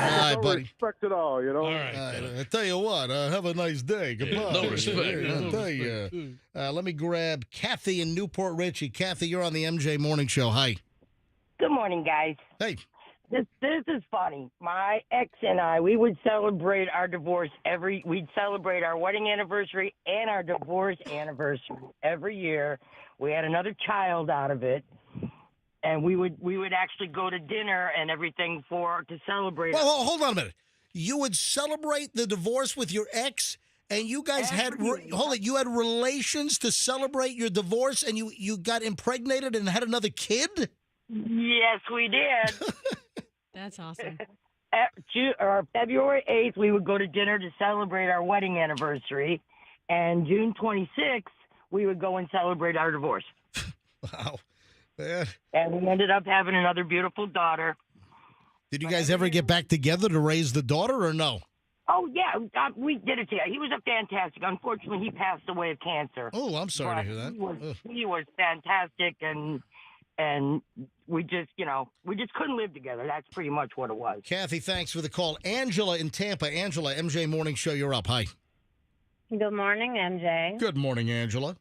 All right, buddy. Respect it all, All right. I tell you what, have a nice day. Goodbye. no respect. I tell you. Let me grab Kathy in Newport Richie. Kathy, you're on the MJ Morning Show. Hi. Good morning, guys. Hey. This is funny. My ex and I, we would celebrate our divorce we'd celebrate our wedding anniversary and our divorce anniversary every year. We had another child out of it. And we would actually go to dinner and everything to celebrate. Well, hold on a minute. You would celebrate the divorce with your ex, and you guys you had relations to celebrate your divorce, and you got impregnated and had another kid? Yes, we did. That's awesome. February 8th, we would go to dinner to celebrate our wedding anniversary, and June 26th, we would go and celebrate our divorce. Wow. Man. And we ended up having another beautiful daughter. Did you guys ever get back together to raise the daughter or no? Oh, yeah, we did it together. He was a fantastic. Unfortunately, he passed away of cancer. Oh, I'm sorry to hear that. He was fantastic, and we just couldn't live together. That's pretty much what it was. Kathy, thanks for the call. Angela in Tampa. Angela, MJ Morning Show, you're up. Hi. Good morning, MJ. Good morning, Angela.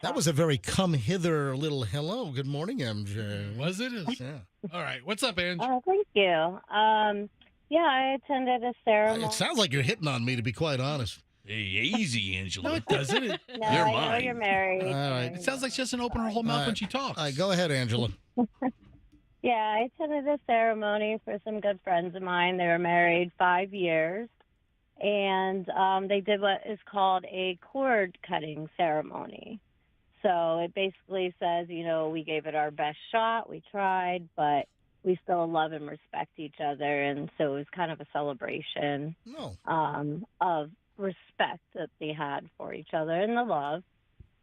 That was a very come hither little hello. Good morning, MJ. Was it? Yeah. All right. What's up, Ange? Oh, thank you. Yeah, I attended a ceremony. It sounds like you're hitting on me, to be quite honest. Hey, easy, Angela. No, it doesn't. No, I know you're married. All right. It sounds like she doesn't open her whole mouth when she talks. All right, go ahead, Angela. Yeah, I attended a ceremony for some good friends of mine. They were married 5 years. And they did what is called a cord cutting ceremony. So it basically says, we gave it our best shot, we tried, but we still love and respect each other, and so it was kind of a celebration of respect that they had for each other and the love.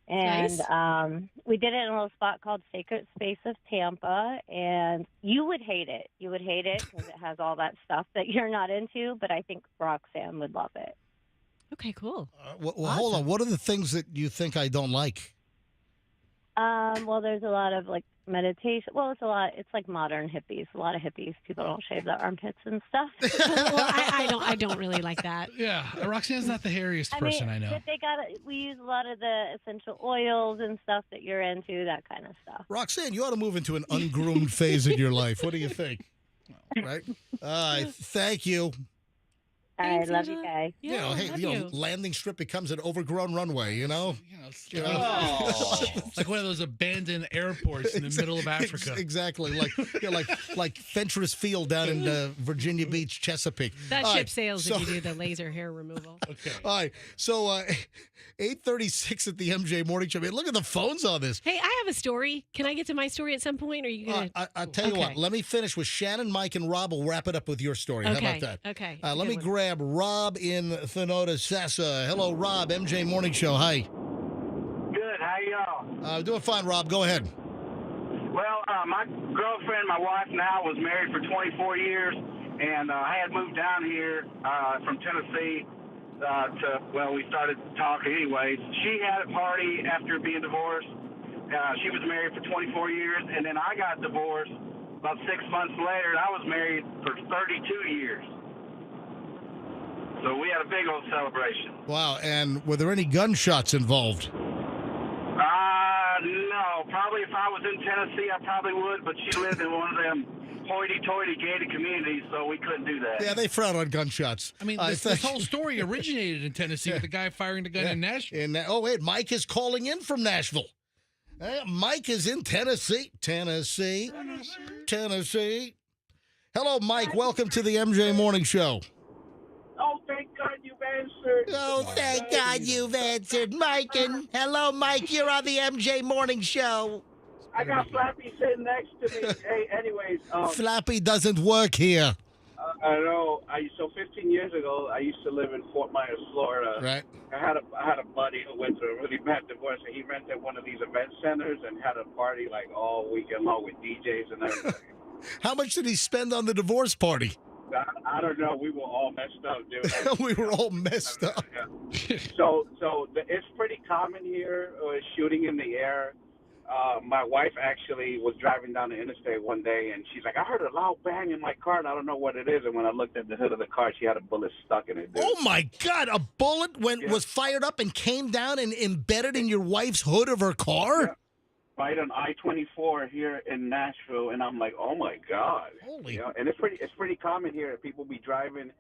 And we did it in a little spot called Sacred Space of Tampa, and you would hate it. You would hate it because it has all that stuff that you're not into, but I think Roxanne would love it. Okay, cool. Well, hold on. What are the things that you think I don't like? Well, there's a lot of like meditation. Well, it's like modern hippies. A lot of hippies. People don't shave their armpits and stuff. Well, I don't really like that. Yeah, Roxanne's not the hairiest person I know. But we use a lot of the essential oils and stuff that you're into, that kind of stuff. Roxanne, you ought to move into an ungroomed phase in your life. What do you think? Right? Thank you. I love you guys. Landing strip becomes an overgrown runway, Like one of those abandoned airports in the middle of Africa. Exactly, like Fentress Field down in Virginia Beach, Chesapeake. That ship sails if you do the laser hair removal. Okay. All right. So 8:36 at the MJ Morning Show. Man, look at the phones on this. Hey, I have a story. Can I get to my story at some point? Or are you gonna? I'll tell you what. Let me finish with Shannon, Mike, and Rob. We'll wrap it up with your story. Okay. How about that? Okay. Let me grab Rob in Thenota Sessa. Hello, Rob. MJ Morning Show. Hi. Good. How y'all? Doing fine, Rob. Go ahead. Well, my girlfriend, my wife now, was married for 24 years, and I had moved down here from Tennessee we started talking anyways. She had a party after being divorced. She was married for 24 years, and then I got divorced about 6 months later, and I was married for 32 years. So we had a big old celebration. Wow. And were there any gunshots involved? No. Probably if I was in Tennessee, I probably would, but she lived in one of them hoity-toity gated communities, so we couldn't do that. Yeah, they frown on gunshots. I mean, this whole story originated in Tennessee with the guy firing the gun in Nashville. Wait, Mike is calling in from Nashville. Mike is in Tennessee. Tennessee. Hello, Mike. Welcome to the MJ Morning Show. Oh, thank God you've answered. Oh, thank God you've answered, Mike. And hello, Mike. You're on the MJ Morning Show. I got Flappy sitting next to me. Hey, anyways. Flappy doesn't work here. I know. So 15 years ago, I used to live in Fort Myers, Florida. Right. I had a buddy who went through a really bad divorce, and he rented one of these event centers and had a party like all weekend long with DJs and everything. How much did he spend on the divorce party? I don't know. We were all messed up, dude. We were all messed up. So it's pretty common here, shooting in the air. My wife actually was driving down the interstate one day, and she's like, I heard a loud bang in my car, and I don't know what it is. And when I looked at the hood of the car, she had a bullet stuck in it. Dude. Oh, my God. A bullet was fired up and came down and embedded in your wife's hood of her car? Yeah. Right on I-24 here in Nashville, and I'm like, oh, my God. Holy. And it's pretty common here. People be driving,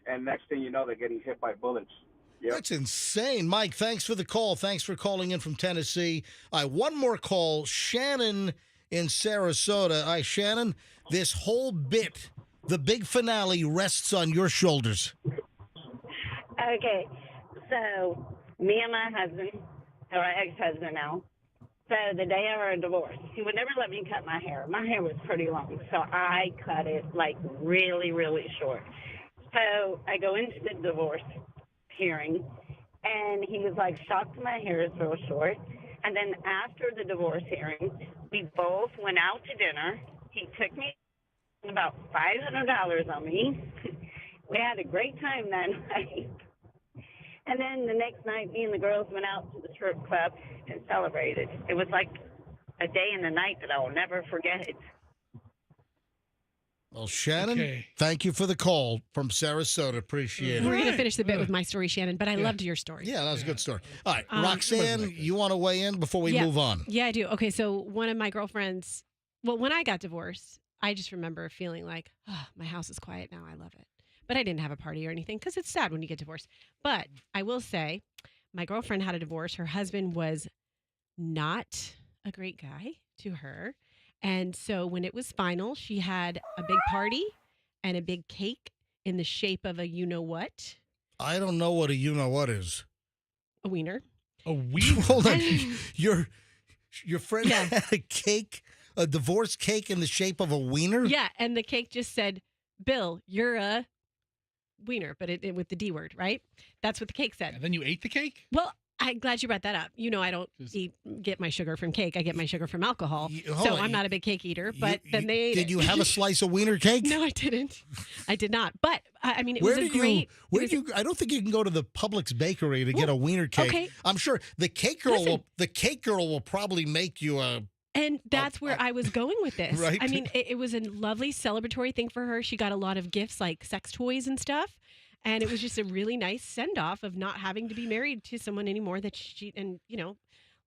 and next thing you know, they're getting hit by bullets. Yep. That's insane. Mike, thanks for the call. Thanks for calling in from Tennessee. One more call. Shannon in Sarasota. Hi, Shannon. This whole bit, the big finale, rests on your shoulders. Okay. So, me and my husband, or my ex-husband now, so the day of our divorce, he would never let me cut my hair. My hair was pretty long, so I cut it, like, really, really short. So I go into the divorce hearing, and he was like shocked my hair is real short. And then after the divorce hearing, we both went out to dinner. He took me about $500 on me. We had a great time that night. And then the next night, me and the girls went out to the strip club and celebrated. It was like a day and a night that I will never forget. Well, Shannon, thank you for the call from Sarasota. Appreciate it. We're going to finish the bit with my story, Shannon, but I loved your story. Yeah, that was a good story. All right, Roxanne, you want to weigh in before we move on? Yeah, I do. Okay, so one of my girlfriends, when I got divorced, I just remember feeling like, oh, my house is quiet now. I love it. But I didn't have a party or anything because it's sad when you get divorced. But I will say, my girlfriend had a divorce. Her husband was not a great guy to her. And so when it was final, she had a big party and a big cake in the shape of a you-know-what. I don't know what a you-know-what is. A wiener. A wiener? Hold on. Your friend had a cake, a divorce cake in the shape of a wiener? Yeah, and the cake just said, Bill, you're a wiener, but it with the D word, right? That's what the cake said. And then you ate the cake? Well, I'm glad you brought that up. You know, I don't get my sugar from cake. I get my sugar from alcohol. So I'm not a big cake eater, but then they ate Did you have a slice of wiener cake? No, I didn't. I did not. But, I mean, it Where was a do great... I don't think you can go to the Publix bakery to get a wiener cake. Okay. I'm sure the cake girl will probably make you a... And that's where I was going with this. Right. I mean, it was a lovely celebratory thing for her. She got a lot of gifts like sex toys and stuff. And it was just a really nice send-off of not having to be married to someone anymore and, you know,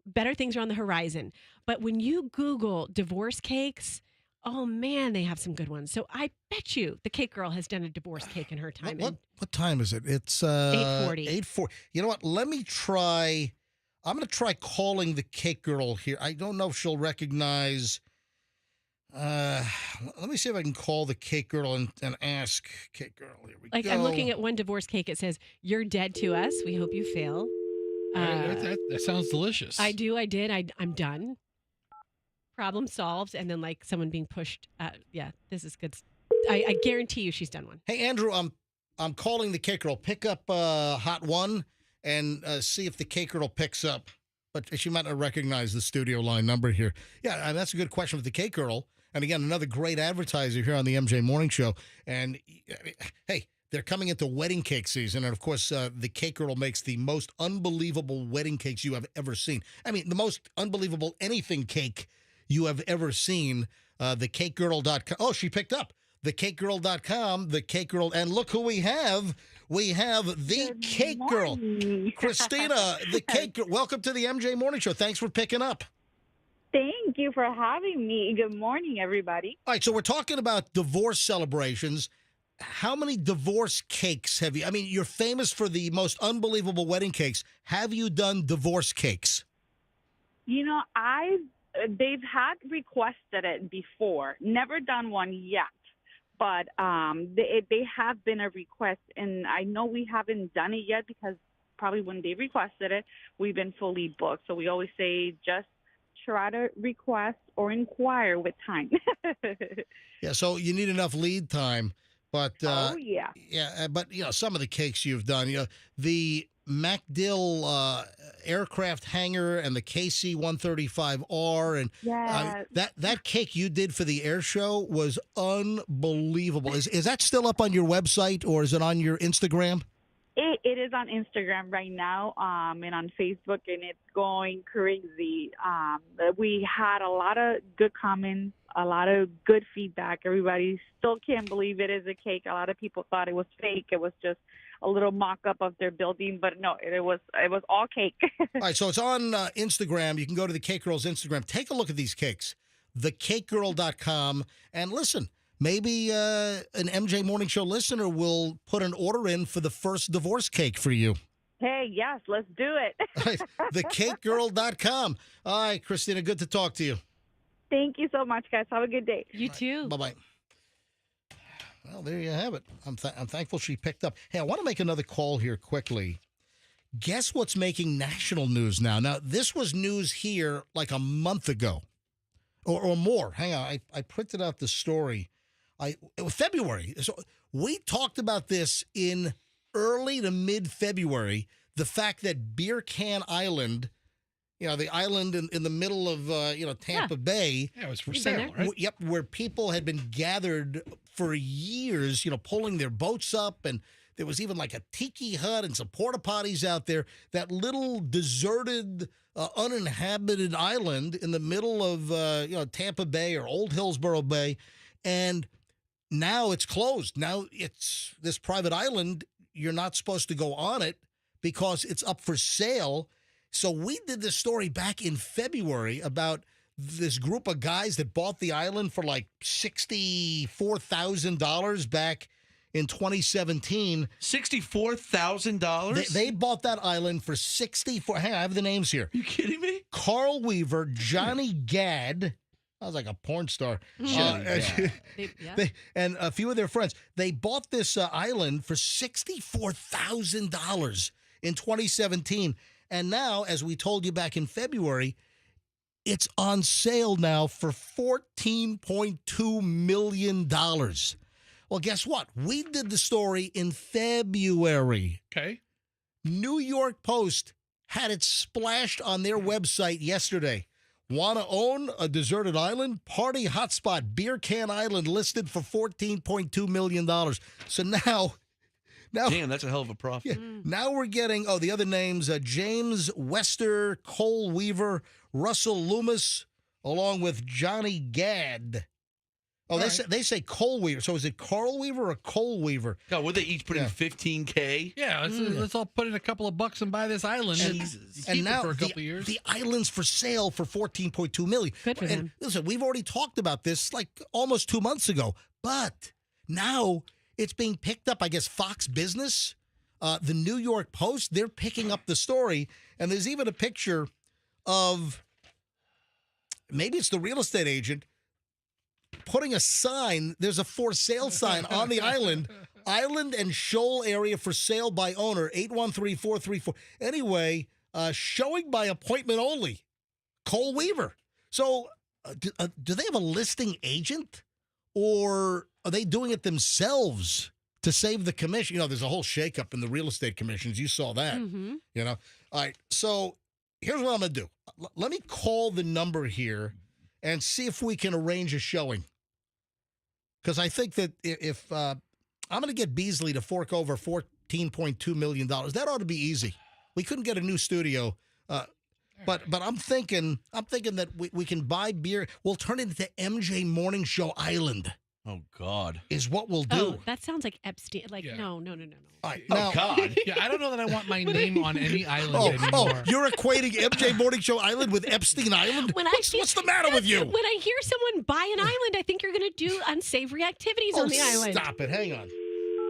better things are on the horizon. But when you Google divorce cakes, oh, man, they have some good ones. So I bet you the cake girl has done a divorce cake in her time. What time is it? It's 8:40. 8:40. You know what? Let me try. I'm going to try calling the cake girl here. I don't know if she'll recognize. Let me see if I can call the cake girl and ask cake girl. Here we go. I'm looking at one divorce cake. It says, "You're dead to us. We hope you fail." That sounds delicious. I did. I'm done. Problem solved. And then like someone being pushed. Yeah, this is good. I guarantee you she's done one. Hey, Andrew, I'm calling the cake girl. Pick up Hot 1 and see if the cake girl picks up. But she might not recognize the studio line number here. Yeah, and that's a good question with the cake girl. And again, another great advertiser here on the MJ Morning Show. And hey, they're coming into wedding cake season. And of course, the cake girl makes the most unbelievable wedding cakes you have ever seen. I mean, the most unbelievable anything cake you have ever seen. Thecakegirl.com. Oh, she picked up. Thecakegirl.com, the cake girl. And look who we have. We have the cake girl. Christina, the cake girl. Welcome to the MJ Morning Show. Thanks for picking up. Thank you for having me. Good morning, everybody. All right, so we're talking about divorce celebrations. How many divorce cakes have you? I mean, you're famous for the most unbelievable wedding cakes. Have you done divorce cakes? You know, they've had requested it before. Never done one yet. But they have been a request, and I know we haven't done it yet because probably when they requested it, we've been fully booked. So we always say just try to request or inquire with time. Yeah, so you need enough lead time. But oh yeah, yeah. But you know, some of the cakes you've done, you know, the MacDill aircraft hangar and the KC-135R, and yes. that cake you did for the air show was unbelievable. Is that still up on your website or is it on your Instagram? It is on Instagram right now, and on Facebook, and it's going crazy. We had a lot of good comments, a lot of good feedback. Everybody still can't believe it is a cake. A lot of people thought it was fake. It was just a little mock-up of their building, but no, it was all cake. All right, so it's on Instagram. You can go to the Cake Girl's Instagram. Take a look at these cakes, thecakegirl.com, and listen. Maybe an MJ Morning Show listener will put an order in for the first divorce cake for you. Hey, yes, let's do it. Thecakegirl.com. All right, Christina, good to talk to you. Thank you so much, guys. Have a good day. You too. Bye-bye. Well, there you have it. I'm thankful she picked up. Hey, I want to make another call here quickly. Guess what's making national news now? Now, this was news here like a month ago or more. Hang on. I printed out the story. It was February. So we talked about this in early to mid-February, the fact that Beer Can Island, you know, the island in the middle of, Tampa Bay. Yeah, it was for sale, right? Yep, where people had been gathered for years, pulling their boats up, and there was even like a tiki hut and some porta potties out there. That little deserted, uninhabited island in the middle of, Tampa Bay or Old Hillsborough Bay, and now it's closed. Now it's this private island. You're not supposed to go on it because it's up for sale. So we did this story back in February about this group of guys that bought the island for like $64,000 back in 2017. $64,000? They bought that island for $64,000. Hang on, I have the names here. You kidding me? Carl Weaver, Johnny Gadd. I was like a porn star. And a few of their friends. They bought this island for $64,000 in 2017. And now, as we told you back in February, It's on sale now for $14.2 million. Well, guess what? We did the story in February. Okay. New York Post had it splashed on their website yesterday. Want to own a deserted island? Party hotspot, Beer Can Island, listed for $14.2 million. So now, Damn, that's a hell of a profit. yeah, now we're getting, the other names, James Wester, Cole Weaver, Russell Loomis, along with Johnny Gadd. Oh, they say Cole Weaver. So is it Carl Weaver or Cole Weaver? God, would they each put in $15K? Yeah, let's all put in a couple of bucks and buy this island. Jesus. And now for a couple of years. The island's for sale for $14.2 million. Good for them. Listen, we've already talked about this like almost 2 months ago, but now it's being picked up. I guess Fox Business, the New York Post, they're picking up the story, and there's even a picture of maybe it's the real estate agent putting a sign. There's a for sale sign on the island and shoal area for sale by owner, 813-434. Anyway, showing by appointment only, Cole Weaver. So do they have a listing agent, or are they doing it themselves to save the commission? You know, there's a whole shakeup in the real estate commissions. You saw that, Mm-hmm. you know. All right, so here's what I'm going to do. Let me call the number here and see if we can arrange a showing. Because I think that if I'm going to get Beasley to fork over $14.2 million, that ought to be easy. We couldn't get a new studio, but I'm thinking that we can buy beer. We'll turn it into MJ Morning Show Island. Oh, God. Is what we'll do. Oh, that sounds like Epstein. Like, no. All right, Oh, now, God. Yeah, I don't know that I want my name on any island anymore. You're equating MJ Morning Show Island with Epstein Island? What's the matter with you? When I hear someone buy an island, I think you're going to do unsavory activities on the island. Stop it. Hang on.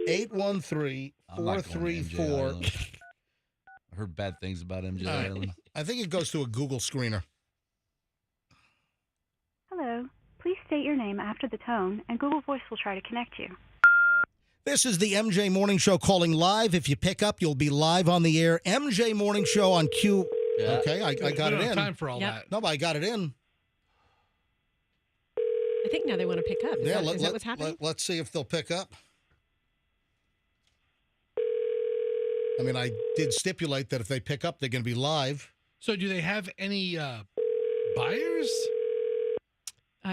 813-434. I heard bad things about MJ All right. Island. I think it goes to a Google screener. Hello. Please state your name after the tone, and Google Voice will try to connect you. This is the MJ Morning Show calling live. If you pick up, you'll be live on the air. MJ Morning Show on Q. Yeah. Okay, I got it in. Time for all that. No, but I got it in. I think now they want to pick up. Is that what's happening? Let's see if they'll pick up. I mean, I did stipulate that if they pick up, they're going to be live. So do they have any buyers?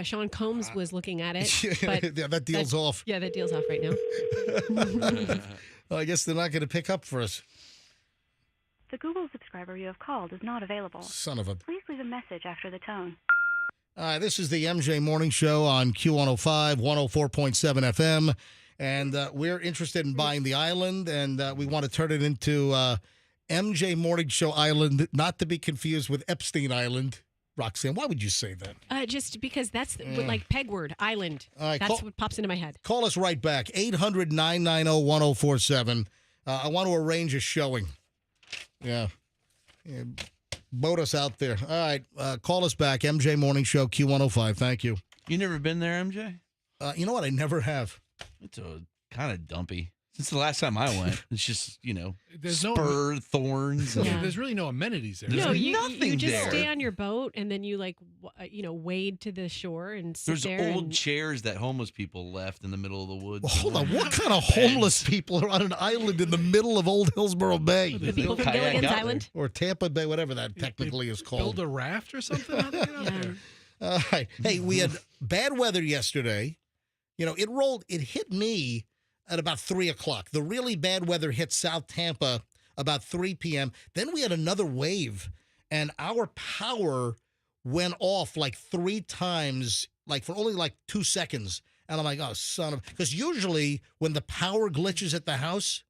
Sean Combs was looking at it. But yeah, that deal's off. Yeah, that deal's off right now. Well, I guess they're not going to pick up for us. The Google subscriber you have called is not available. Son of a... Please leave a message after the tone. This is the MJ Morning Show on Q105, 104.7 FM. And we're interested in buying the island, and we want to turn it into MJ Morning Show Island, not to be confused with Epstein Island. Roxanne, why would you say that? Just because that's like peg word, island. All right, That's what pops into my head. Call us right back, 800-990-1047. I want to arrange a showing. Yeah. Boat us out there. All right, call us back, MJ Morning Show, Q105. Thank you. You never been there, MJ? You know what? I never have. It's a kind of dumpy. Since the last time I went, it's just, There's thorns. Yeah. There's really no amenities there. No, you nothing just there. stay on your boat and then you wade to the shore and sit There's there. old chairs that homeless people left in the middle of the woods. Well, hold on. What kind of homeless people are on an island in the middle of Old Hillsborough Bay? The people from Gilligan's Island? Or Tampa Bay, whatever that technically is called. Build a raft or something? How do they get out there? All right. Hey, we had bad weather yesterday. It hit me at about 3 o'clock. The really bad weather hit South Tampa about 3 p.m. Then we had another wave, and our power went off like 3 times, like for only like 2 seconds. And I'm like, oh, son of... Because usually when the power glitches at the house,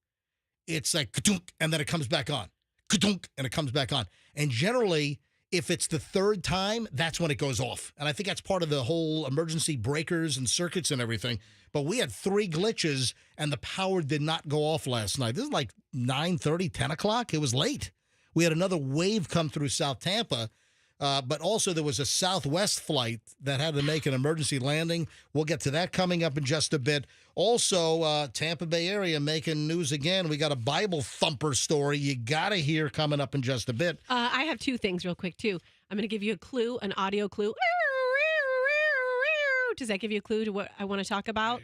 it's like, ka-dunk, and then it comes back on. Ka-dunk, and it comes back on. And generally, if it's the 3rd time, that's when it goes off. And I think that's part of the whole emergency breakers and circuits and everything. But we had 3 glitches, and the power did not go off last night. This is like 9:30, 10 o'clock. It was late. We had another wave come through South Tampa, but also there was a Southwest flight that had to make an emergency landing. We'll get to that coming up in just a bit. Also, Tampa Bay area making news again. We got a Bible thumper story you got to hear coming up in just a bit. I have 2 things real quick, too. I'm going to give you a clue, an audio clue. Does that give you a clue to what I want to talk about?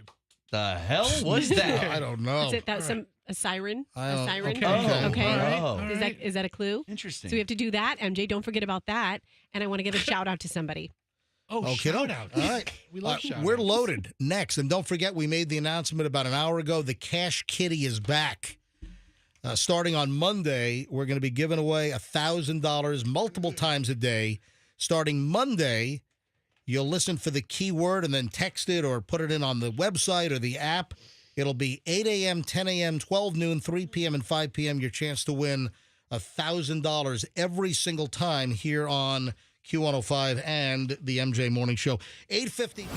The hell was that? I don't know. Is it that a siren? A siren? Okay. Okay. Oh. Is that a clue? Interesting. So we have to do that. MJ, don't forget about that. And I want to give a shout out to somebody. Shout out. All right. We love shout We're outs. loaded. Next. And don't forget, we made the announcement about an hour ago. The Cash Kitty is back. Starting on Monday, we're going to be giving away $1,000 multiple times a day. Starting Monday, you'll listen for the keyword and then text it or put it in on the website or the app. It'll be 8 a.m., 10 a.m., 12 noon, 3 p.m., and 5 p.m. Your chance to win $1,000 every single time here on Q105 and the MJ Morning Show. 8:50.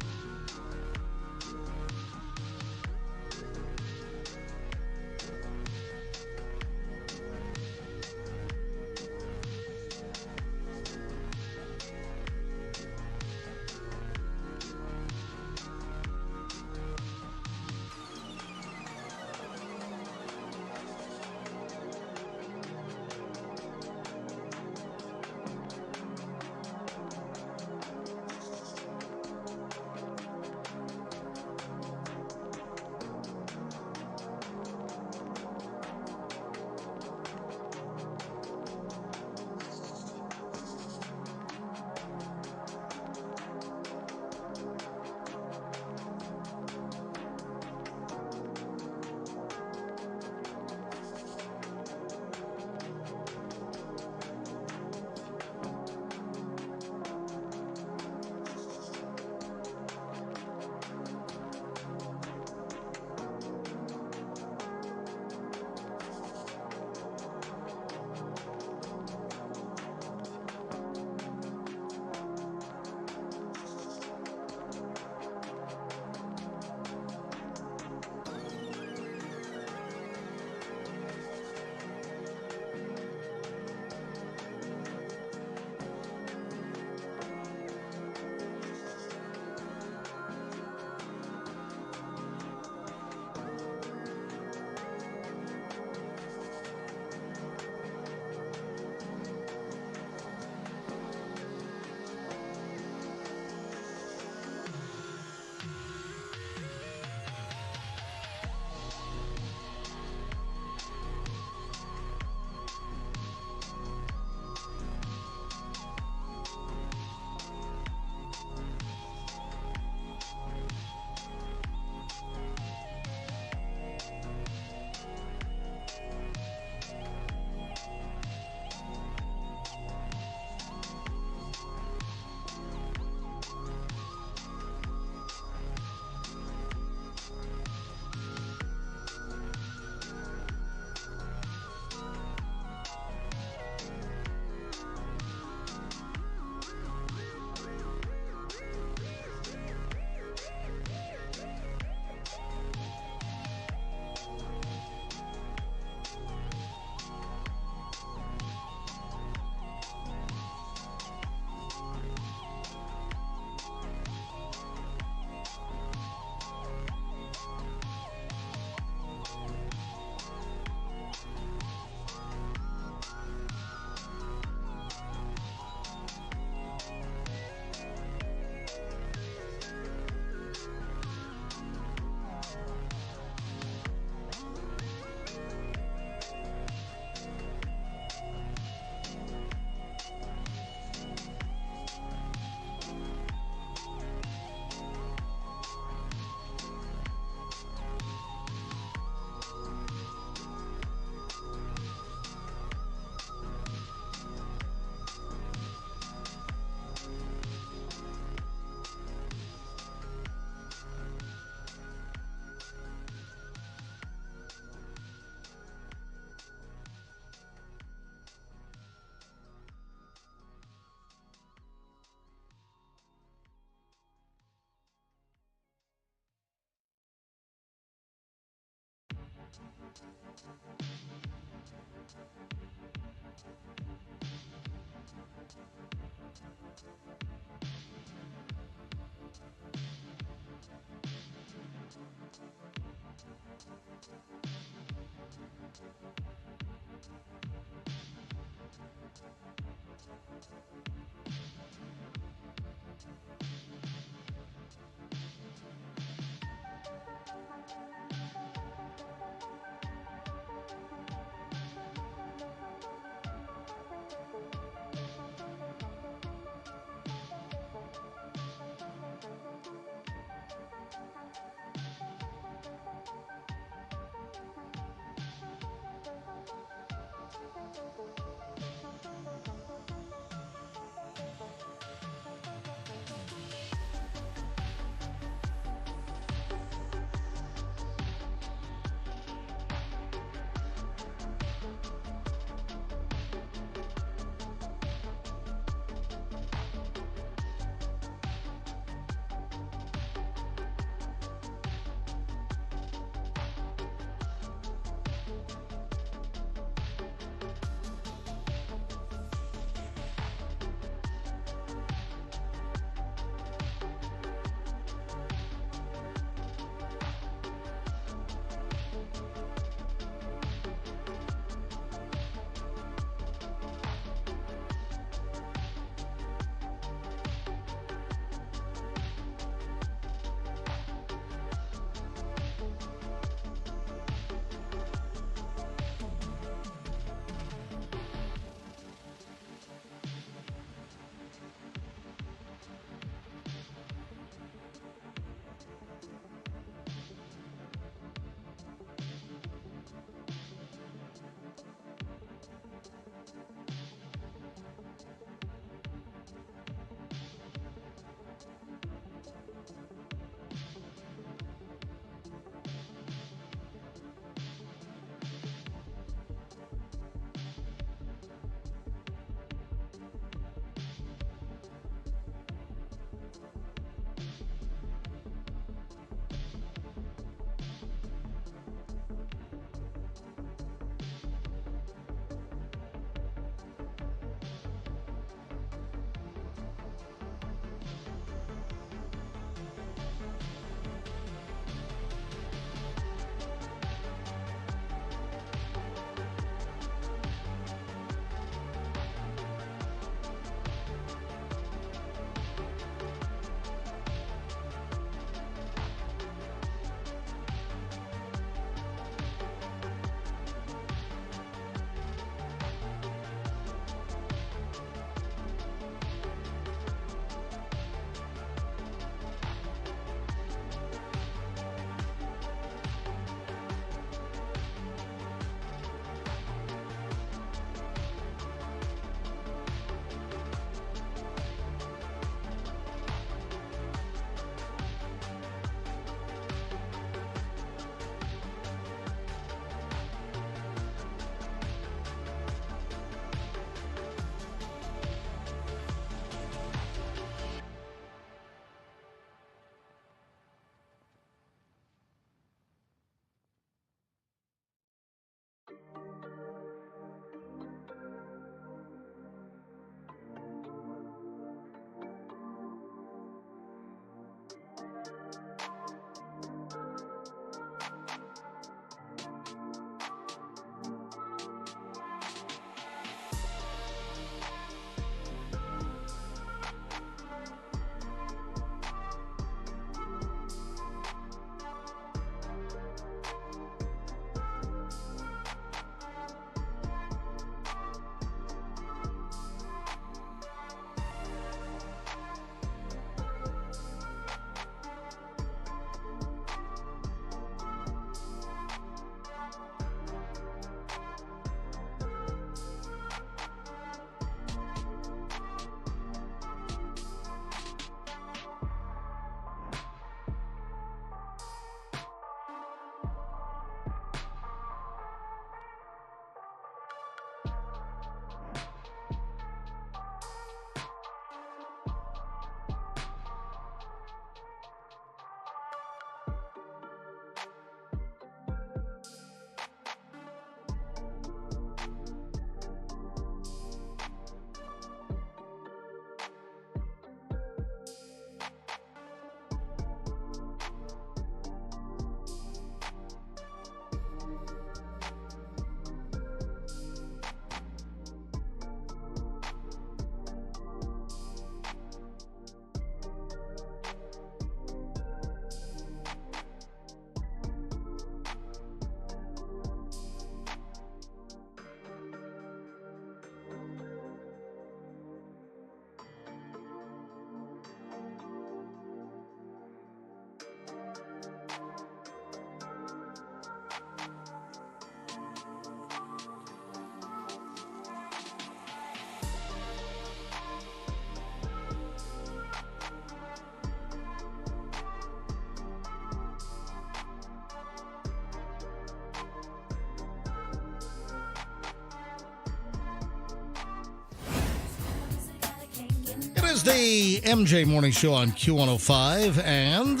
is the MJ Morning Show on Q105, and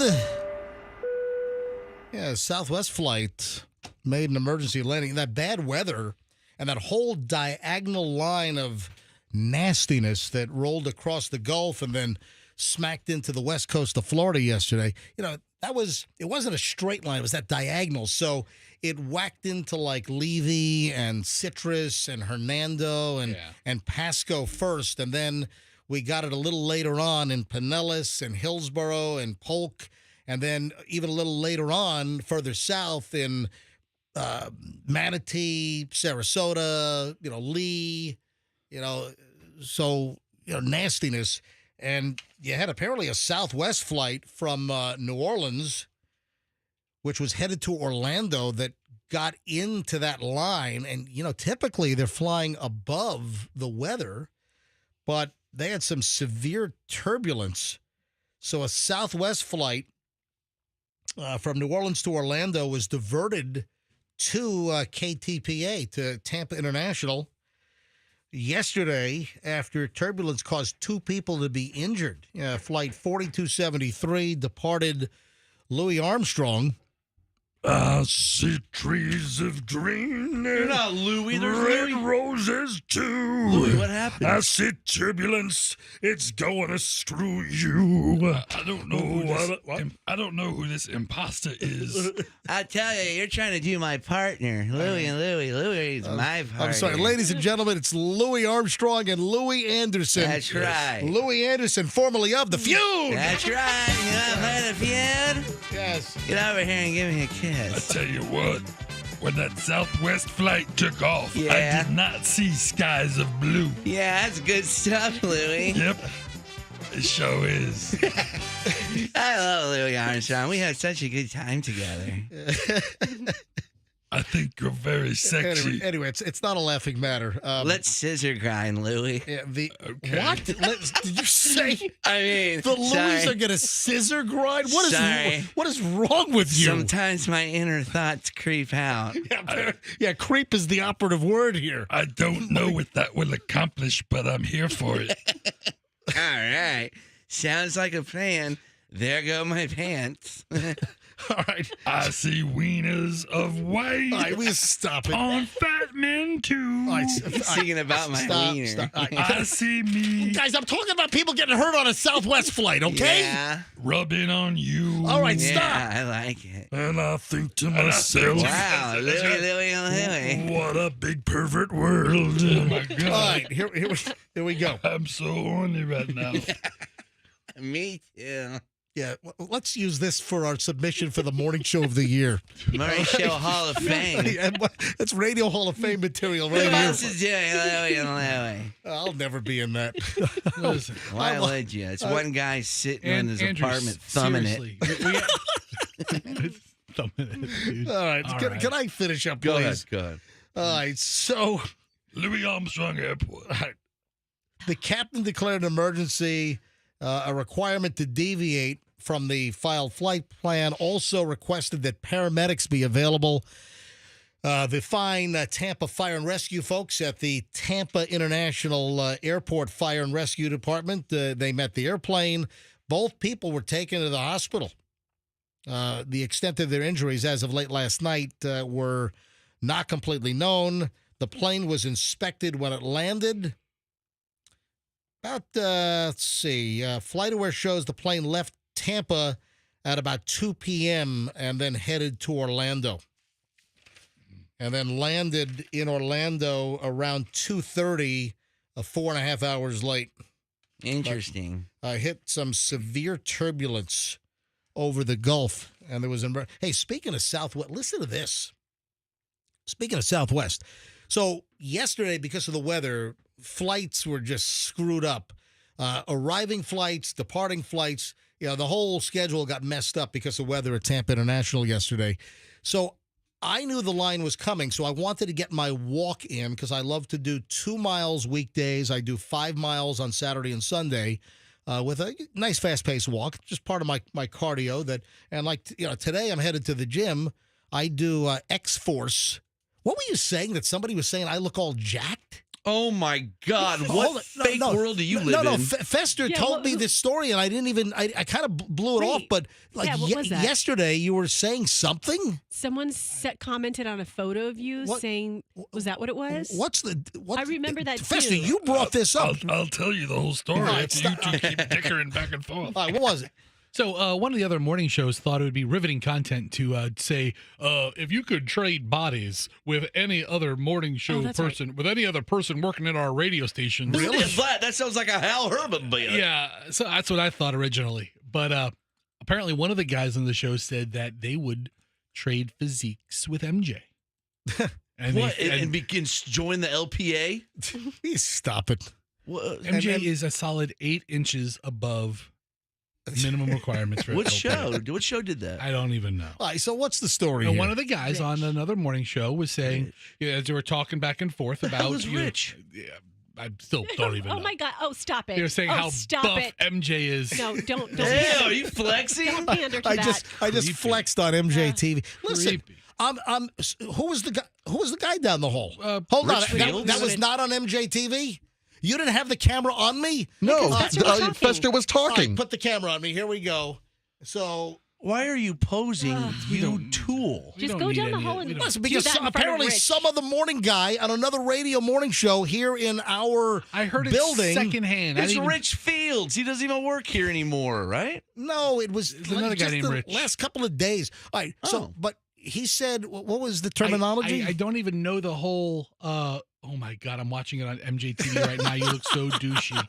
Southwest flight made an emergency landing. That bad weather and that whole diagonal line of nastiness that rolled across the Gulf and then smacked into the west coast of Florida yesterday. It wasn't a straight line. It was that diagonal. So it whacked into like Levy and Citrus and Hernando and Pasco first. And then we got it a little later on in Pinellas and Hillsborough and Polk. And then even a little later on, further south in Manatee, Sarasota, Lee, nastiness. And you had apparently a Southwest flight from New Orleans, which was headed to Orlando, that got into that line. And, typically they're flying above the weather, but they had some severe turbulence. So a Southwest flight from New Orleans to Orlando was diverted to KTPA, to Tampa International, yesterday after turbulence caused 2 people to be injured. Flight 4273 departed Louis Armstrong. I see trees of green. You're not Louis. There's red Louis. roses too. Louis, what happened? I see turbulence. It's going to screw you. I don't know I don't know who this imposter is. I tell you, you're trying to do my partner, Louis and Louis. Louis is my partner. I'm sorry, ladies and gentlemen, it's Louis Armstrong and Louis Anderson. That's right. Louis Anderson, formerly of The Feud. That's right. You know, play The Feud? Yes. Get over here and give me a kiss. I tell you what, when that Southwest flight took off, I did not see skies of blue. Yeah, that's good stuff, Louis. Yep. It sure is. I love Louis Armstrong. We had such a good time together. I think you're very sexy. Anyway, it's not a laughing matter. Let's scissor grind, Louis. Yeah, what? Did you say? I mean, the Louis are going to scissor grind? What is wrong with you? Sometimes my inner thoughts creep out. Creep is the operative word here. I don't know what that will accomplish, but I'm here for it. All right. Sounds like a plan. There go my pants. All right. I see wieners of white. All right, we stop it. On fat men, too. Singing about my wiener. Stop. I see me. Guys, I'm talking about people getting hurt on a Southwest flight, okay? Yeah. Rubbing on you. All right, Yeah, stop. I like it. And I think to myself, Wow, Louis. What a big pervert world. Oh, my God. All right, here we go. I'm so horny right now. Me too. Yeah, let's use this for our submission for the morning show of the year. Morning Show Hall of Fame. That's Radio Hall of Fame material right Who here. else is doing Louis and Louis? I'll never be in that. Listen, why would you? It's one guy sitting in his Andrew, apartment thumbing seriously, thumbing it, dude. All right, can I finish up, please? Go ahead. All right, so Louis Armstrong Airport. The captain declared an emergency, a requirement to deviate from the filed flight plan. Also requested that paramedics be available. The fine Tampa Fire and Rescue folks at the Tampa International Airport Fire and Rescue Department, they met the airplane. Both people were taken to the hospital. The extent of their injuries as of late last night were not completely known. The plane was inspected when it landed. About, FlightAware shows the plane left Tampa at about 2 p.m. and then headed to Orlando. And then landed in Orlando around 2:30, 4.5 hours late. Interesting. Hit some severe turbulence over the Gulf. And there was, hey, speaking of Southwest, listen to this. Speaking of Southwest. So yesterday, because of the weather, flights were just screwed up. Arriving flights, departing flights, the whole schedule got messed up because of weather at Tampa International yesterday. So I knew the line was coming, so I wanted to get my walk in because I love to do 2 miles weekdays. I do 5 miles on Saturday and Sunday with a nice fast-paced walk, just part of my cardio. Today I'm headed to the gym. I do X-Force. What were you saying that somebody was saying I look all jacked? Oh my God! Hold What on. fake world do you live in? Fester told me this story, and I didn't even. I kind of blew it off. But like what was that? yesterday, you were saying something. Someone commented on a photo of you saying, "Was that what it was?" What? I remember that Fester, too. you brought this up. I'll tell you the whole story after you two keep dickering back and forth. All right, what was it? So one of the other morning shows thought it would be riveting content to say, if you could trade bodies with any other morning show person, with any other person working at our radio station. Really? That sounds like a Hal Herman bit. Yeah, so that's what I thought originally. But apparently one of the guys on the show said that they would trade physiques with MJ. And join the LPA? Please stop it. MJ is a solid 8 inches above minimum requirements for What LPA. show? What show did that? I don't even know. All right, so what's the story Now, here? one of the guys on another morning show was saying, as they were talking back and forth about hell is Rich? I still don't even know. Oh my God! Oh, stop it! They were saying how stop buff it. MJ is. No, don't. Hey, are you flexing? Don't pander to that. I just flexed on MJ TV. Listen, who was the guy? Who was the guy down the hall? Hold on, that was not on MJ TV. You didn't have the camera on me? No, Fester was talking. All right, put the camera on me. Here we go. So why are you posing, you tool? Just go down the hall and listen, do because that in front of apparently Rich. some other morning guy on another radio morning show here in our I heard building. it secondhand. It's Rich Fields. He doesn't even work here anymore, right? No, it was another guy just named the Rich. last couple of days. All right, so but he said, what was the terminology? I don't even know the whole. Oh my God, I'm watching it on MJTV right now. You look so douchey.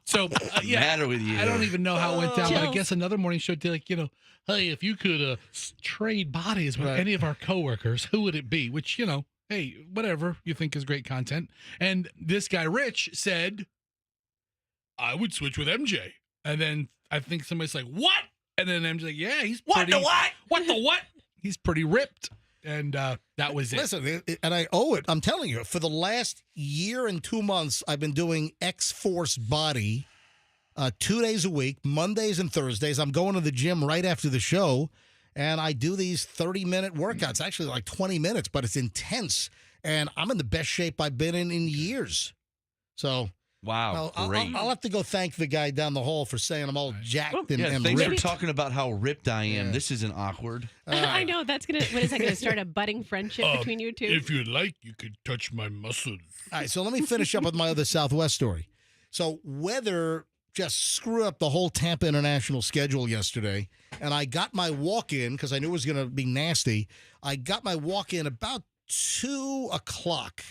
So yeah, matter with you? I don't even know how it went down. But I Chills. guess another morning show did hey, if you could trade bodies with any of our coworkers, who would it be? Which hey, whatever you think is great content. And this guy Rich said, I would switch with MJ. And then I think somebody's like, what? And then MJ's like, yeah, he's What the what? What the what? He's pretty ripped. And that was it. Listen, and I owe it. I'm telling you, for the last year and 2 months, I've been doing X-Force Body 2 days a week, Mondays and Thursdays. I'm going to the gym right after the show, and I do these 30-minute workouts, actually like 20 minutes, but it's intense. And I'm in the best shape I've been in years. So... Wow, great. I'll have to go thank the guy down the hall for saying I'm all jacked and thanks ripped. for talking about how ripped I am. Yeah. This isn't awkward. I know that's gonna. What is that gonna start a budding friendship between you two? If you'd like, you could touch my muscles. All right, so let me finish up with my other Southwest story. So weather just screwed up the whole Tampa International schedule yesterday, and I got my walk-in because I knew it was going to be nasty. I got my walk-in about 2 o'clock.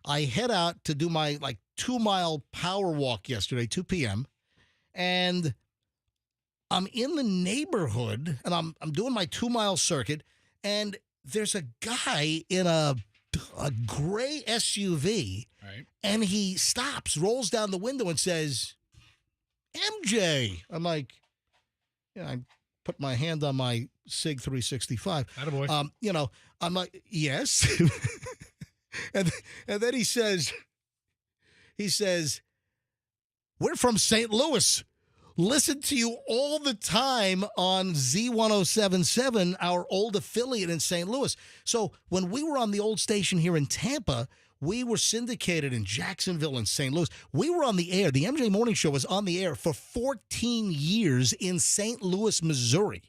I head out to do my 2-mile power walk yesterday, 2 p.m., and I'm in the neighborhood, and I'm doing my 2-mile circuit, and there's a guy in a gray SUV, right, and he stops, rolls down the window, and says, MJ. I'm like, I put my hand on my SIG 365. Attaboy. I'm like, yes. And then he says, we're from St. Louis. Listen to you all the time on Z1077, our old affiliate in St. Louis. So when we were on the old station here in Tampa, we were syndicated in Jacksonville and St. Louis. We were on the air. The MJ Morning Show was on the air for 14 years in St. Louis, Missouri.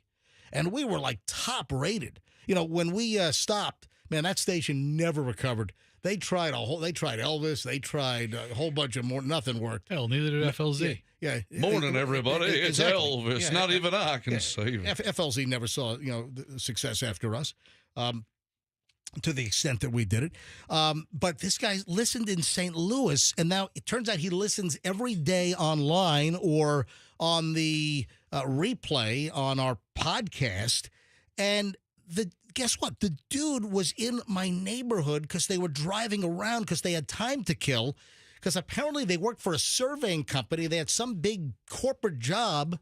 And we were top rated. When we stopped, man, that station never recovered. They tried Elvis. They tried a whole bunch of more. Nothing worked. Hell, neither did FLZ. Yeah. Morning, everybody. It's Exactly. Elvis. Yeah. Not even I can save it. FLZ never saw the success after us, to the extent that we did it. But this guy listened in St. Louis, and now it turns out he listens every day online or on the replay on our podcast. And guess what? The dude was in my neighborhood because they were driving around because they had time to kill, because apparently they worked for a surveying company. They had some big corporate job,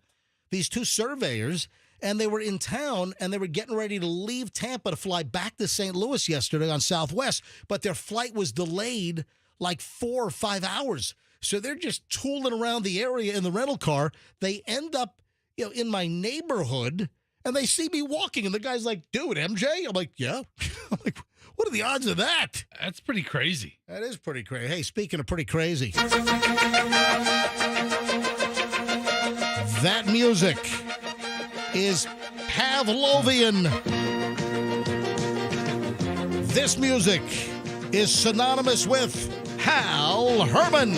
these 2 surveyors, and they were in town, and they were getting ready to leave Tampa to fly back to St. Louis yesterday on Southwest, but their flight was delayed 4 or 5 hours. So they're just tooling around the area in the rental car. They end up, in my neighborhood, and they see me walking, and the guy's like, dude, MJ? I'm like, yeah. I'm like, What are the odds of that? That's pretty crazy. That is pretty crazy. Hey, speaking of pretty crazy, that music is Pavlovian. This music is synonymous with Hal Herman.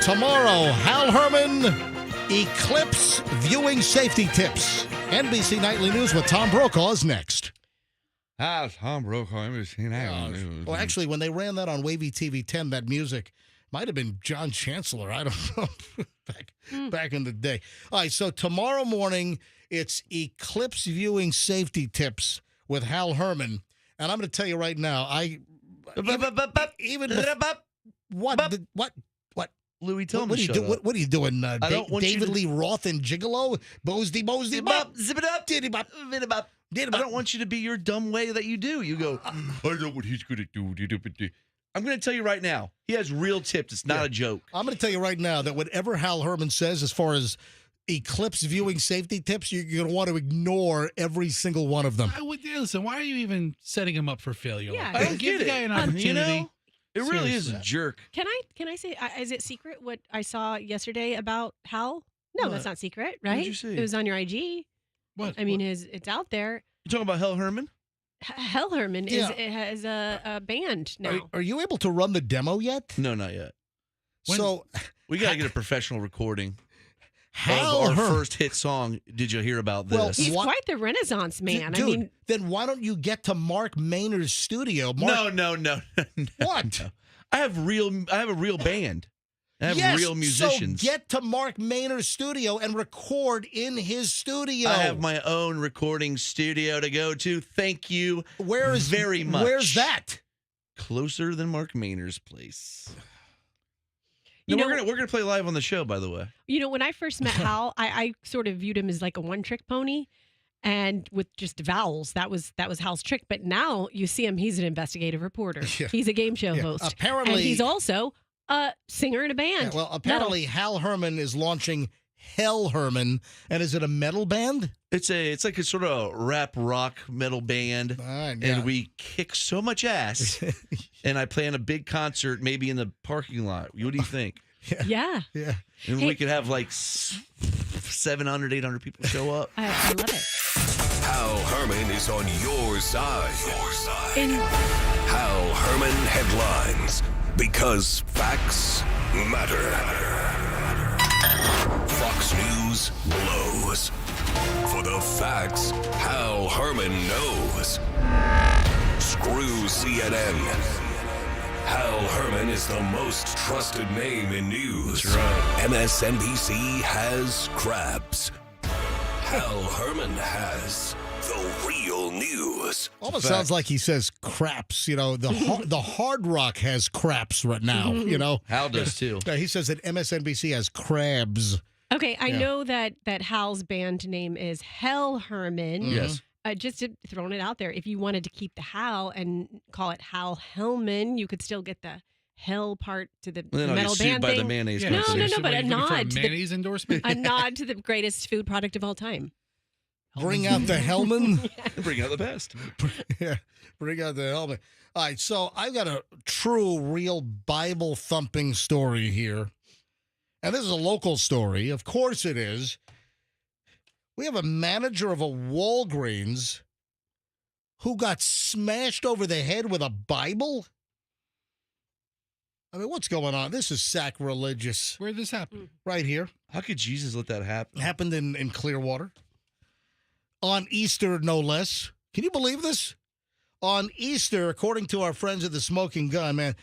Tomorrow, Hal Herman, Eclipse viewing safety tips. NBC Nightly News with Tom Brokaw is next. Tom Brokaw, NBC Nightly News. Well, actually, when they ran that on Wavy TV 10, that music might have been John Chancellor. I don't know. back in the day. All right, so tomorrow morning, it's Eclipse viewing safety tips with Hal Herman. And I'm going to tell you right now, what? Louis, tell him what to are you shut up. What are you doing? I don't want David you to- Lee Roth and Gigolo? Bosdy, bop. Zip it up. Diddy bop. Viddy bop. I don't want you to be your dumb way that you do. You go, I know what he's going to do. I'm going to tell you right now, he has real tips. It's not a joke. I'm going to tell you right now that whatever Hal Herman says as far as Eclipse viewing safety tips, you're going to want to ignore every single one of them. Listen, why are you even setting him up for failure? Yeah. I don't give the guy an opportunity. You know, it really is a Seriously. jerk. Can I say, is it secret what I saw yesterday about Hal? No, What? that's not secret, right? What'd you see? It was on your IG. What? I mean, it's out there. You talking about Hal Herman? Hal Herman has a band now. Are you able to run the demo yet? No, not yet. So we got to get a professional recording Hal of our Herman. first hit song. Did you hear about this? Well, He's quite the Renaissance man. Dude, I mean, then why don't you get to Mark Maynor's studio? Mark, No. What? No. I have a real band. I have yes, real musicians. So get to Mark Maynor's studio and record in his studio. I have my own recording studio to go to. Thank you very much. Where's that? Closer than Mark Maynor's place. You No, know- we're gonna play live on the show, by the way. when I first met Hal, I sort of viewed him as like a one-trick pony, and with just vowels. That was Hal's trick. But now you see him; he's an investigative reporter. Yeah. He's a game show host. Apparently- and he's also a singer in a band. Well, apparently Hal Herman is launching Hell Herman, and is it a metal band? It's like a sort of rap rock metal band, and we kick so much ass. And I plan a big concert, maybe in the parking lot. What do you think? Yeah. And we could have like 700, 800 people show up. I love it. Hal Herman is on your side. In- Hal Herman headlines, because facts matter. Fox News blows. For the facts Hal Herman knows. Screw CNN. Hal Herman is the most trusted name in news. That's right. MSNBC has crabs. Hal Herman has the real news. Almost sounds like he says craps. You know, the Hard Rock has craps right now. You know, Hal does too. He says that MSNBC has crabs. Okay, I know that Hal's band name is Hell Herman. Yes. Just throwing it out there. If you wanted to keep the Hal and call it Hal Hellman, you could still get the Hell part to the Then I'll metal get sued band by the thing. mayonnaise No, company. but a nod to mayonnaise endorsement. a nod to the greatest food product of all time. Bring out the Hellman. Bring out the best. Yeah, bring out the Hellman. All right, so I've got a true, real Bible thumping story here. And this is a local story. Of course it is. We have a manager of a Walgreens who got smashed over the head with a Bible. I mean, what's going on? This is sacrilegious. Where did this happen? Right here. How could Jesus let that happen? It happened in Clearwater. On Easter, no less. Can you believe this? On Easter, according to our friends at the Smoking Gun, man,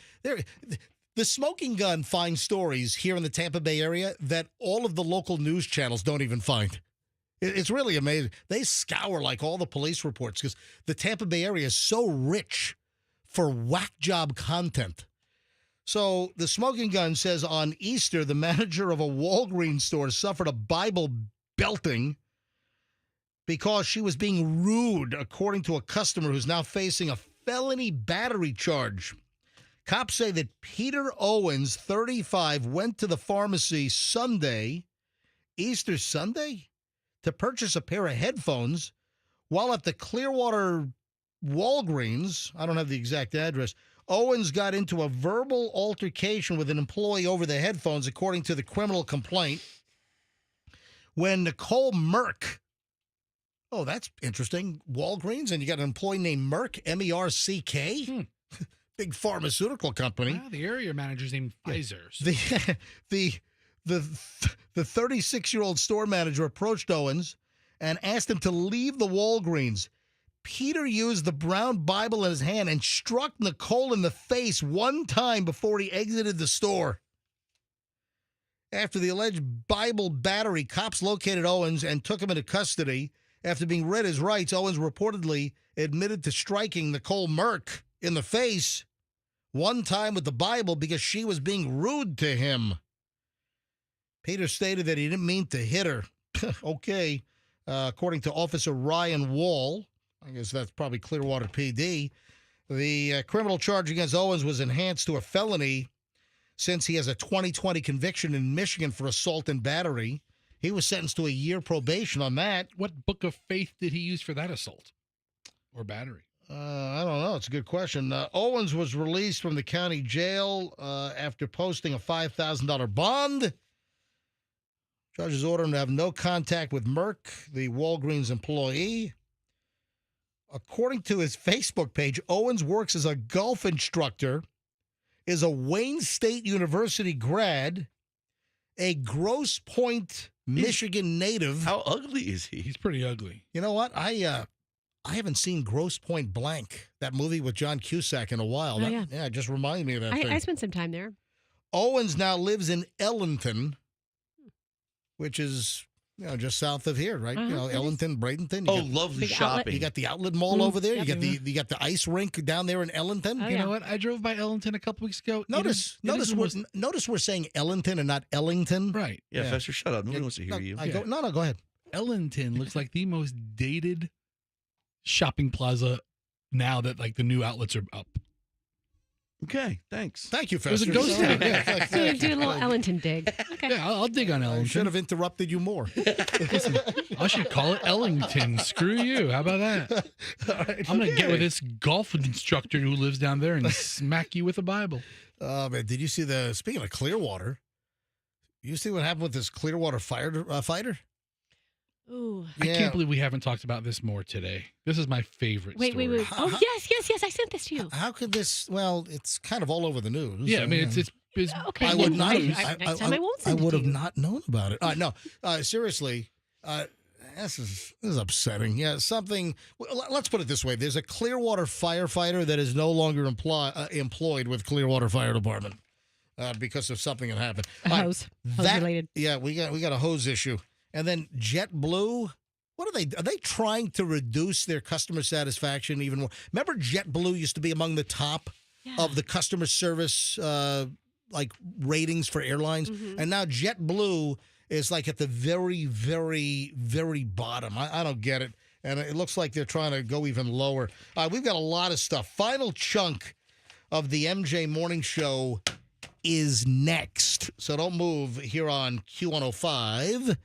the Smoking Gun finds stories here in the Tampa Bay area that all of the local news channels don't even find. It's really amazing. They scour like all the police reports because the Tampa Bay area is so rich for whack job content. So the Smoking Gun says on Easter, the manager of a Walgreens store suffered a Bible belting because she was being rude, according to a customer who's now facing a felony battery charge. Cops say that Peter Owens, 35, went to the pharmacy Sunday, Easter Sunday, to purchase a pair of headphones while at the Clearwater Walgreens. I don't have the exact address. Owens got into a verbal altercation with an employee over the headphones, according to the criminal complaint. When Nicole Merck, oh, that's interesting, Walgreens, and you got an employee named Merck, M-E-R-C-K? Big pharmaceutical company. Wow, the area manager's named Pfizer. The 36-year-old store manager approached Owens and asked him to leave the Walgreens. Peter used the brown Bible in his hand and struck Nicole in the face one time before he exited the store. After the alleged Bible battery, cops located Owens and took him into custody. After being read his rights, Owens reportedly admitted to striking Nicole Merck in the face one time with the Bible because she was being rude to him. Peter stated that he didn't mean to hit her. Okay. According to Officer Ryan Wall, I guess that's probably Clearwater PD, the criminal charge against Owens was enhanced to a felony since he has a 2020 conviction in Michigan for assault and battery. He was sentenced to a year probation on that. What book of faith did he use for that assault or battery? I don't know. It's a good question. Owens was released from the county jail after posting a $5,000 bond. Judges ordered him to have no contact with Merck, the Walgreens employee. According to his Facebook page, Owens works as a golf instructor, is a Wayne State University grad, a Grosse Pointe, Michigan native. How ugly is he? He's pretty ugly. You know what? I haven't seen Grosse Pointe Blank, that movie with John Cusack, in a while. Oh, yeah. It just reminded me of that thing. I spent some time there. Owens now lives in Ellington, which is just south of here, right? Ellington, Bradenton. Lovely shopping. You got the outlet mall over there. You got the ice rink down there in Ellington. You know what? I drove by Ellington a couple weeks ago. Notice we're saying Ellington and not Ellington. Right. Yeah, Fester, shut up. Nobody wants to hear you. Go ahead. Ellington looks like the most dated shopping plaza now that the new outlets are up. Okay, thanks. Thank you, It was Fester. a ghost town. Yeah. So do a little Ellington dig. Okay. Yeah, I'll dig on I Ellington. should have interrupted you more. Listen, I should call it Ellington. Screw you. How about that? I'm going to get with this golf instructor who lives down there and smack you with a Bible. Oh, man. Did you see speaking of Clearwater, you see what happened with this Clearwater fighter? Ooh. I can't believe we haven't talked about this more today. This is my favorite story. Wait. Oh, yes. I sent this to you. How could this? Well, it's kind of all over the news. Yeah, I mean, it's okay. I would not. Next time I won't send I would it have to you. not known about it. No, seriously, this is upsetting. Yeah, something. Let's put it this way: there's a Clearwater firefighter that is no longer employed with Clearwater Fire Department because of something that happened. Hose related. Yeah, we got a hose issue. And then JetBlue, what are they? Are they trying to reduce their customer satisfaction even more? Remember, JetBlue used to be among the top of the customer service ratings for airlines, and now JetBlue is at the very, very, very bottom. I don't get it, and it looks like they're trying to go even lower. We've got a lot of stuff. Final chunk of the MJ Morning Show is next, so don't move here on Q105.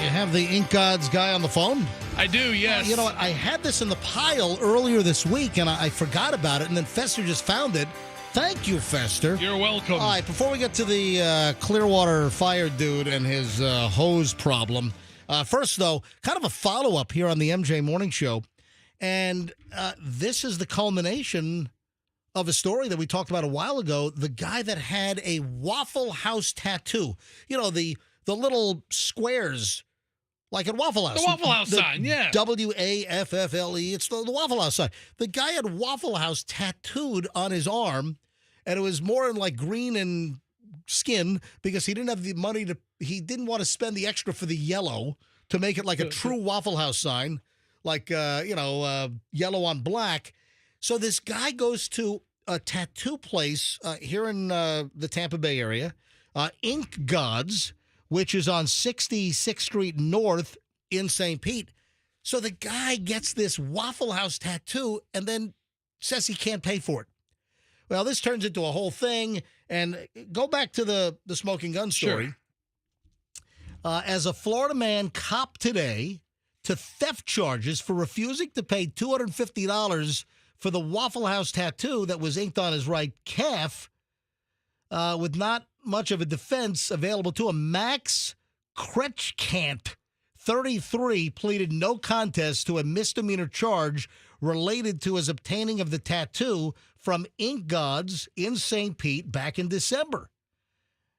You have the Ink Gods guy on the phone? I do, yes. You know what? I had this in the pile earlier this week, and I forgot about it, and then Fester just found it. Thank you, Fester. You're welcome. All right, before we get to the Clearwater fire dude and his hose problem, first, though, kind of a follow-up here on the MJ Morning Show, and this is the culmination of a story that we talked about a while ago, the guy that had a Waffle House tattoo. You know, the little squares like at Waffle House. The Waffle House sign, yeah. WAFFLE. It's the Waffle House sign. The guy had Waffle House tattooed on his arm, and it was more in like green and skin because he didn't have the money he didn't want to spend the extra for the yellow to make it like a true Waffle House sign, like, yellow on black. So this guy goes to a tattoo place here in the Tampa Bay area, Ink Gods, which is on 66th Street North in St. Pete. So the guy gets this Waffle House tattoo and then says he can't pay for it. Well, this turns into a whole thing. And go back to the smoking gun story. Sure. As a Florida man copped today to theft charges for refusing to pay $250 for the Waffle House tattoo that was inked on his right calf, with not much of a defense available to him. Max Kretschkant, 33, pleaded no contest to a misdemeanor charge related to his obtaining of the tattoo from Ink Gods in St. Pete back in December.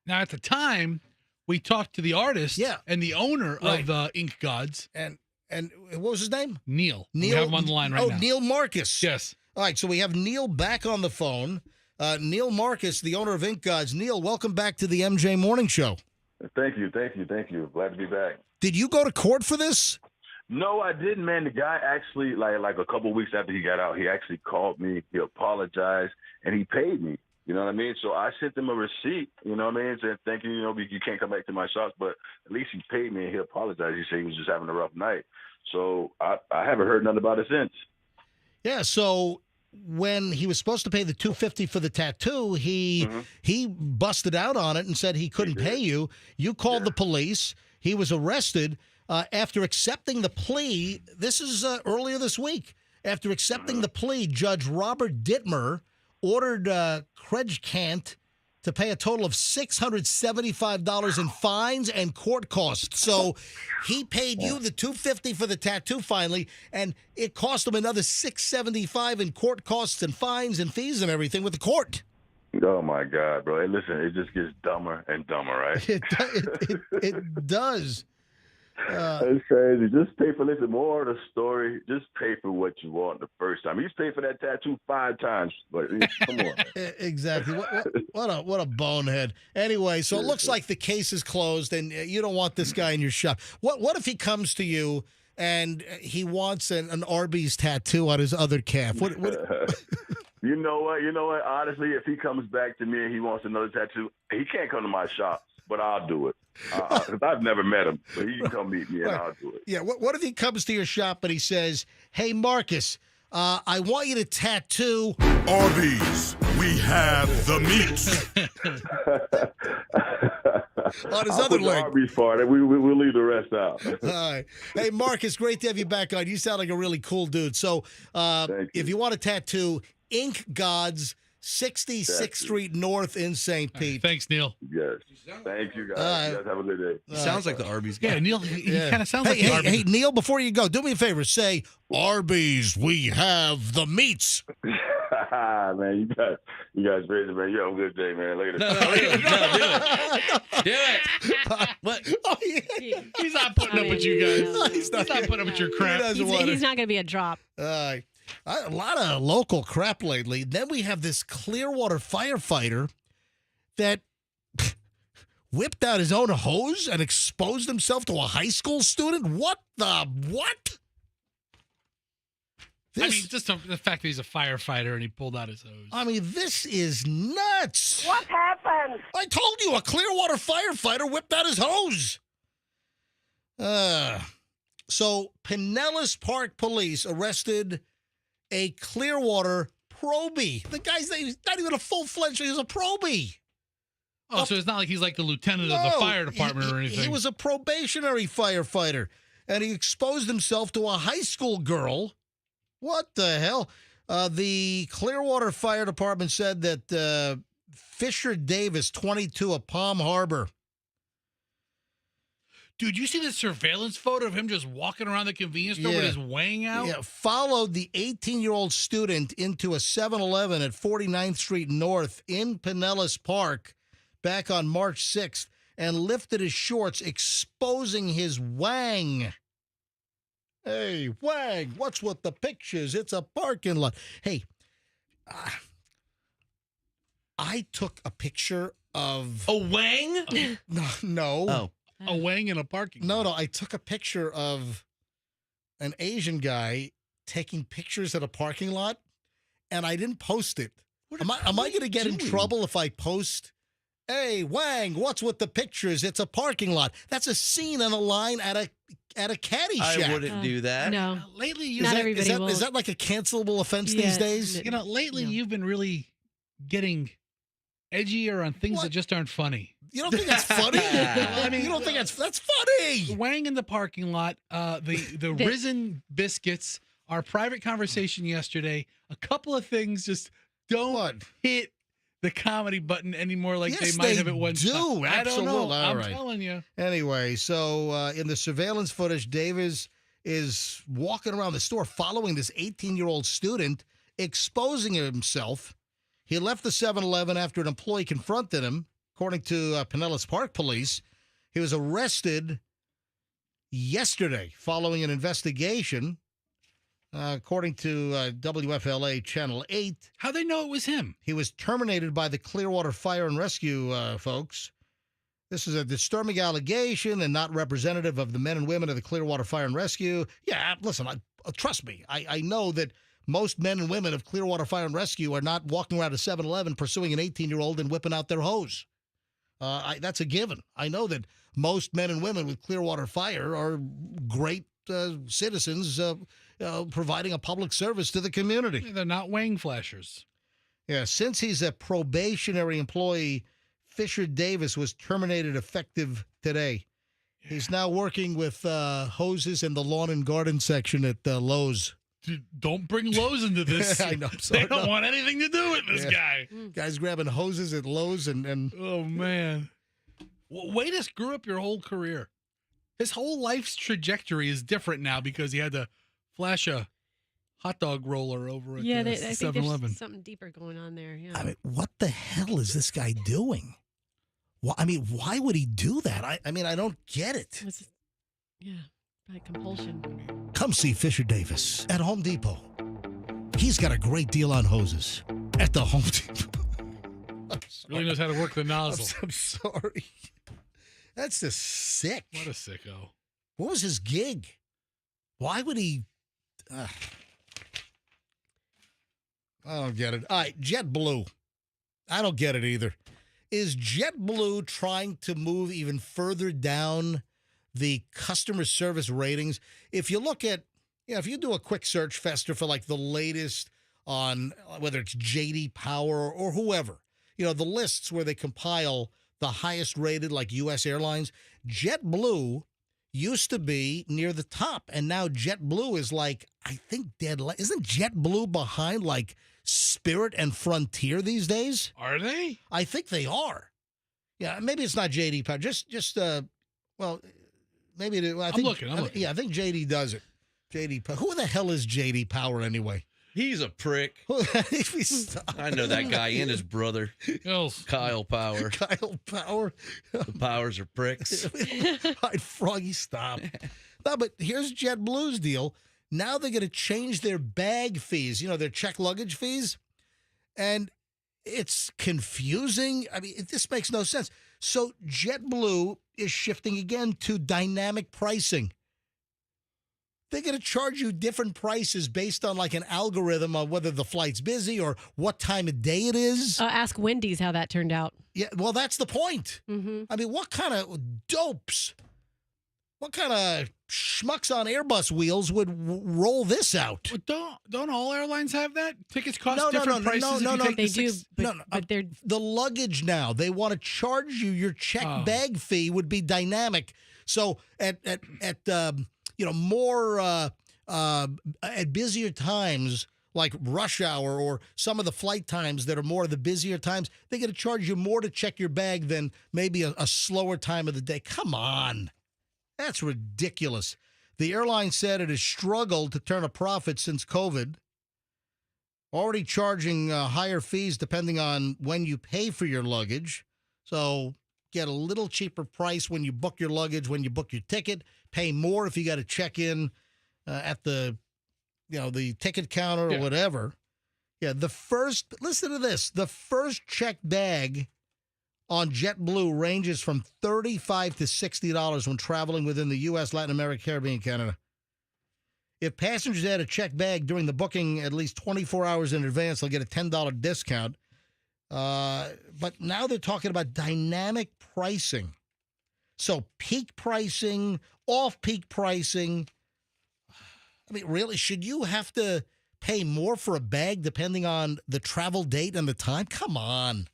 Now, at the time, we talked to the artist and the owner of Ink Gods. And what was his name? Neil. We have him on the line right now. Oh, Neil Marcus. Yes. All right, so we have Neil back on the phone. Neil Marcus, the owner of Ink Gods. Neil, welcome back to the MJ Morning Show. Thank you. Glad to be back. Did you go to court for this? No, I didn't, man. The guy actually, like a couple of weeks after he got out, he actually called me. He apologized, and he paid me. You know what I mean? So I sent him a receipt, you know what I mean, saying, thank you, you can't come back to my shops, but at least he paid me, and he apologized. He said he was just having a rough night. So I haven't heard nothing about it since. Yeah, so when he was supposed to pay the $250 for the tattoo, he busted out on it and said he couldn't pay you. You called the police. He was arrested after accepting the plea. This is earlier this week. After accepting the plea, Judge Robert Dittmer ordered Kretschkant to pay a total of $675 in fines and court costs. So he paid you the $250 for the tattoo finally, and it cost him another $675 in court costs and fines and fees and everything with the court. Oh my God, bro! Hey, listen, it just gets dumber and dumber, right? It does. It's crazy. Just pay for more of the story. Just pay for what you want the first time. He's paid for that tattoo 5 times, but come on. Exactly. What a bonehead. Anyway, so it looks like the case is closed, and you don't want this guy in your shop. What if he comes to you and he wants an Arby's tattoo on his other calf? What? You know what? Honestly, if he comes back to me and he wants another tattoo, he can't come to my shop, but I'll do it. Because I've never met him, but he can come meet me and I'll do it. Yeah. What if he comes to your shop and he says, "Hey, Marcus, I want you to tattoo Arby's. We have the meats." On his I'll other put the leg. Arby's part, and we'll leave the rest out. All right. Hey, Marcus, great to have you back on. You sound like a really cool dude. So if you want a tattoo, Ink Gods, 66th Street North in St. Pete. Thanks, Neil. Yes. Thank you, guys. You guys have a good day. He sounds like the Arby's guy. Yeah, Neil, he kind of sounds like the Arby's. Hey, Neil, before you go, do me a favor. Say, Arby's, we have the meats. Man, you guys crazy, man. You have a good day, man. Later. No, do it. What? Oh, yeah. He's not putting up with you guys. He's not putting up with your crap. He's not going to be a drop. A lot of local crap lately. Then we have this Clearwater firefighter that whipped out his own hose and exposed himself to a high school student. What? I mean, just the fact that he's a firefighter and he pulled out his hose. I mean, this is nuts. What happened? I told you, a Clearwater firefighter whipped out his hose. So Pinellas Park Police arrested a Clearwater probie. The guy's not even a full-fledged, he's a probie. Oh, so it's not like he's like the lieutenant of the fire department or anything. He was a probationary firefighter, and he exposed himself to a high school girl. What the hell? The Clearwater Fire Department said that Fisher Davis, 22, of Palm Harbor. Dude, you see the surveillance photo of him just walking around the convenience store with his wang out? Yeah, followed the 18-year-old student into a 7-Eleven at 49th Street North in Pinellas Park back on March 6th and lifted his shorts, exposing his wang. Hey, Wang, what's with the pictures? It's a parking lot. Hey, I took a picture of... A wang? No. Oh. A wang in a parking lot. No, I took a picture of an Asian guy taking pictures at a parking lot, and I didn't post it. Am I going to get in trouble if I post, "Hey, Wang, what's with the pictures? It's a parking lot"? That's a scene on a line at a caddy shack. I wouldn't do that. No. Lately, Not everybody will. Is that like a cancelable offense these days? You know, lately you've been really getting edgier on things that just aren't funny. You don't think that's funny? I mean, you don't think that's funny? Wang in the parking lot, the risen biscuits, our private conversation yesterday, a couple of things just don't hit the comedy button anymore like they might have at one time. I don't know. I'm telling you. Anyway, so in the surveillance footage, Davis is walking around the store following this 18-year-old student, exposing himself. He left the 7-Eleven after an employee confronted him. According to Pinellas Park Police, he was arrested yesterday following an investigation. According to WFLA Channel 8. How'd they know it was him? He was terminated by the Clearwater Fire and Rescue folks. This is a disturbing allegation and not representative of the men and women of the Clearwater Fire and Rescue. Yeah, listen, trust me. I know that most men and women of Clearwater Fire and Rescue are not walking around a 7-Eleven pursuing an 18-year-old and whipping out their hose. That's a given. I know that most men and women with Clearwater Fire are great citizens providing a public service to the community. They're not wang flashers. Yeah, since he's a probationary employee, Fisher Davis was terminated effective today. Yeah. He's now working with hoses in the lawn and garden section at Lowe's. don't bring Lowe's into this. I know. They don't want anything to do with this guy. Guys grabbing hoses at Lowe's and oh man, way to screw up your whole career. His whole life's trajectory is different now because he had to flash a hot dog roller over at I think 7-Eleven. there's something deeper going on there. Yeah. I mean, what the hell is this guy doing? Well, I mean, why would he do that? I mean, I don't get it. By compulsion. Come see Fisher Davis at Home Depot. He's got a great deal on hoses at the Home Depot. Really knows how to work the nozzle. I'm sorry. That's just sick. What a sicko. What was his gig? Why would he? I don't get it. All right, JetBlue. I don't get it either. Is JetBlue trying to move even further down the customer service ratings? If you look at, if you do a quick search, Fester, for like the latest on whether it's JD Power or whoever, the lists where they compile the highest rated, like U.S. Airlines, JetBlue used to be near the top, and now JetBlue is like, I think, dead. Isn't JetBlue behind like Spirit and Frontier these days? Are they? I think they are. Yeah, maybe it's not JD Power. Well, maybe it is. I'm looking. Yeah, I think JD does it. JD Power. Who the hell is JD Power anyway? He's a prick. I know that guy and his brother, Kyle Power. Kyle Power. The Powers are pricks. All right, Froggy, stop. No, but here's JetBlue's deal. Now they're going to change their bag fees, their check luggage fees. And it's confusing. I mean, this makes no sense. So JetBlue is shifting again to dynamic pricing. They're going to charge you different prices based on like an algorithm on whether the flight's busy or what time of day it is. Ask Wendy's how that turned out. Yeah, well, that's the point. Mm-hmm. I mean, what kind of dopes, what kind of schmucks on Airbus wheels would roll this out? Well, don't all airlines have that? Tickets cost different prices. They do. But they're the luggage now. They want to charge you. Your check bag fee would be dynamic. So at more at busier times, like rush hour or some of the flight times that are more of the busier times, they're going to charge you more to check your bag than maybe a slower time of the day. Come on. That's ridiculous. The airline said it has struggled to turn a profit since COVID, already charging higher fees depending on when you pay for your luggage. So get a little cheaper price when you book your luggage, when you book your ticket. Pay more if you got to check in at the, the ticket counter or whatever. Yeah, listen to this. The first checked bag on JetBlue ranges from $35 to $60 when traveling within the U.S., Latin America, Caribbean, Canada. If passengers add a checked bag during the booking at least 24 hours in advance, they'll get a $10 discount. But now they're talking about dynamic pricing. So peak pricing, off-peak pricing. I mean, really, should you have to pay more for a bag depending on the travel date and the time? Come on.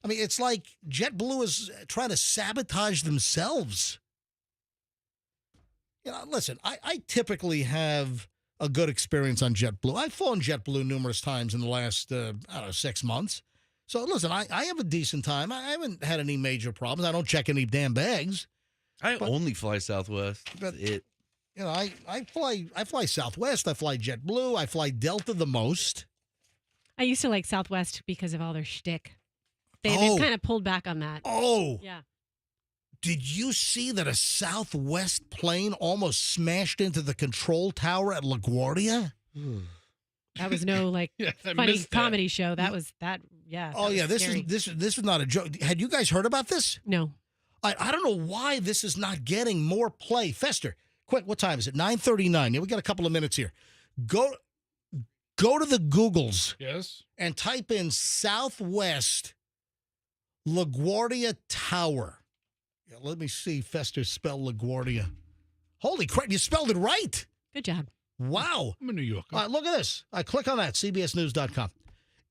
I mean, it's like JetBlue is trying to sabotage themselves. Listen, I typically have a good experience on JetBlue. I've flown JetBlue numerous times in the last, 6 months. So, listen, I have a decent time. I haven't had any major problems. I don't check any damn bags. I only fly Southwest. That's it. I fly Southwest. I fly JetBlue. I fly Delta the most. I used to like Southwest because of all their shtick. They've kind of pulled back on that. Oh. Yeah. Did you see that a Southwest plane almost smashed into the control tower at LaGuardia? That was no funny comedy show. That was that. Yeah. Oh yeah. This is not a joke. Had you guys heard about this? No. I don't know why this is not getting more play. Fester, quick. What time is it? 9:39. Yeah, we got a couple of minutes here. Go to the Googles. Yes. And type in Southwest LaGuardia Tower. Yeah, let me see Fester spell LaGuardia. Holy crap, you spelled it right. Good job. Wow. I'm in New York. All right, look at this. I click on that, cbsnews.com.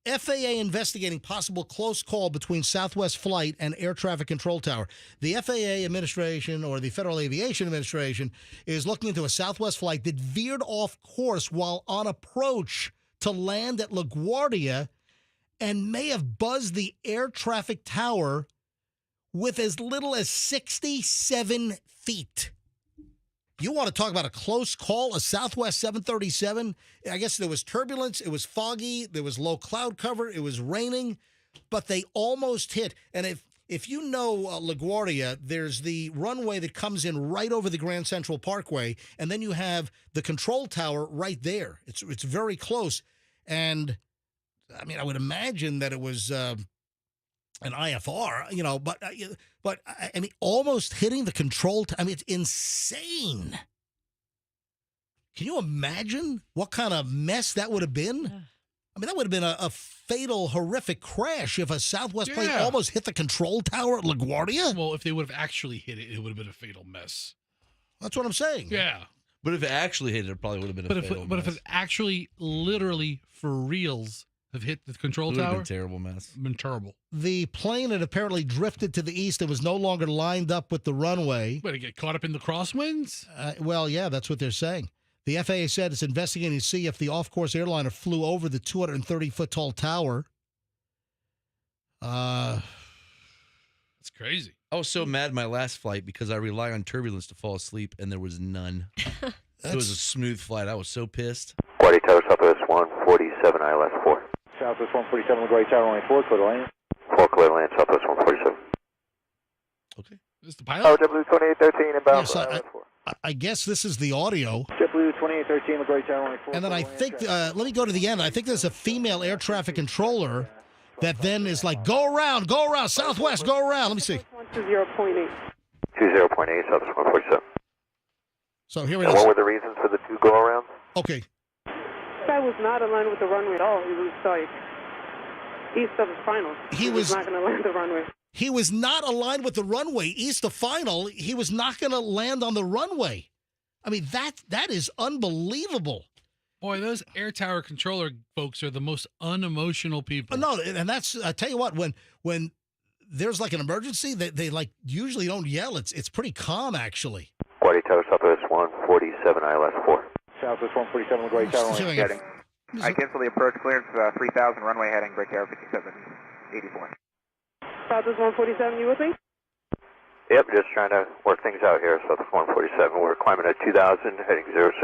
FAA investigating possible close call between Southwest Flight and Air Traffic Control Tower. The FAA administration, or the Federal Aviation Administration, is looking into a Southwest flight that veered off course while on approach to land at LaGuardia and may have buzzed the air traffic tower with as little as 67 feet. You want to talk about a close call, a Southwest 737? I guess there was turbulence, it was foggy, there was low cloud cover, it was raining, but they almost hit. And if you know LaGuardia, there's the runway that comes in right over the Grand Central Parkway, and then you have the control tower right there. It's very close. And, I mean, I would imagine that it was an IFR, you know, but I mean, almost hitting the control. I mean, it's insane. Can you imagine what kind of mess that would have been? I mean, that would have been a fatal, horrific crash if a Southwest plane almost hit the control tower at LaGuardia. Well, if they would have actually hit it, it would have been a fatal mess. That's what I'm saying. Yeah. But if it actually hit it, it probably would have been a fatal mess. But if it actually, literally, for reals, have hit the control it would tower, have been a terrible mess. Been terrible. The plane had apparently drifted to the east and was no longer lined up with the runway. But it get caught up in the crosswinds? Well, yeah, that's what they're saying. The FAA said it's investigating to see if the off-course airliner flew over the 230-foot tall tower. That's crazy. I was so mad my last flight because I rely on turbulence to fall asleep, and there was none. It was a smooth flight. I was so pissed. Guardia Tower, Southwest 147, ILS 4. Southwest 147, LaGuardia Tower, only 4, clear to land. 4, clear to land, Southwest 147. Okay. Is the pilot? Oh, JetBlue 2813 inbound. Yes, I guess this is the audio. JetBlue 2813, LaGuardia Tower, only 4. And then I think, let me go to the end. I think there's a female air traffic controller that then is like, go around, Southwest, go around. Let me see. 20.8. 20.8, Southwest 147. So here it and is. what were the reasons for the two go-arounds? Okay. That was not aligned with the runway at all. He was like east of the final. He was not going to land the runway. He was not aligned with the runway east of final. He was not going to land on the runway. I mean, that is unbelievable. Boy, those air tower controller folks are the most unemotional people. No, and that's, I tell you what, when there's like an emergency, they like usually don't yell. It's pretty calm, actually. Guardia Tower, Southwest 147, ILS 4. Southwest 147, LaGuardia Tower, only heading. I cancel the approach clearance, 3000 runway heading, break air 5784. Southwest 147, you with me? Yep, just trying to work things out here. Southwest 147, we're climbing at 2000, heading 060.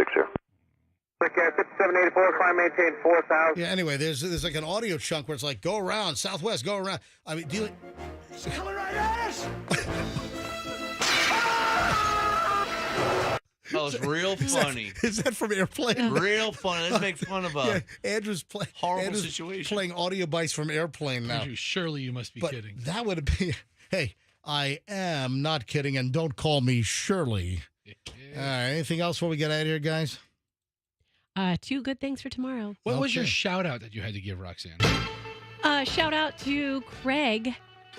Break air 5784, climb maintain 4000. Yeah, anyway, there's like an audio chunk where it's like, go around, Southwest, go around. I mean, do you... Coming right at us! That was real funny. Is that from Airplane? Real funny. Let's make fun of Andrew's horrible situation. Playing audio bites from Airplane now. Andrew, surely you must be kidding. That would be, hey, I am not kidding, and don't call me Shirley. All right, anything else before we get out of here, guys? 2 good things for tomorrow. What was your shout out that you had to give, Roxanne? Shout out to Craig.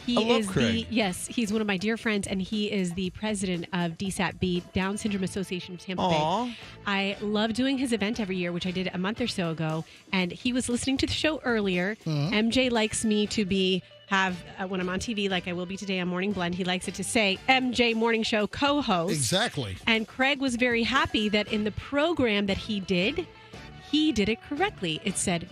I love Craig. He's one of my dear friends, and he is the president of DSAP-B, Down Syndrome Association of Tampa Bay. I love doing his event every year, which I did a month or so ago, and he was listening to the show earlier. MJ likes me to have when I'm on TV, like I will be today on Morning Blend, he likes it to say MJ Morning Show co-host. Exactly. And Craig was very happy that in the program that he did it correctly. It said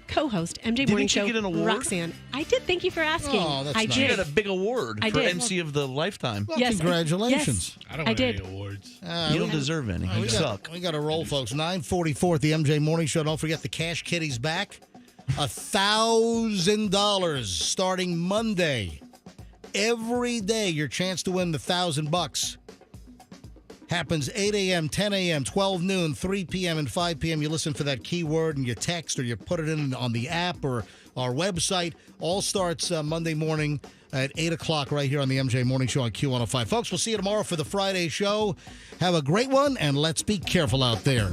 co-host MJ Morning Show. Didn't you get an award? Roxanne. I did. Thank you for asking. Oh, that's I nice. did. You got a big award I for did. MC of the Lifetime. Well, congratulations. I don't want any awards. You don't deserve any. You suck. We got to roll, folks. 9:44 at the MJ Morning Show. Don't forget the Cash Kitty's back. $1,000 starting Monday. Every day, your chance to win the $1,000 happens 8 a.m., 10 a.m., 12 noon, 3 p.m., and 5 p.m. You listen for that keyword and you text or you put it in on the app or our website. All starts Monday morning at 8 o'clock right here on the MJ Morning Show on Q105. Folks, we'll see you tomorrow for the Friday show. Have a great one, and let's be careful out there.